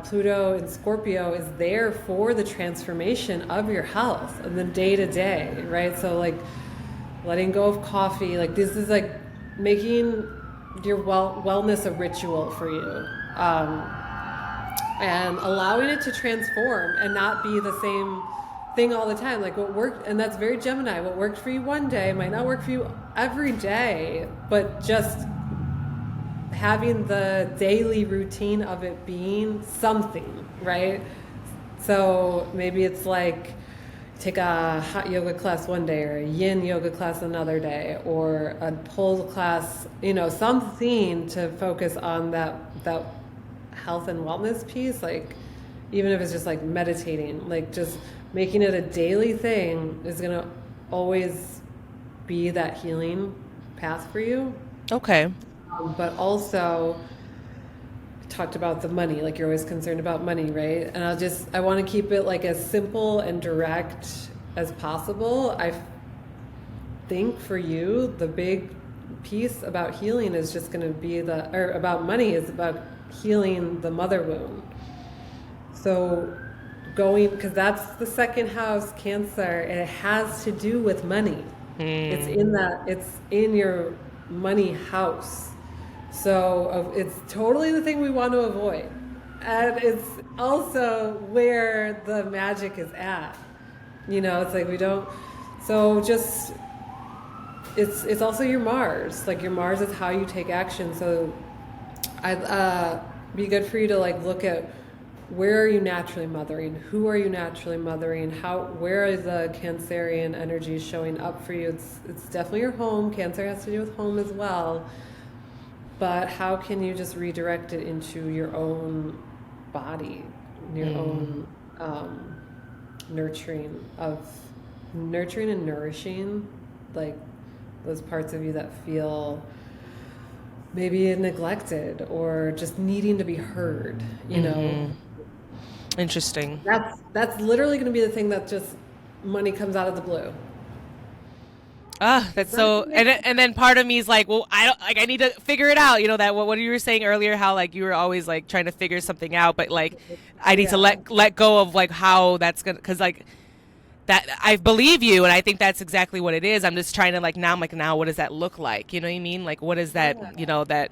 Pluto in Scorpio is there for the transformation of your health and the day to day, right? So like letting go of coffee, like this is like making your wellness a ritual for you, and allowing it to transform and not be the same thing all the time. Like what worked, and that's very Gemini, what worked for you one day might not work for you every day, but just having the daily routine of it being something, right? So maybe it's like take a hot yoga class one day or a yin yoga class another day or a pole class, something to focus on that health and wellness piece. Like even if it's just like meditating, like just making it a daily thing is going to always be that healing path for you. Okay. But also talked about the money, like you're always concerned about money, right? And I want to keep it like as simple and direct as possible. I think for you, the big piece about healing is just going to be about money is about healing the mother wound. So because that's the second house, Cancer, and it has to do with money. It's in your money house. So it's totally the thing we want to avoid. And it's also where the magic is at. It's like we don't, so just, it's also your Mars. Like your Mars is how you take action. So I'd be good for you to like look at where are you naturally mothering? Who are you naturally mothering? Where is the Cancerian energy showing up for you? It's definitely your home. Cancer has to do with home as well. But how can you just redirect it into your own body, your own nurturing and nourishing, like those parts of you that feel maybe neglected or just needing to be heard, Interesting. That's literally going to be the thing that just money comes out of the blue. That's so, and then part of me is like, well, I need to figure it out. That what you were saying earlier, how like you were always like trying to figure something out, but like I need to let go of like how that's gonna, because like that I believe you, and I think that's exactly what it is. I'm just trying to like now, what does that look like? You know what I mean? Like what is that? That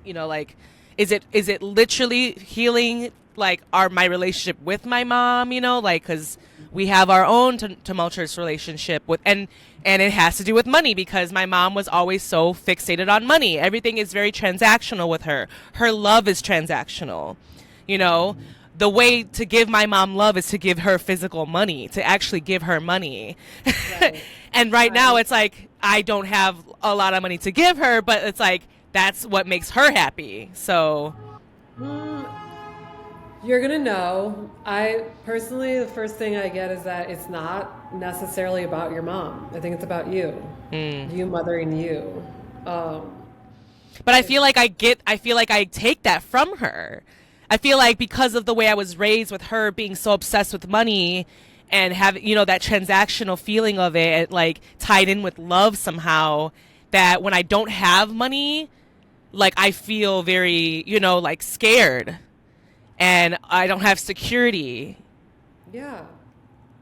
like is it literally healing like my relationship with my mom? Like because we have our own tumultuous relationship with and it has to do with money because my mom was always so fixated on money. Everything is very transactional with her. Her love is transactional. The way to give my mom love is to give her physical money, to actually give her money. Right. And right now it's like I don't have a lot of money to give her, but it's like that's what makes her happy. So you're going to know. I personally, the first thing I get is that it's not necessarily about your mom. I think it's about you, you mothering you. But I feel like I take that from her. I feel like because of the way I was raised with her being so obsessed with money and having, that transactional feeling of it, like tied in with love somehow, that when I don't have money, like I feel very, like scared. And I don't have security. Yeah.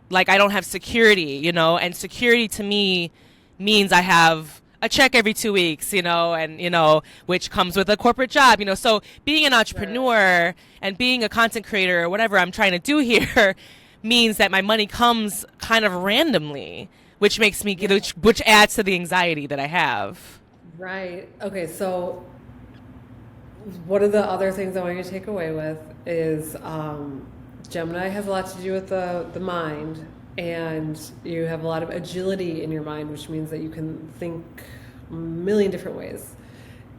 Like I don't have security, and security to me means I have a check every 2 weeks, and, which comes with a corporate job, So being an entrepreneur and being a content creator or whatever I'm trying to do here means that my money comes kind of randomly, which makes me, which adds to the anxiety that I have. Right. Okay. So one of the other things I want you to take away with is Gemini has a lot to do with the mind, and you have a lot of agility in your mind, which means that you can think a million different ways.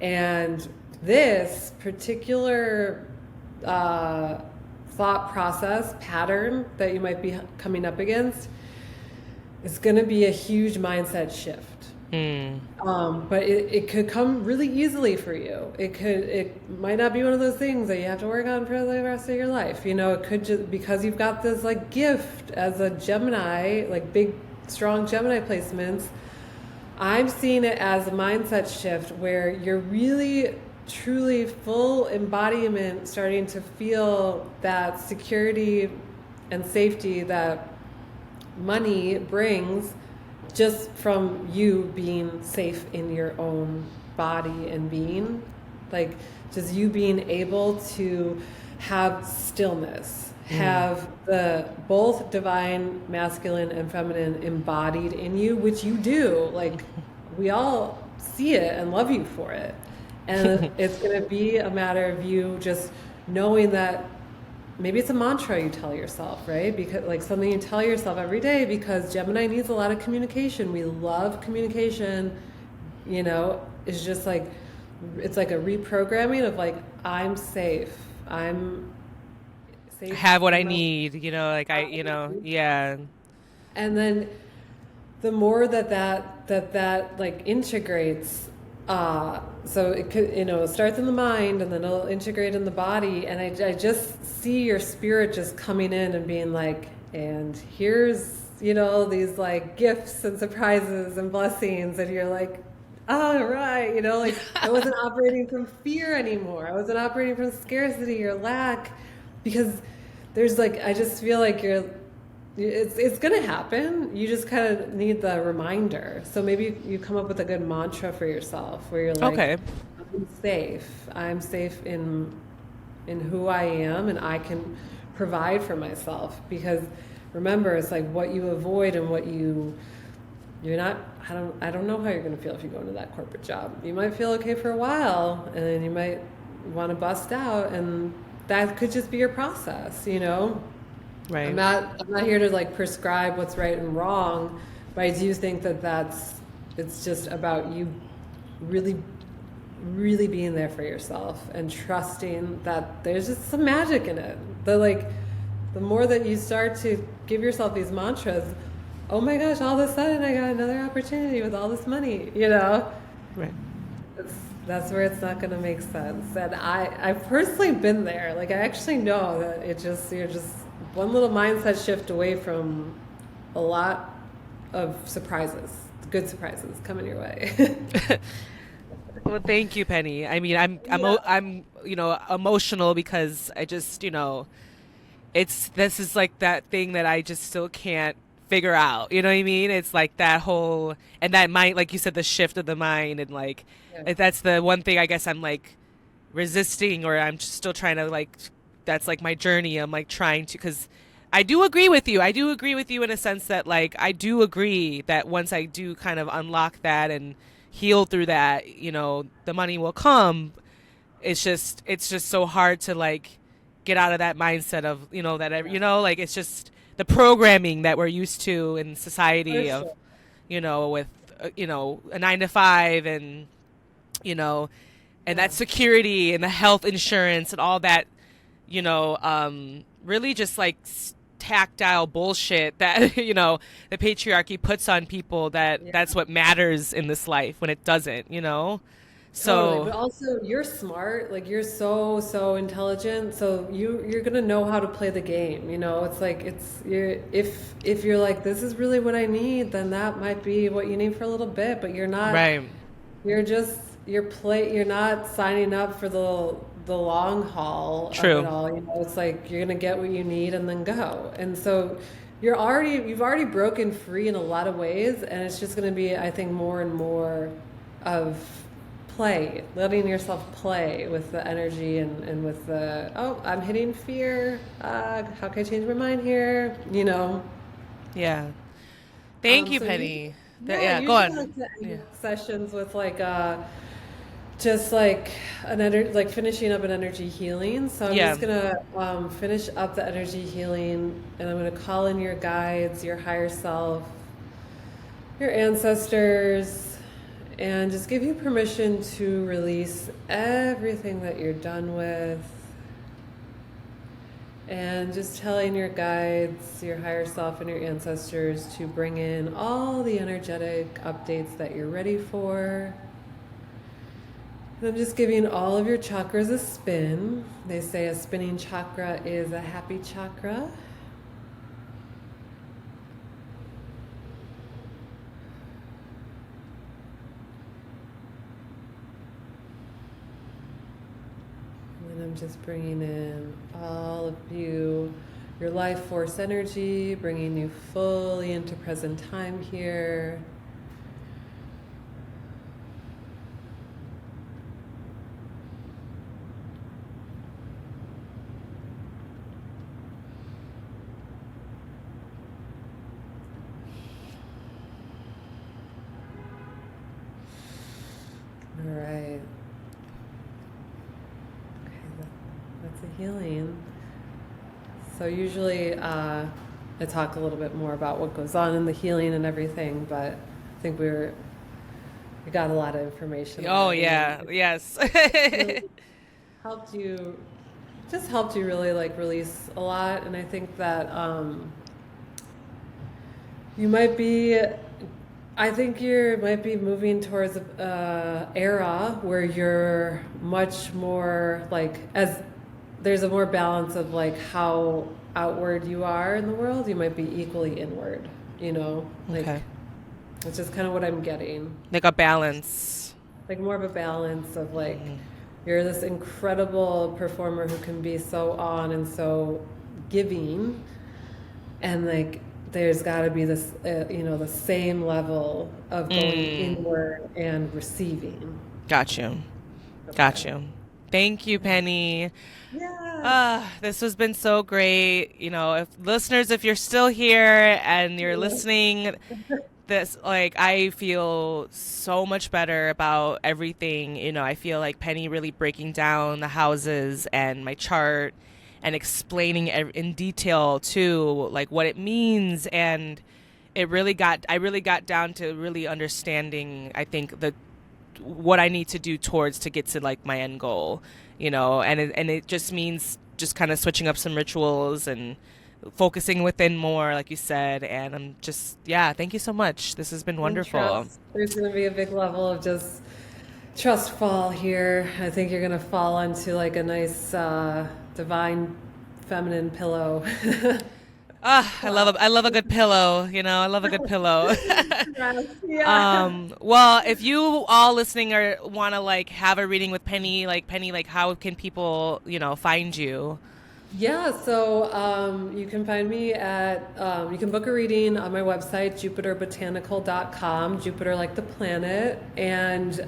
And this particular thought process pattern that you might be coming up against is going to be a huge mindset shift. But it could come really easily for you. It might not be one of those things that you have to work on for the rest of your life. You know, it could just, because you've got this like gift as a Gemini, like big, strong Gemini placements. I'm seeing it as a mindset shift where you're really, truly full embodiment, starting to feel that security and safety that money brings, just from you being safe in your own body and being, like just you being able to have stillness, have the both divine masculine and feminine embodied in you, which you do. Like we all see it and love you for it. And it's going to be a matter of you just knowing that maybe it's a mantra you tell yourself, right? Because like something you tell yourself every day, because Gemini needs a lot of communication. We love communication, you know, it's just like, it's like a reprogramming of like, I'm safe. I'm safe. I have what I need, you know, like yeah. And then the more that like integrates, so it could, you know, it starts in the mind and then it'll integrate in the body. And I just see your spirit just coming in and being like, and here's, you know, these like gifts and surprises and blessings. And you're like, all right, you know, like I wasn't operating from fear anymore. I wasn't operating from scarcity or lack, because there's like, I just feel like it's going to happen. You just kind of need the reminder. So maybe you come up with a good mantra for yourself where you're like, okay, I'm safe. I'm safe in who I am, and I can provide for myself. Because remember, it's like what you avoid and what you're not, I don't know how you're going to feel if you go into that corporate job. You might feel okay for a while, and then you might want to bust out, and that could just be your process, you know? Right. I'm not here to like prescribe what's right and wrong, but I do think that it's just about you really, really being there for yourself and trusting that there's just some magic in it. The more that you start to give yourself these mantras, oh my gosh, all of a sudden I got another opportunity with all this money, you know? Right. That's where it's not going to make sense. And I've personally been there. Like I actually know that you're just one little mindset shift away from a lot of surprises, good surprises coming your way. Well, thank you, Penny. I mean, I'm you know, emotional because I just, you know, this is like that thing that I just still can't figure out. You know what I mean? It's like that whole, and that mind, like you said, the shift of the mind, and like that's the one thing I guess I'm like resisting, or I'm just still trying to like. That's like my journey. I'm like trying to, because I do agree with you. I do agree with you in a sense that like I do agree that once I do kind of unlock that and heal through that, you know, the money will come. It's just so hard to like get out of that mindset of, you know, that, you know, like it's just the programming that we're used to in society of, you know, with, you know, a 9 to 5 and, you know, and that security and the health insurance and all that, you know, really just like tactile bullshit that, you know, the patriarchy puts on people, that's what matters in this life when it doesn't, you know? So, totally. But also you're smart, like you're so intelligent. So you're going to know how to play the game. You know, it's like, if you're like, this is really what I need, then that might be what you need for a little bit, but you're not, right. You're not signing up for the long haul True. of it all. You know, it's like you're gonna get what you need and then go. And so you've already broken free in a lot of ways, and it's just gonna be, I think, more and more of play, letting yourself play with the energy and with the, oh, I'm hitting fear. How can I change my mind here? You know. Yeah. Thank you, Penny. Go on. Like to end sessions with like just like like finishing up an energy healing. So I'm just gonna finish up the energy healing, and I'm gonna call in your guides, your higher self, your ancestors, And just give you permission to release everything that you're done with. And just telling your guides, your higher self, and your ancestors to bring in all the energetic updates that you're ready for. And I'm just giving all of your chakras a spin. They say a spinning chakra is a happy chakra. And I'm just bringing in all of you, your life force energy, bringing you fully into present time here. All right. Okay, that's a healing. So usually I talk a little bit more about what goes on in the healing and everything, but I think we got a lot of information. Oh yeah, yes. helped you really like release a lot, and I think that you might be. I think you might be moving towards a era where you're much more like, as there's a more balance of like how outward you are in the world, you might be equally inward, like Okay. it's just kind of what I'm getting. Like a balance. Like more of a balance of like, you're this incredible performer who can be so on and so giving, and like there's got to be this, the same level of going inward and receiving. Got you. Got you. Thank you, Penny. Yeah. This has been so great. If you're still here and you're listening, I feel so much better about everything. I feel like Penny really breaking down the houses and my chart and explaining in detail too, like what it means. And I really got down to really understanding, I think, what I need to do to get to like my end goal, and it just means just kind of switching up some rituals and focusing within more, like you said. And I'm just, thank you so much. This has been wonderful. There's going to be a big level of just trust fall here. I think you're going to fall onto like a nice divine feminine pillow. I love a good pillow. I love a good pillow. Yeah. Well, if you all listening want to like have a reading with Penny, how can people, find you? Yeah, so you can find me you can book a reading on my website, jupiterbotanical.com, Jupiter like the planet, and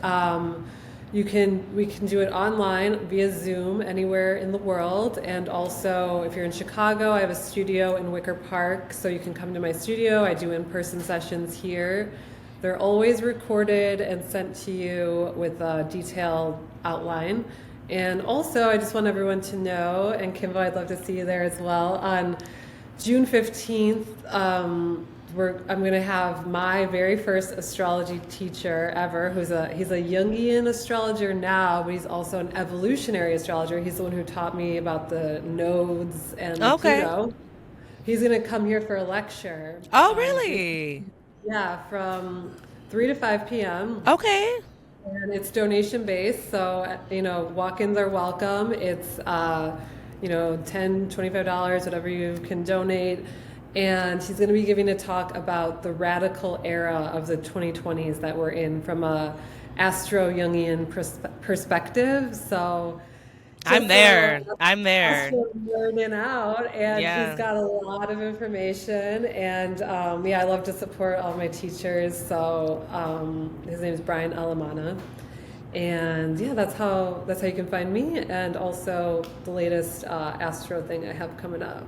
we can do it online via Zoom anywhere in the world. And also, if you're in Chicago, I have a studio in Wicker Park, so you can come to my studio. I do in-person sessions here. They're always recorded and sent to you with a detailed outline. And also, I just want everyone to know, and Kimbo, I'd love to see you there as well. On June 15th, I'm going to have my very first astrology teacher ever, he's a Jungian astrologer now, but he's also an evolutionary astrologer. He's the one who taught me about the nodes and Pluto. He's going to come here for a lecture. Oh, really? Yeah, from 3 to 5 p.m. Okay. And it's donation based, so walk-ins are welcome. It's $10, $25, whatever you can donate. And he's going to be giving a talk about the radical era of the 2020s that we're in from a Astro-Jungian perspective. So I'm there. Learning out, and he's got a lot of information. And I love to support all my teachers. So his name is Brian Alamana, and that's how you can find me. And also the latest Astro thing I have coming up.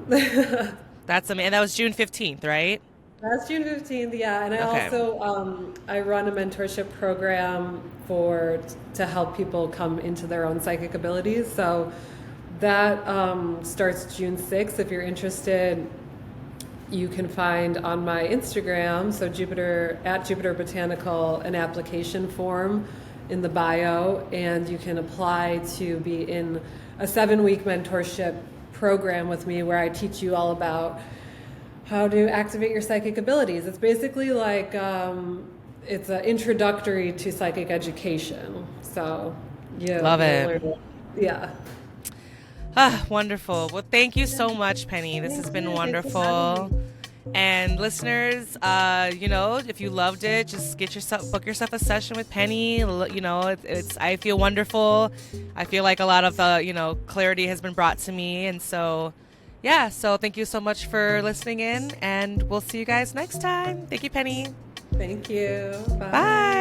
That's amazing. And that was June 15th, right? That's June 15th, yeah. And I also I run a mentorship program to help people come into their own psychic abilities. So that starts June 6th. If you're interested, you can find on my Instagram, so Jupiter Botanical, an application form in the bio, and you can apply to be in a 7-week mentorship program with me where I teach you all about how to activate your psychic abilities. It's basically like it's an introductory to psychic education. So Love it. Yeah. Wonderful. Well, thank you so much, Penny. This has been wonderful. And listeners, if you loved it, just book yourself a session with Penny. I feel wonderful. I feel like a lot of clarity has been brought to me, and so thank you so much for listening in, and we'll see you guys next time. Thank you, Penny. Thank you. Bye. Bye.